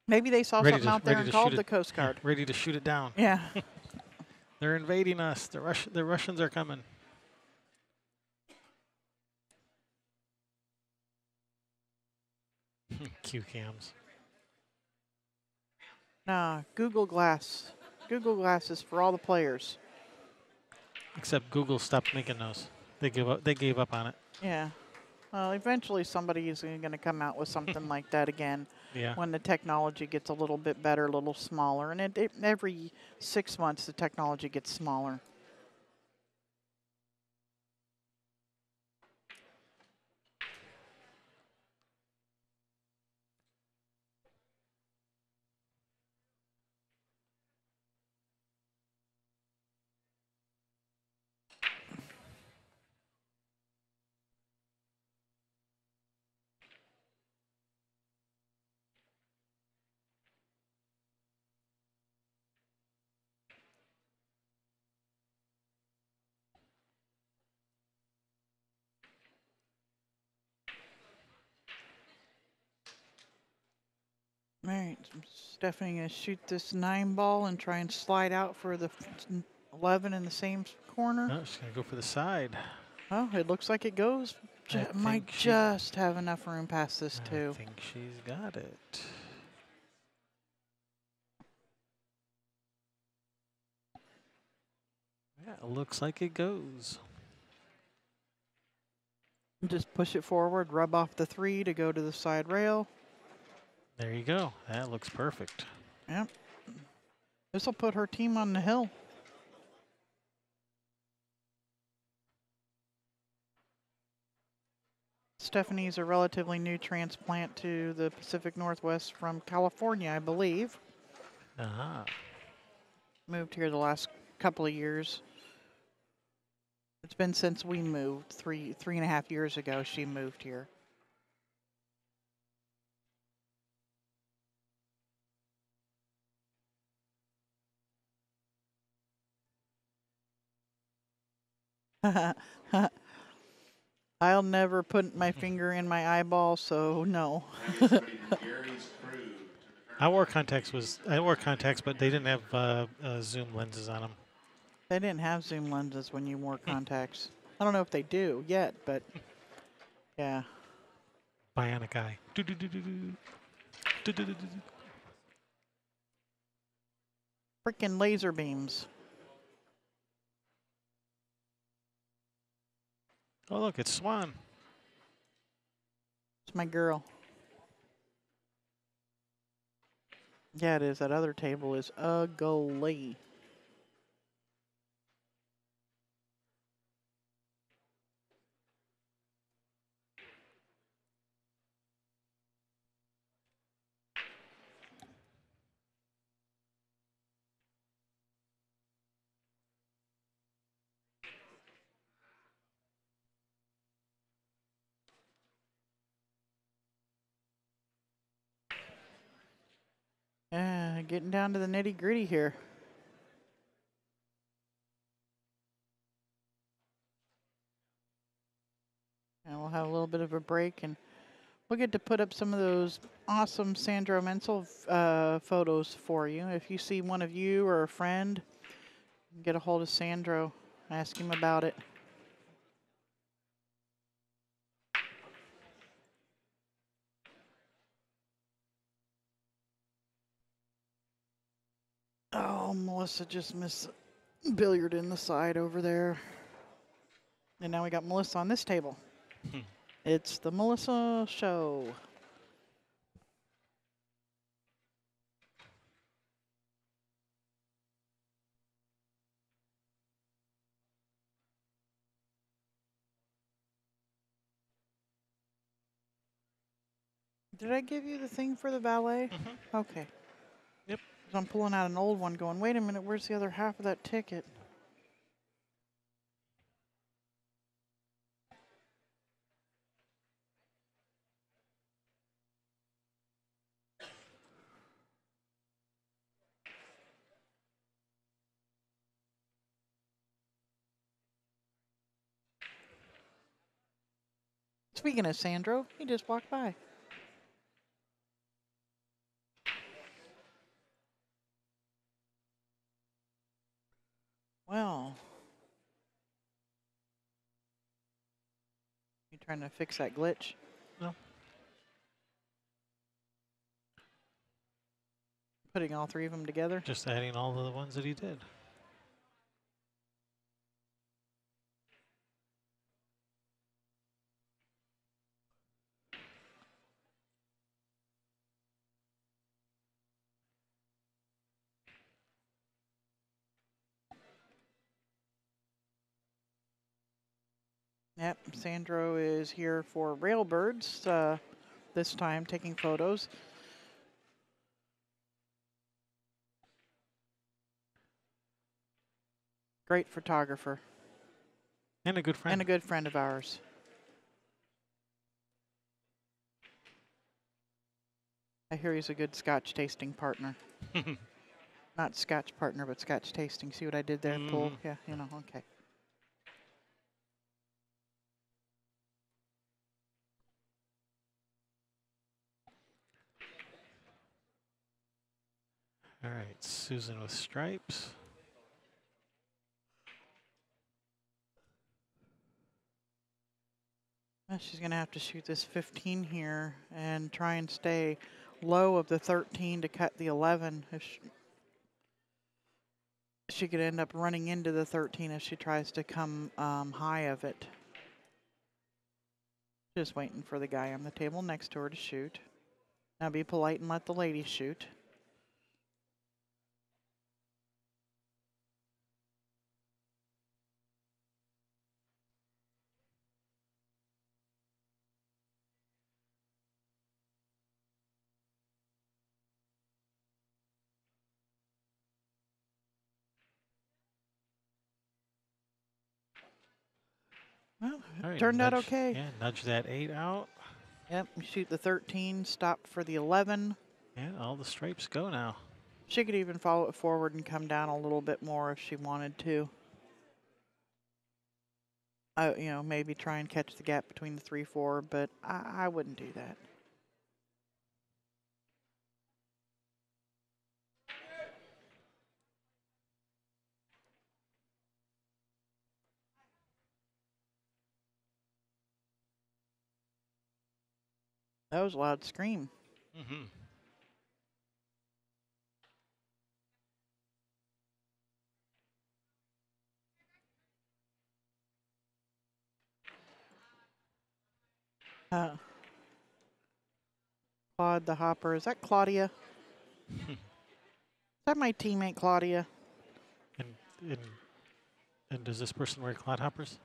Speaker 1: Maybe they saw something out there and called the Coast Guard.
Speaker 2: Yeah, ready to shoot it down.
Speaker 1: Yeah.
Speaker 2: They're invading us. The Russians are coming. Q cams.
Speaker 1: Nah, Google Glass. Google Glass is for all the players.
Speaker 2: Except Google stopped making those. They gave up on it.
Speaker 1: Yeah. Well, eventually somebody is going to come out with something like that again.
Speaker 2: Yeah.
Speaker 1: When the technology gets a little bit better, a little smaller. And every 6 months, the technology gets smaller. All right, Stephanie going to shoot this 9 ball and try and slide out for the 11 in the same corner.
Speaker 2: No, she's going to go for the side.
Speaker 1: Oh, it looks like it goes. Might just have enough room past this, too.
Speaker 2: I think she's got it. Yeah, it looks like it goes.
Speaker 1: Just push it forward, rub off the 3 to go to the side rail.
Speaker 2: There you go. That looks perfect.
Speaker 1: Yep. This will put her team on the hill. Stephanie's a relatively new transplant to the Pacific Northwest from California, I believe.
Speaker 2: Uh-huh.
Speaker 1: Moved here the last couple of years. It's been since we moved. Three and a half years ago, she moved here. I'll never put my finger in my eyeball, so no.
Speaker 2: I wore contacts, but they didn't have zoom lenses on them.
Speaker 1: They didn't have zoom lenses when you wore contacts. I don't know if they do yet, but yeah.
Speaker 2: Bionic eye.
Speaker 1: Freaking laser beams.
Speaker 2: Oh, look, it's Swan.
Speaker 1: It's my girl. Yeah, it is. That other table is ugly. Yeah, getting down to the nitty gritty here. And we'll have a little bit of a break, and we'll get to put up some of those awesome Sandro Menzel photos for you. If you see one of you or a friend Get a hold of Sandro. Ask him about it. Oh, Melissa just missed the billiard in the side over there. And now we got Melissa on this table. It's the Melissa show. Did I give you the thing for the valet? Okay.
Speaker 2: Yep.
Speaker 1: 'Cause I'm pulling out an old one going, wait a minute, where's the other half of that ticket? Speaking of Sandro, he just walked by. Well. You trying to fix that glitch?
Speaker 2: No.
Speaker 1: Putting all three of them together?
Speaker 2: Just adding all of the ones that he did.
Speaker 1: Yep, Sandro is here for Railbirds, this time taking photos. Great photographer.
Speaker 2: And a good friend.
Speaker 1: And a good friend of ours. I hear he's a good Scotch tasting partner. Not Scotch partner, but Scotch tasting. See what I did there, Pool? Yeah, you know, okay.
Speaker 2: All right, Susan with stripes.
Speaker 1: Well, she's going to have to shoot this 15 here and try and stay low of the 13 to cut the 11. If she could end up running into the 13 if she tries to come high of it. Just waiting for the guy on the table next to her to shoot. Now be polite and let the lady shoot. Well,
Speaker 2: All right,
Speaker 1: turned out
Speaker 2: nudge-
Speaker 1: okay.
Speaker 2: Yeah, nudge that 8 out.
Speaker 1: Yep, shoot the 13, stop for the 11.
Speaker 2: Yeah, all the stripes go now.
Speaker 1: She could even follow it forward and come down a little bit more if she wanted to. You know, maybe try and catch the gap between the 3-4, but I wouldn't do that. That was a loud scream.
Speaker 2: Mm-hmm.
Speaker 1: Claude the Hopper. Is that Claudia? Is that my teammate Claudia?
Speaker 2: And and does this person wear clodhoppers?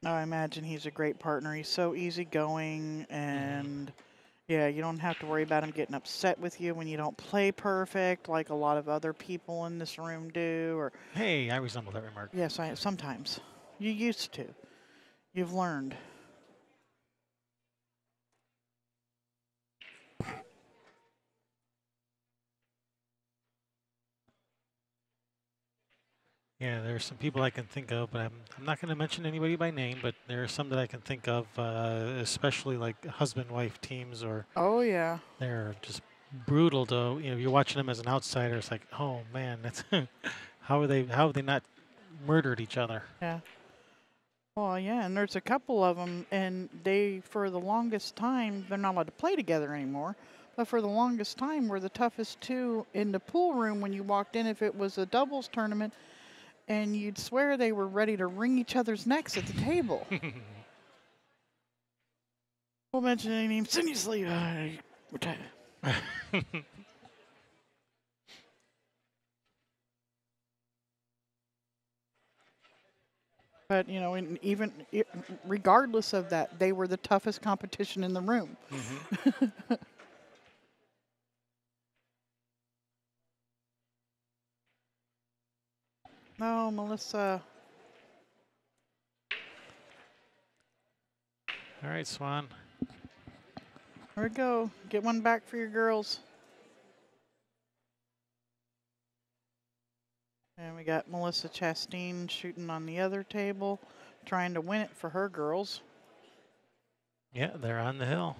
Speaker 1: No, I imagine he's a great partner. He's so easygoing, and yeah, you don't have to worry about him getting upset with you when you don't play perfect, like a lot of other people in this room do. Or
Speaker 2: Hey, I resemble that remark.
Speaker 1: yes, sometimes you used to. You've learned.
Speaker 2: Yeah, there are some people I can think of, but I'm not going to mention anybody by name, but there are some that I can think of, especially like husband-wife teams, or
Speaker 1: Oh yeah.
Speaker 2: they're just brutal to, you're watching them as an outsider, it's like, oh man, that's how have they not murdered each other?
Speaker 1: Yeah. Well, yeah, and there's a couple of them, and they, for the longest time, they're not allowed to play together anymore. But for the longest time, were the toughest two in the pool room when you walked in. If it was a doubles tournament, and you'd swear they were ready to wring each other's necks at the table. Won't mention any names. Seriously, but you know, and even regardless of that, they were the toughest competition in the room. No, Melissa.
Speaker 2: All right, Swan.
Speaker 1: There we go. Get one back for your girls. And we got Melissa Chastain shooting on the other table, trying to win it for her girls.
Speaker 2: Yeah, they're on the hill.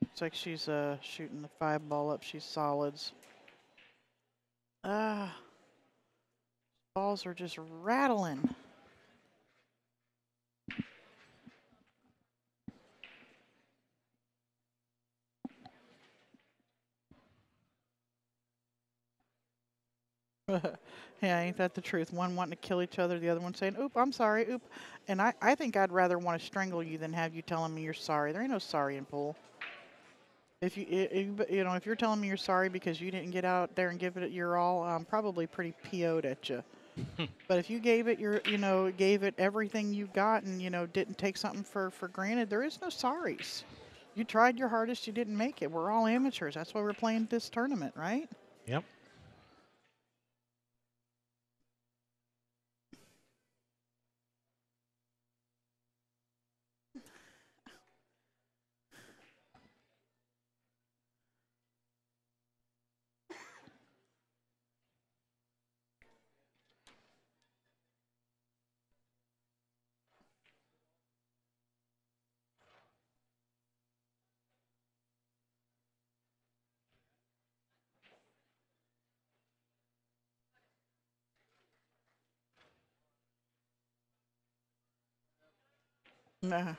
Speaker 1: Looks like she's shooting the 5-ball up. She's solids. Balls are just rattling. Yeah, ain't that the truth? One wanting to kill each other, the other one saying, oop, I'm sorry, oop. And I think I'd rather want to strangle you than have you telling me you're sorry. There ain't no sorry in pool. If if you're telling me you're sorry because you didn't get out there and give it your all, I'm probably pretty PO'd at you. But if you gave it gave it everything you got and, didn't take something for granted, there is no sorries. You tried your hardest, you didn't make it. We're all amateurs. That's why we're playing this tournament, right?
Speaker 2: Yep.
Speaker 1: Nah.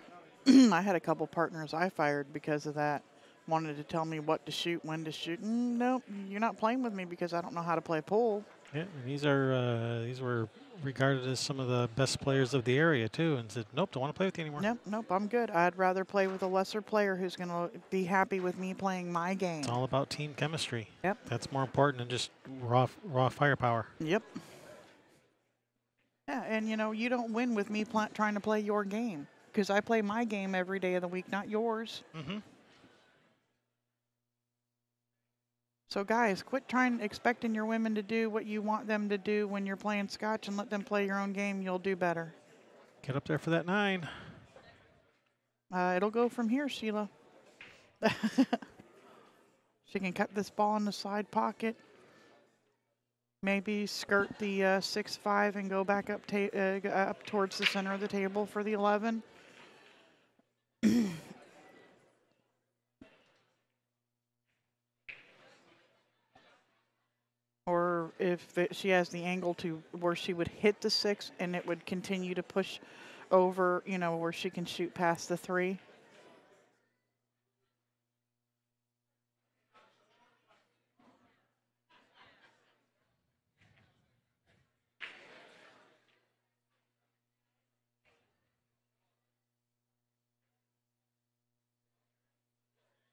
Speaker 1: I had a couple partners I fired because of that. Wanted to tell me what to shoot, when to shoot. Nope, you're not playing with me because I don't know how to play pool.
Speaker 2: Yeah, and these were regarded as some of the best players of the area too, and said, nope, don't want to play with you anymore.
Speaker 1: Nope, I'm good. I'd rather play with a lesser player who's going to be happy with me playing my game.
Speaker 2: It's all about team chemistry.
Speaker 1: Yep.
Speaker 2: That's more important than just raw firepower.
Speaker 1: Yep. Yeah, and you don't win with me trying to play your game because I play my game every day of the week, not yours.
Speaker 2: Mm-hmm.
Speaker 1: So guys, quit expecting your women to do what you want them to do when you're playing scotch and let them play your own game. You'll do better.
Speaker 2: Get up there for that 9.
Speaker 1: It'll go from here, Sheila. She can cut this ball in the side pocket. Maybe skirt the 6-5 and go back up towards the center of the table for the 11. Or if she has the angle to where she would hit the 6 and it would continue to push over, where she can shoot past the 3.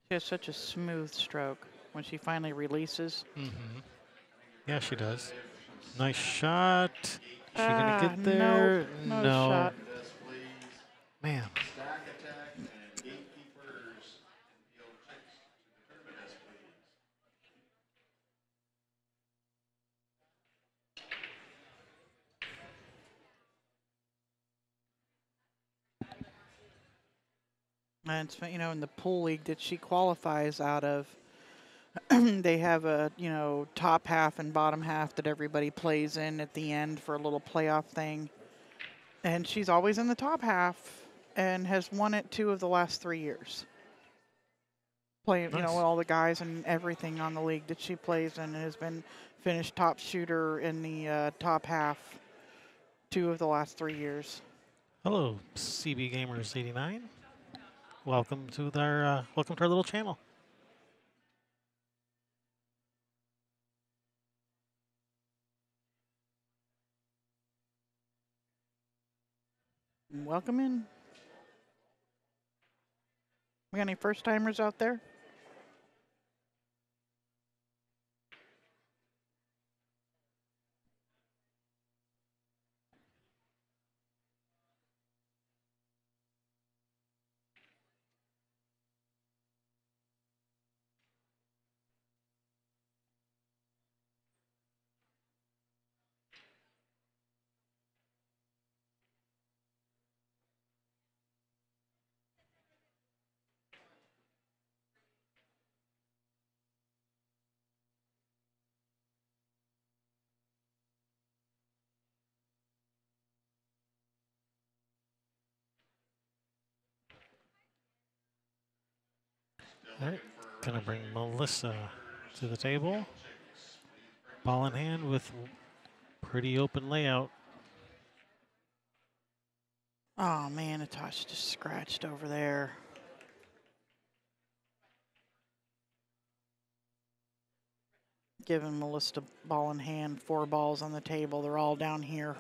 Speaker 1: She has such a smooth stroke when she finally releases.
Speaker 2: Mm-hmm. Yeah, she does. Nice shot. Is she gonna get
Speaker 1: No,
Speaker 2: there?
Speaker 1: no
Speaker 2: No.
Speaker 1: shot.
Speaker 2: Man.
Speaker 3: Stack attack and gatekeepers and PO checks to the tournament as please.
Speaker 1: And it's, in the pool league that she qualifies out of, They have a, top half and bottom half that everybody plays in at the end for a little playoff thing. And she's always in the top half and has won it 2 of the last 3 years. Playing,
Speaker 2: Nice.
Speaker 1: all the guys and everything on the league that she plays in, and has been finished top shooter in the top half 2 of the last 3 years.
Speaker 2: Hello, CB Gamers 89. Welcome to our little channel.
Speaker 1: Welcome in. We got any first timers out there?
Speaker 2: All right, gonna bring Melissa to the table. Ball in hand with pretty open layout.
Speaker 1: Oh man, Natasha just scratched over there. Giving Melissa ball in hand, 4 balls on the table. They're all down here.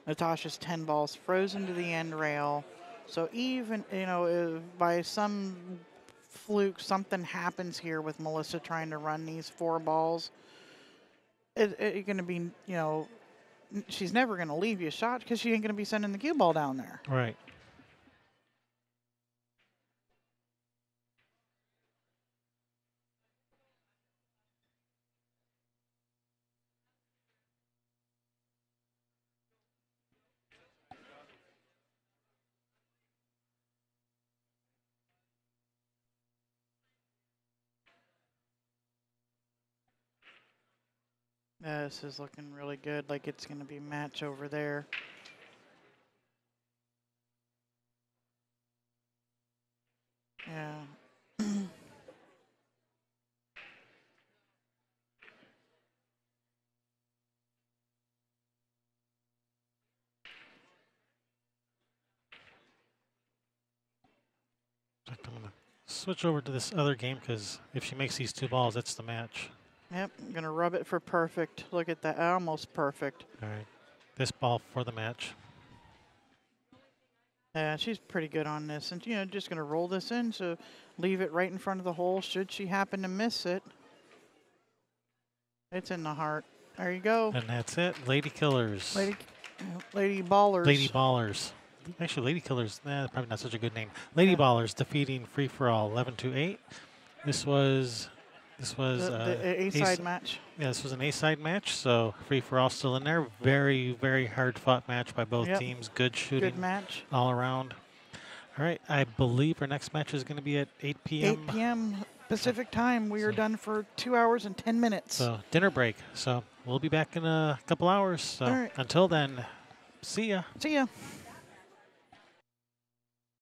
Speaker 1: Natasha's 10 balls frozen to the end rail. So even, if by some fluke something happens here with Melissa trying to run these 4 balls, it's going to be, she's never going to leave you a shot because she ain't going to be sending the cue ball down there.
Speaker 2: Right.
Speaker 1: This is looking really good, like it's going to be match over there. Yeah.
Speaker 2: I'm gonna switch over to this other game because if she makes these 2 balls, it's the match.
Speaker 1: Yep, I'm going to rub it for perfect. Look at that, almost perfect.
Speaker 2: All right, this ball for the match.
Speaker 1: Yeah, she's pretty good on this. And, just going to roll this in, so leave it right in front of the hole should she happen to miss it. It's in the heart. There you go.
Speaker 2: And that's it. Lady Killers.
Speaker 1: Lady Ballers.
Speaker 2: Lady Ballers. Actually, Lady Killers, probably not such a good name. Lady Ballers defeating Free4All 11-8. This was
Speaker 1: the A-side match.
Speaker 2: Yeah, this was an A-side match, so Free4All still in there. Very, very hard-fought match by both teams. Good shooting.
Speaker 1: Good match.
Speaker 2: All around. All right, I believe our next match is going to be at 8 p.m.
Speaker 1: 8 p.m. Pacific time. We are done for 2 hours and 10 minutes.
Speaker 2: So dinner break. So we'll be back in a couple hours. So
Speaker 1: all right.
Speaker 2: Until then, see ya.
Speaker 1: See ya.